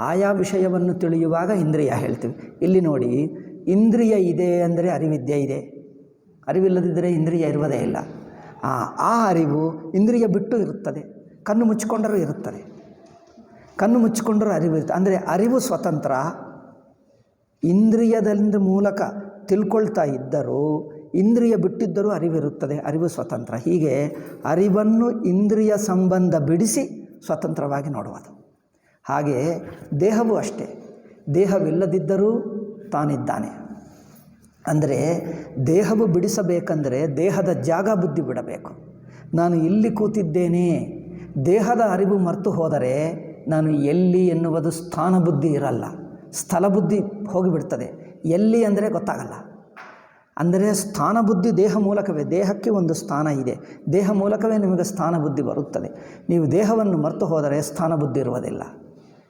Speaker 1: ಆಯಾ ವಿಷಯವನ್ನು ತಿಳಿಯುವಾಗ ಇಂದ್ರಿಯ ಹೇಳ್ತೀವಿ. ಇಲ್ಲಿ ನೋಡಿ, ಇಂದ್ರಿಯ ಇದೆ ಅಂದರೆ ಅರಿವಿದ್ಯೆ ಇದೆ. ಅರಿವಿಲ್ಲದಿದ್ದರೆ ಇಂದ್ರಿಯ ಇರುವುದೇ ಇಲ್ಲ. ಆ ಅರಿವು ಇಂದ್ರಿಯ ಬಿಟ್ಟು ಇರುತ್ತದೆ. ಕಣ್ಣು ಮುಚ್ಚಿಕೊಂಡರೂ ಇರುತ್ತದೆ. ಕಣ್ಣು ಮುಚ್ಚಿಕೊಂಡರೂ ಅರಿವು ಇರುತ್ತೆ. ಅಂದರೆ ಅರಿವು ಸ್ವತಂತ್ರ. ಇಂದ್ರಿಯದಿಂದ ಮೂಲಕ ತಿಳ್ಕೊಳ್ತಾ ಇದ್ದರೂ ಇಂದ್ರಿಯ ಬಿಟ್ಟಿದ್ದರೂ ಅರಿವಿರುತ್ತದೆ. ಅರಿವು ಸ್ವತಂತ್ರ. ಹೀಗೆ ಅರಿವನ್ನು ಇಂದ್ರಿಯ ಸಂಬಂಧ ಬಿಡಿಸಿ ಸ್ವತಂತ್ರವಾಗಿ ನೋಡುವುದು. ಹಾಗೆ ದೇಹವೂ ಅಷ್ಟೇ. ದೇಹವಿಲ್ಲದಿದ್ದರೂ ತಾನಿದ್ದಾನೆ. ಅಂದರೆ ದೇಹವು ಬಿಡಿಸಬೇಕಂದರೆ ದೇಹದ ಜಾಗ ಬುದ್ಧಿ ಬಿಡಬೇಕು. ನಾನು ಇಲ್ಲಿ ಕೂತಿದ್ದೇನೆ, ದೇಹದ ಅರಿವು ಮರೆತು ಹೋದರೆ ನಾನು ಎಲ್ಲಿ ಎನ್ನುವುದು ಸ್ಥಾನ ಬುದ್ಧಿ ಇರಲ್ಲ, ಸ್ಥಳ ಬುದ್ಧಿ ಹೋಗಿಬಿಡ್ತದೆ. ಎಲ್ಲಿ ಅಂದರೆ ಗೊತ್ತಾಗಲ್ಲ. ಅಂದರೆ ಸ್ಥಾನ ಬುದ್ಧಿ ದೇಹ ಮೂಲಕವೇ. ದೇಹಕ್ಕೆ ಒಂದು ಸ್ಥಾನ ಇದೆ, ದೇಹ ಮೂಲಕವೇ ನಿಮಗೆ ಸ್ಥಾನ ಬುದ್ಧಿ ಬರುತ್ತದೆ. ನೀವು ದೇಹವನ್ನು ಮರೆತು ಹೋದರೆ ಸ್ಥಾನ ಬುದ್ಧಿ ಇರುವುದಿಲ್ಲ.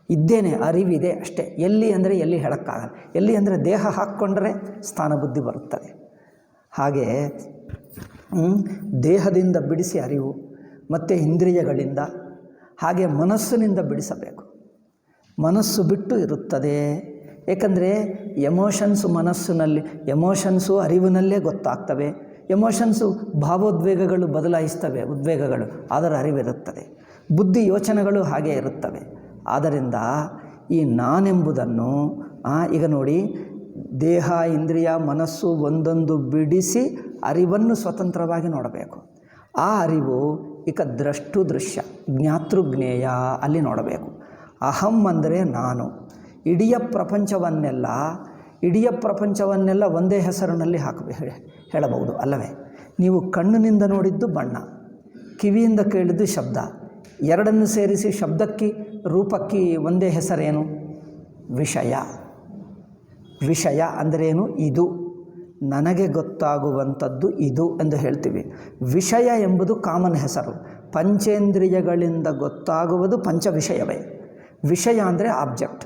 Speaker 1: ಇದ್ದೇನೆ, ಅರಿವಿದೆ ಅಷ್ಟೇ. ಎಲ್ಲಿ ಅಂದರೆ ಎಲ್ಲಿ ಹೇಳೋಕ್ಕಾಗಲ್ಲ. ಎಲ್ಲಿ ಅಂದರೆ ದೇಹ ಹಾಕ್ಕೊಂಡರೆ ಸ್ಥಾನ ಬುದ್ಧಿ ಬರುತ್ತದೆ. ಹಾಗೆ ದೇಹದಿಂದ ಬಿಡಿಸಿ ಅರಿವು, ಮತ್ತು ಇಂದ್ರಿಯಗಳಿಂದ, ಹಾಗೆ ಮನಸ್ಸಿನಿಂದ ಬಿಡಿಸಬೇಕು. ಮನಸ್ಸು ಬಿಟ್ಟು ಇರುತ್ತದೆ. ಏಕೆಂದರೆ ಎಮೋಷನ್ಸು ಅರಿವಿನಲ್ಲೇ ಗೊತ್ತಾಗ್ತವೆ. ಎಮೋಷನ್ಸು ಭಾವೋದ್ವೇಗಗಳು ಬದಲಾಯಿಸ್ತವೆ, ಉದ್ವೇಗಗಳು, ಅದರ ಅರಿವಿರುತ್ತದೆ. ಬುದ್ಧಿ ಯೋಚನೆಗಳು ಹಾಗೆ ಇರುತ್ತವೆ. ಆದ್ದರಿಂದ ಈ ನಾನೆಂಬುದನ್ನು ಈಗ ನೋಡಿ, ದೇಹ, ಇಂದ್ರಿಯ, ಮನಸ್ಸು ಒಂದೊಂದು ಬಿಡಿಸಿ ಅರಿವನ್ನು ಸ್ವತಂತ್ರವಾಗಿ ನೋಡಬೇಕು. ಆ ಅರಿವು ಈಗ ದೃಷ್ಟು ದೃಶ್ಯ, ಜ್ಞಾತೃಜ್ಞೇಯ ಅಲ್ಲಿ ನೋಡಬೇಕು. ಅಹಂ ಅಂದರೆ ನಾನು. ಇಡೀ ಪ್ರಪಂಚವನ್ನೆಲ್ಲ ಒಂದೇ ಹೆಸರಿನಲ್ಲಿ ಹೇಳಬಹುದು ಅಲ್ಲವೇ? ನೀವು ಕಣ್ಣಿನಿಂದ ನೋಡಿದ್ದು ಬಣ್ಣ, ಕಿವಿಯಿಂದ ಕೇಳಿದ್ದು ಶಬ್ದ, ಎರಡನ್ನು ಸೇರಿಸಿ ಶಬ್ದಕ್ಕೆ ರೂಪಕ್ಕೆ ಒಂದೇ ಹೆಸರೇನು? ವಿಷಯ ಅಂದರೇನು? ಇದು ನನಗೆ ಗೊತ್ತಾಗುವಂಥದ್ದು ಇದು ಎಂದು ಹೇಳ್ತೀವಿ. ವಿಷಯ ಎಂಬುದು ಕಾಮನ್ ಹೆಸರು. ಪಂಚೇಂದ್ರಿಯಗಳಿಂದ ಗೊತ್ತಾಗುವುದು ಪಂಚ ವಿಷಯವೇ. ವಿಷಯ ಅಂದರೆ ಆಬ್ಜೆಕ್ಟ್.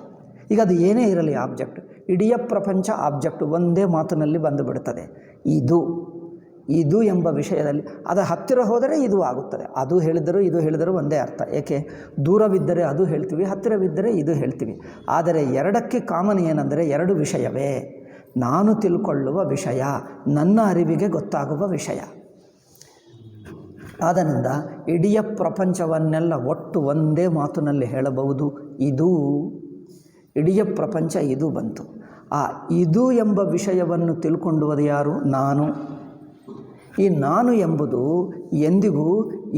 Speaker 1: ಈಗ ಅದು ಏನೇ ಇರಲಿ ಆಬ್ಜೆಕ್ಟ್, ಇಡೀ ಪ್ರಪಂಚ ಆಬ್ಜೆಕ್ಟ್ ಒಂದೇ ಮಾತಿನಲ್ಲಿ ಬಂದುಬಿಡುತ್ತದೆ. ಇದು ಎಂಬ ವಿಷಯದಲ್ಲಿ ಅದು ಹತ್ತಿರ ಹೋದರೆ ಇದು ಆಗುತ್ತದೆ. ಅದು ಹೇಳಿದರೂ ಇದು ಹೇಳಿದರೂ ಒಂದೇ ಅರ್ಥ. ಏಕೆ? ದೂರವಿದ್ದರೆ ಅದು ಹೇಳ್ತೀವಿ, ಹತ್ತಿರವಿದ್ದರೆ ಇದು ಹೇಳ್ತೀವಿ. ಆದರೆ ಎರಡಕ್ಕೆ ಕಾಮನ್ ಏನಂದರೆ ಎರಡು ವಿಷಯವೇ. ನಾನು ತಿಳ್ಕೊಳ್ಳುವ ವಿಷಯ, ನನ್ನ ಅರಿವಿಗೆ ಗೊತ್ತಾಗುವ ವಿಷಯ. ಆದ್ದರಿಂದ ಇಡೀ ಪ್ರಪಂಚವನ್ನೆಲ್ಲ ಒಟ್ಟು ಒಂದೇ ಮಾತಿನಲ್ಲಿ ಹೇಳಬಹುದು, ಇದು. ಇಡೀ ಪ್ರಪಂಚ ಇದು ಬಂತು. ಆ ಇದು ಎಂಬ ವಿಷಯವನ್ನು ತಿಳ್ಕೊಂಡುವುದು ಯಾರು? ನಾನು. ಈ ನಾನು ಎಂಬುದು ಎಂದಿಗೂ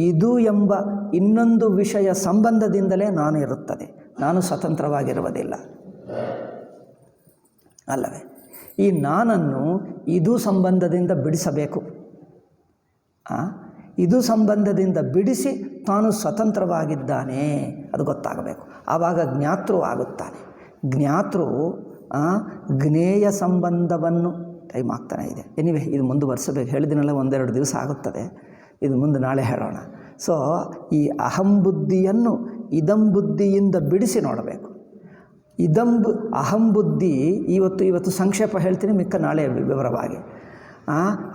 Speaker 1: ಇದು ಎಂಬ ಇನ್ನೊಂದು ವಿಷಯ ಸಂಬಂಧದಿಂದಲೇ ನಾನು ಇರುತ್ತದೆ. ನಾನು ಸ್ವತಂತ್ರವಾಗಿರುವುದಿಲ್ಲ ಅಲ್ಲವೇ? ಈ ನಾನನ್ನು ಇದು ಸಂಬಂಧದಿಂದ ಬಿಡಿಸಬೇಕು. ಇದು ಸಂಬಂಧದಿಂದ ಬಿಡಿಸಿ ತಾನು ಸ್ವತಂತ್ರವಾಗಿದ್ದಾನೆ ಅದು ಗೊತ್ತಾಗಬೇಕು. ಆವಾಗ ಜ್ಞಾತೃ ಆಗುತ್ತಾನೆ. ಜ್ಞಾತೃ ಜ್ಞೇಯ ಸಂಬಂಧವನ್ನು ಟೈಮ್ ಆಗ್ತಾನೆ ಇದೆ. ಎನಿವೆ ಇದು ಮುಂದುವರಿಸಬೇಕು. ಹೇಳಿದಿನಲ್ಲ ಒಂದೆರಡು ದಿವಸ ಆಗುತ್ತದೆ, ಇದು ಮುಂದೆ ನಾಳೆ ಹೇಳೋಣ. ಸೊ ಈ ಅಹಂಬುದ್ಧಿಯನ್ನು ಇದಂಬುದ್ಧಿಯಿಂದ ಬಿಡಿಸಿ ನೋಡಬೇಕು. ಅಹಂಬುದ್ಧಿ ಇವತ್ತು ಸಂಕ್ಷೇಪ ಹೇಳ್ತೀನಿ, ಮಿಕ್ಕ ನಾಳೆ ವಿವರವಾಗಿ.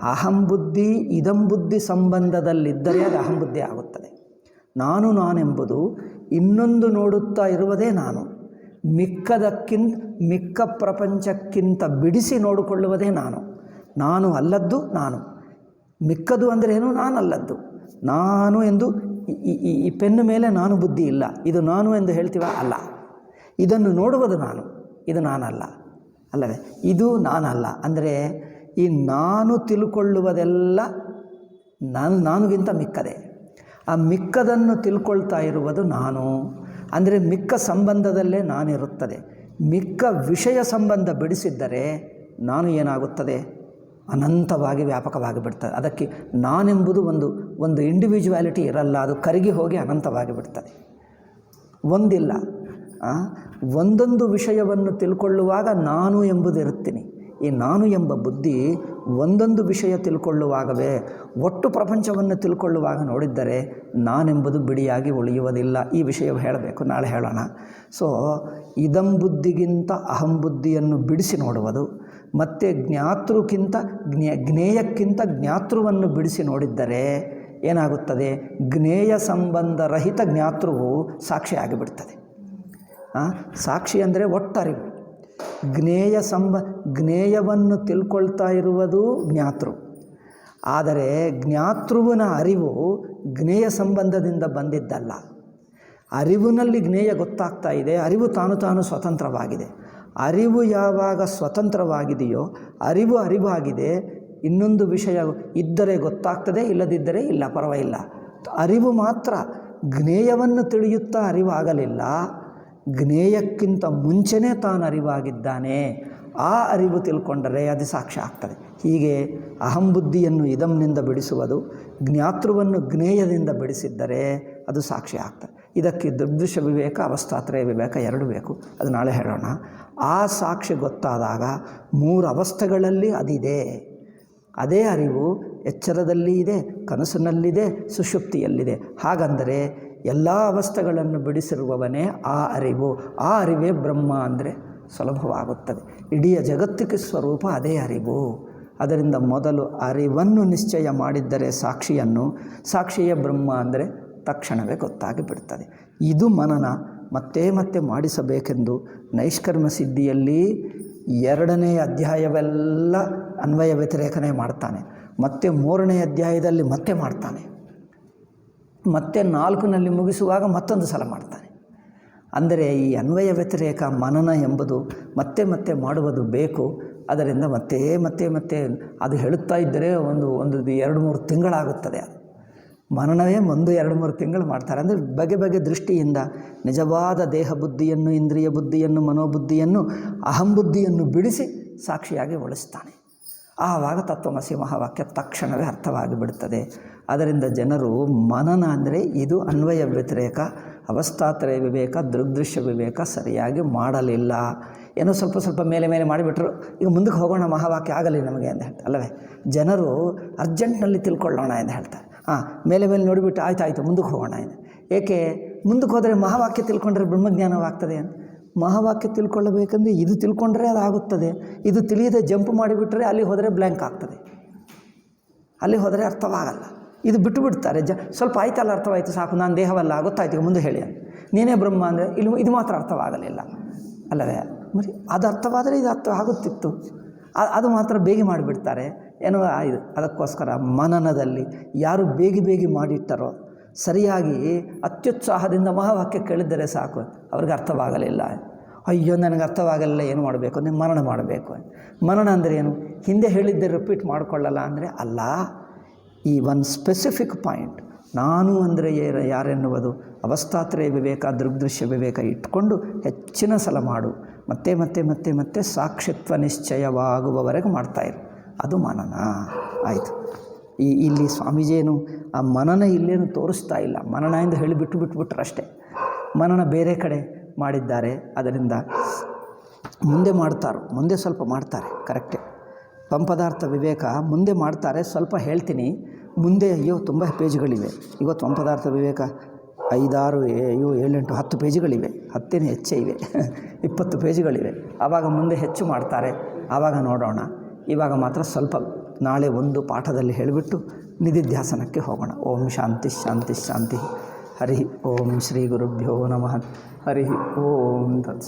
Speaker 1: ಅಹಂಬುದ್ಧಿ ಇದಂಬುದ್ಧಿ ಸಂಬಂಧದಲ್ಲಿದ್ದರೆ ಅದು ಅಹಂಬುದ್ಧಿ ಆಗುತ್ತದೆ. ನಾನೆಂಬುದು ಇನ್ನೊಂದು ನೋಡುತ್ತಾ ಇರುವುದೇ ನಾನು. ಮಿಕ್ಕ ಪ್ರಪಂಚಕ್ಕಿಂತ ಬಿಡಿಸಿ ನೋಡಿಕೊಳ್ಳುವುದೇ ನಾನು ಅಲ್ಲದ್ದು ನಾನು. ಮಿಕ್ಕದು ಅಂದರೆ ಏನು? ನಾನಲ್ಲದ್ದು. ನಾನು ಎಂದು ಈ ಪೆನ್ನು ಮೇಲೆ ನಾನು ಬುದ್ಧಿ ಇಲ್ಲ, ಇದು ನಾನು ಎಂದು ಹೇಳ್ತೀವ? ಅಲ್ಲ. ಇದನ್ನು ನೋಡುವುದು ನಾನು, ಇದು ನಾನಲ್ಲ ಅಲ್ಲವೇ? ಇದು ನಾನಲ್ಲ ಅಂದರೆ ಈ ನಾನು ತಿಳ್ಕೊಳ್ಳುವುದೆಲ್ಲ ನಾನುಗಿಂತ ಮಿಕ್ಕದೆ. ಆ ಮಿಕ್ಕದನ್ನು ತಿಳ್ಕೊಳ್ತಾ ಇರುವುದು ನಾನು ಅಂದರೆ ಮಿಕ್ಕ ಸಂಬಂಧದಲ್ಲೇ ನಾನಿರುತ್ತದೆ. ಮಿಕ್ಕ ವಿಷಯ ಸಂಬಂಧ ಬಿಡಿಸಿದ್ದರೆ ನಾನು ಏನಾಗುತ್ತದೆ? ಅನಂತವಾಗಿ ವ್ಯಾಪಕವಾಗಿ ಬಿಡ್ತದೆ. ಅದಕ್ಕೆ ನಾನೆಂಬುದು ಒಂದು ಇಂಡಿವಿಜುವಾಲಿಟಿ ಇರಲ್ಲ, ಅದು ಕರಗಿ ಹೋಗಿ ಅನಂತವಾಗಿ ಬಿಡ್ತದೆ. ಒಂದಿಲ್ಲ. ಒಂದೊಂದು ವಿಷಯವನ್ನು ತಿಳ್ಕೊಳ್ಳುವಾಗ ನಾನು ಎಂಬುದು ಇರುತ್ತೀನಿ. ಈ ನಾನು ಎಂಬ ಬುದ್ಧಿ ಒಂದೊಂದು ವಿಷಯ ತಿಳ್ಕೊಳ್ಳುವಾಗವೇ ಒಟ್ಟು ಪ್ರಪಂಚವನ್ನು ತಿಳ್ಕೊಳ್ಳುವಾಗ ನೋಡಿದ್ದರೆ ನಾನೆಂಬುದು ಬಿಡಿಯಾಗಿ ಉಳಿಯುವುದಿಲ್ಲ. ಈ ವಿಷಯ ಹೇಳಬೇಕು, ನಾಳೆ ಹೇಳೋಣ. ಸೊ ಇದಂಬುದ್ಧಿಗಿಂತ ಅಹಂಬುದ್ಧಿಯನ್ನು ಬಿಡಿಸಿ ನೋಡುವುದು, ಮತ್ತು ಜ್ಞೇಯಕ್ಕಿಂತ ಜ್ಞಾತೃವನ್ನು ಬಿಡಿಸಿ ನೋಡಿದ್ದರೆ ಏನಾಗುತ್ತದೆ? ಜ್ಞೇಯ ಸಂಬಂಧರಹಿತ ಜ್ಞಾತೃವು ಸಾಕ್ಷಿ ಆಗಿಬಿಡ್ತದೆ. ಸಾಕ್ಷಿ ಅಂದರೆ ಒಟ್ಟರಿವು. ಜ್ಞೇಯವನ್ನು ತಿಳ್ಕೊಳ್ತಾ ಇರುವುದು ಜ್ಞಾತೃ. ಆದರೆ ಜ್ಞಾತೃವಿನ ಅರಿವು ಜ್ಞೇಯ ಸಂಬಂಧದಿಂದ ಬಂದಿದ್ದಲ್ಲ. ಅರಿವಿನಲ್ಲಿ ಜ್ಞೇಯ ಗೊತ್ತಾಗ್ತಾ ಇದೆ, ಅರಿವು ತಾನು ಸ್ವತಂತ್ರವಾಗಿದೆ. ಅರಿವು ಯಾವಾಗ ಸ್ವತಂತ್ರವಾಗಿದೆಯೋ ಅರಿವಾಗಿದೆ. ಇನ್ನೊಂದು ವಿಷಯ ಇದ್ದರೆ ಗೊತ್ತಾಗ್ತದೆ, ಇಲ್ಲದಿದ್ದರೆ ಇಲ್ಲ, ಪರವಾಗಿಲ್ಲ. ಅರಿವು ಮಾತ್ರ ಜ್ಞೇಯವನ್ನು ತಿಳಿಯುತ್ತಾ ಅರಿವಾಗಲಿಲ್ಲ, ಜ್ಞೇಯಕ್ಕಿಂತ ಮುಂಚೆನೇ ತಾನು ಅರಿವಾಗಿದ್ದಾನೆ. ಆ ಅರಿವು ತಿಳ್ಕೊಂಡರೆ ಅದು ಸಾಕ್ಷ್ಯ ಆಗ್ತದೆ. ಹೀಗೆ ಅಹಂಬುದ್ಧಿಯನ್ನು ಇದಂನಿಂದ ಬಿಡಿಸುವುದು, ಜ್ಞಾತೃವನ್ನು ಜ್ಞೇಯದಿಂದ ಬಿಡಿಸಿದ್ದರೆ ಅದು ಸಾಕ್ಷಿ ಆಗ್ತದೆ. ಇದಕ್ಕೆ ದೃಗ್ದೃಶ್ಯ ವಿವೇಕ, ಅವಸ್ಥಾತ್ರಯ ವಿವೇಕ ಎರಡು ಬೇಕು, ಅದು ನಾಳೆ ಹೇಳೋಣ. ಆ ಸಾಕ್ಷಿ ಗೊತ್ತಾದಾಗ 3 ಅವಸ್ಥೆಗಳಲ್ಲಿ ಅದಿದೆ. ಅದೇ ಅರಿವು ಎಚ್ಚರದಲ್ಲಿ ಇದೆ, ಕನಸಿನಲ್ಲಿದೆ, ಸುಷುಪ್ತಿಯಲ್ಲಿದೆ. ಹಾಗಂದರೆ ಎಲ್ಲ ಅವಸ್ಥೆಗಳನ್ನು ಬಿಡಿಸಿರುವವನೇ ಆ ಅರಿವು. ಆ ಅರಿವೇ ಬ್ರಹ್ಮ ಅಂದರೆ ಸುಲಭವಾಗುತ್ತದೆ. ಇಡೀ ಜಗತ್ತಿಗೆ ಸ್ವರೂಪ ಅದೇ ಅರಿವು. ಅದರಿಂದ ಮೊದಲು ಅರಿವನ್ನು ನಿಶ್ಚಯ ಮಾಡಿದ್ದರೆ ಸಾಕ್ಷಿಯ ಬ್ರಹ್ಮ ಅಂದರೆ ತಕ್ಷಣವೇ ಗೊತ್ತಾಗಿ ಬಿಡ್ತದೆ. ಇದು ಮನನ ಮತ್ತೆ ಮಾಡಿಸಬೇಕೆಂದು ನೈಷ್ಕರ್ಮ ಸಿದ್ಧಿಯಲ್ಲಿ 2ನೇ ಅಧ್ಯಾಯವೆಲ್ಲ ಅನ್ವಯ ವ್ಯತಿರೇಕನೇ ಮಾಡ್ತಾನೆ. ಮತ್ತೆ 3ನೇ ಅಧ್ಯಾಯದಲ್ಲಿ ಮತ್ತೆ ಮಾಡ್ತಾನೆ. ಮತ್ತೆ 4ನಲ್ಲಿ ಮುಗಿಸುವಾಗ ಮತ್ತೊಂದು ಸಲ ಮಾಡ್ತಾನೆ. ಅಂದರೆ ಈ ಅನ್ವಯ ವ್ಯತಿರೇಕ ಮನನ ಎಂಬುದು ಮತ್ತೆ ಮಾಡುವುದು ಬೇಕು. ಅದರಿಂದ ಮತ್ತೆ ಅದು ಹೇಳುತ್ತಾ ಇದ್ದರೆ ಒಂದು 2-3 ತಿಂಗಳಾಗುತ್ತದೆ. ಅದು ಮನನವೇ 1-2-3 ತಿಂಗಳು ಮಾಡ್ತಾರೆ. ಅಂದರೆ ಬಗೆ ದೃಷ್ಟಿಯಿಂದ ನಿಜವಾದ ದೇಹ ಬುದ್ಧಿಯನ್ನು, ಇಂದ್ರಿಯ ಬುದ್ಧಿಯನ್ನು, ಮನೋಬುದ್ಧಿಯನ್ನು, ಅಹಂಬುದ್ಧಿಯನ್ನು ಬಿಡಿಸಿ ಸಾಕ್ಷಿಯಾಗಿ ಉಳಿಸ್ತಾನೆ. ಆವಾಗ ತತ್ವಮಸಿ ಮಹಾವಾಕ್ಯ ತಕ್ಷಣವೇ ಅರ್ಥವಾಗಿ ಬಿಡುತ್ತದೆ. ಅದರಿಂದ ಜನರು ಮನನ ಅಂದರೆ ಇದು ಅನ್ವಯ ವ್ಯತಿರೇಕ, ಅವಸ್ಥಾತ್ರಯ ವಿವೇಕ, ದೃಗ್ದೃಶ್ಯ ವಿವೇಕ ಸರಿಯಾಗಿ ಮಾಡಲಿಲ್ಲ. ಏನೋ ಸ್ವಲ್ಪ ಮೇಲೆ ಮಾಡಿಬಿಟ್ರು, ಈಗ ಮುಂದಕ್ಕೆ ಹೋಗೋಣ, ಮಹಾವಾಕ್ಯ ಆಗಲಿ ನಮಗೆ ಅಂತ ಹೇಳ್ತಾರೆ ಅಲ್ಲವೇ? ಜನರು ಅರ್ಜೆಂಟ್ನಲ್ಲಿ ತಿಳ್ಕೊಳ್ಳೋಣ ಎಂದು ಹೇಳ್ತಾರೆ. ಮೇಲೆ ನೋಡಿಬಿಟ್ಟು ಆಯ್ತು ಮುಂದಕ್ಕೆ ಹೋಗೋಣ ಎಂದು. ಏಕೆ? ಮುಂದಕ್ಕೆ ಹೋದರೆ ಮಹಾವಾಕ್ಯ ತಿಳ್ಕೊಂಡ್ರೆ ಬ್ರಹ್ಮಜ್ಞಾನವಾಗ್ತದೆ ಅಂತ. ಮಹಾವಾಕ್ಯ ತಿಳ್ಕೊಳ್ಳಬೇಕಂದ್ರೆ ಇದು ತಿಳ್ಕೊಂಡ್ರೆ ಅದಾಗುತ್ತದೆ. ಇದು ತಿಳಿಯದೆ ಜಂಪ್ ಮಾಡಿಬಿಟ್ರೆ ಅಲ್ಲಿ ಹೋದರೆ ಬ್ಲ್ಯಾಂಕ್ ಆಗ್ತದೆ, ಅಲ್ಲಿ ಹೋದರೆ ಅರ್ಥವಾಗಲ್ಲ. ಇದು ಬಿಟ್ಟುಬಿಡ್ತಾರೆ. ಸ್ವಲ್ಪ ಆಯ್ತಲ್ಲ, ಅರ್ಥವಾಯಿತು ಸಾಕು, ನಾನು ದೇಹವಲ್ಲ, ಗೊತ್ತಾಯ್ತು, ಈಗ ಮುಂದೆ ಹೇಳಿ ಅಂತ. ನೀನೇ ಬ್ರಹ್ಮ ಅಂದರೆ ಇದು ಮಾತ್ರ ಅರ್ಥವಾಗಲಿಲ್ಲ ಅಲ್ಲವೇ? మరి ಅದು ಅರ್ಥವಾದರೆ ಇದು ಅರ್ಥ ಆಗುತ್ತಿತ್ತು. ಅದು ಮಾತ್ರ ಬೇಗ ಮಾಡಿಬಿಡ್ತಾರೆ ಏನೋ ಇದು. ಅದಕ್ಕೋಸ್ಕರ ಮನನದಲ್ಲಿ ಯಾರು ಬೇಗ ಮಾಡಿಟ್ಟರೋ, ಸರಿಯಾಗಿ ಅತ್ಯುತ್ಸಾಹದಿಂದ ಮಹಾವಾಕ್ಯ ಕೇಳಿದರೆ ಸಾಕು, ಅವ್ರಿಗೆ ಅರ್ಥವಾಗಲಿಲ್ಲ. ಅಯ್ಯೋ ನನಗೆ ಅರ್ಥವಾಗಲಿಲ್ಲ, ಏನು ಮಾಡಬೇಕು ಅಂದರೆ ಮನನ ಮಾಡಬೇಕು. ಮನನ ಅಂದರೆ ಏನು? ಹಿಂದೆ ಹೇಳಿದ್ದೆ ರಿಪೀಟ್ ಮಾಡಿಕೊಳ್ಳಲ್ಲ ಅಂದರೆ ಅಲ್ಲ. ಈ ಒಂದು ಸ್ಪೆಸಿಫಿಕ್ ಪಾಯಿಂಟ್, ನಾನು ಅಂದರೆ ಯಾರೆನ್ನುವುದು ಅವಸ್ಥಾತ್ರಯ ವಿವೇಕ, ದೃಗ್ದೃಶ್ಯ ವಿವೇಕ ಇಟ್ಕೊಂಡು ಹೆಚ್ಚಿನ ಸಲ ಮಾಡು. ಮತ್ತೆ ಸಾಕ್ಷಿತ್ವ ನಿಶ್ಚಯವಾಗುವವರೆಗೆ ಮಾಡ್ತಾಯಿರು. ಅದು ಮನನ. ಆಯಿತು. ಇಲ್ಲಿ ಸ್ವಾಮೀಜಿಯೇನು ಆ ಮನನ ಇಲ್ಲೇನು ತೋರಿಸ್ತಾ ಇಲ್ಲ, ಮನನ ಎಂದು ಹೇಳಿ ಬಿಟ್ಟರಷ್ಟೇ. ಮನನ ಬೇರೆ ಕಡೆ ಮಾಡಿದ್ದಾರೆ. ಅದರಿಂದ ಮುಂದೆ ಸ್ವಲ್ಪ ಮಾಡ್ತಾರೆ. ಕರೆಕ್ಟೇ. ತ್ವಂಪದಾರ್ಥ ವಿವೇಕ ಮುಂದೆ ಮಾಡ್ತಾರೆ. ಸ್ವಲ್ಪ ಹೇಳ್ತೀನಿ ಮುಂದೆ. ತುಂಬ ಪೇಜ್ಗಳಿವೆ. ಇವತ್ತು ತ್ವಂಪದಾರ್ಥ ವಿವೇಕ 5, 6, 7, 8, 10 ಪೇಜ್ಗಳಿವೆ. 10 ಹೆಚ್ಚೇ ಇವೆ. 20 ಪೇಜ್ಗಳಿವೆ. ಆವಾಗ ಮುಂದೆ ಹೆಚ್ಚು ಮಾಡ್ತಾರೆ. ಆವಾಗ ನೋಡೋಣ. ಇವಾಗ ಮಾತ್ರ ಸ್ವಲ್ಪ ನಾಳೆ ಒಂದು ಪಾಠದಲ್ಲಿ ಹೇಳಿಬಿಟ್ಟು ನಿಧಿಧ್ಯಾಸನಕ್ಕೆ ಹೋಗೋಣ. ಓಂ ಶಾಂತಿ ಶಾಂತಿ ಶಾಂತಿ. ಹರಿ ಓಂ ಶ್ರೀ ಗುರುಭ್ಯೋ ನಮಃ. ಹರಿ ಓಂ ತತ್ಸತ್.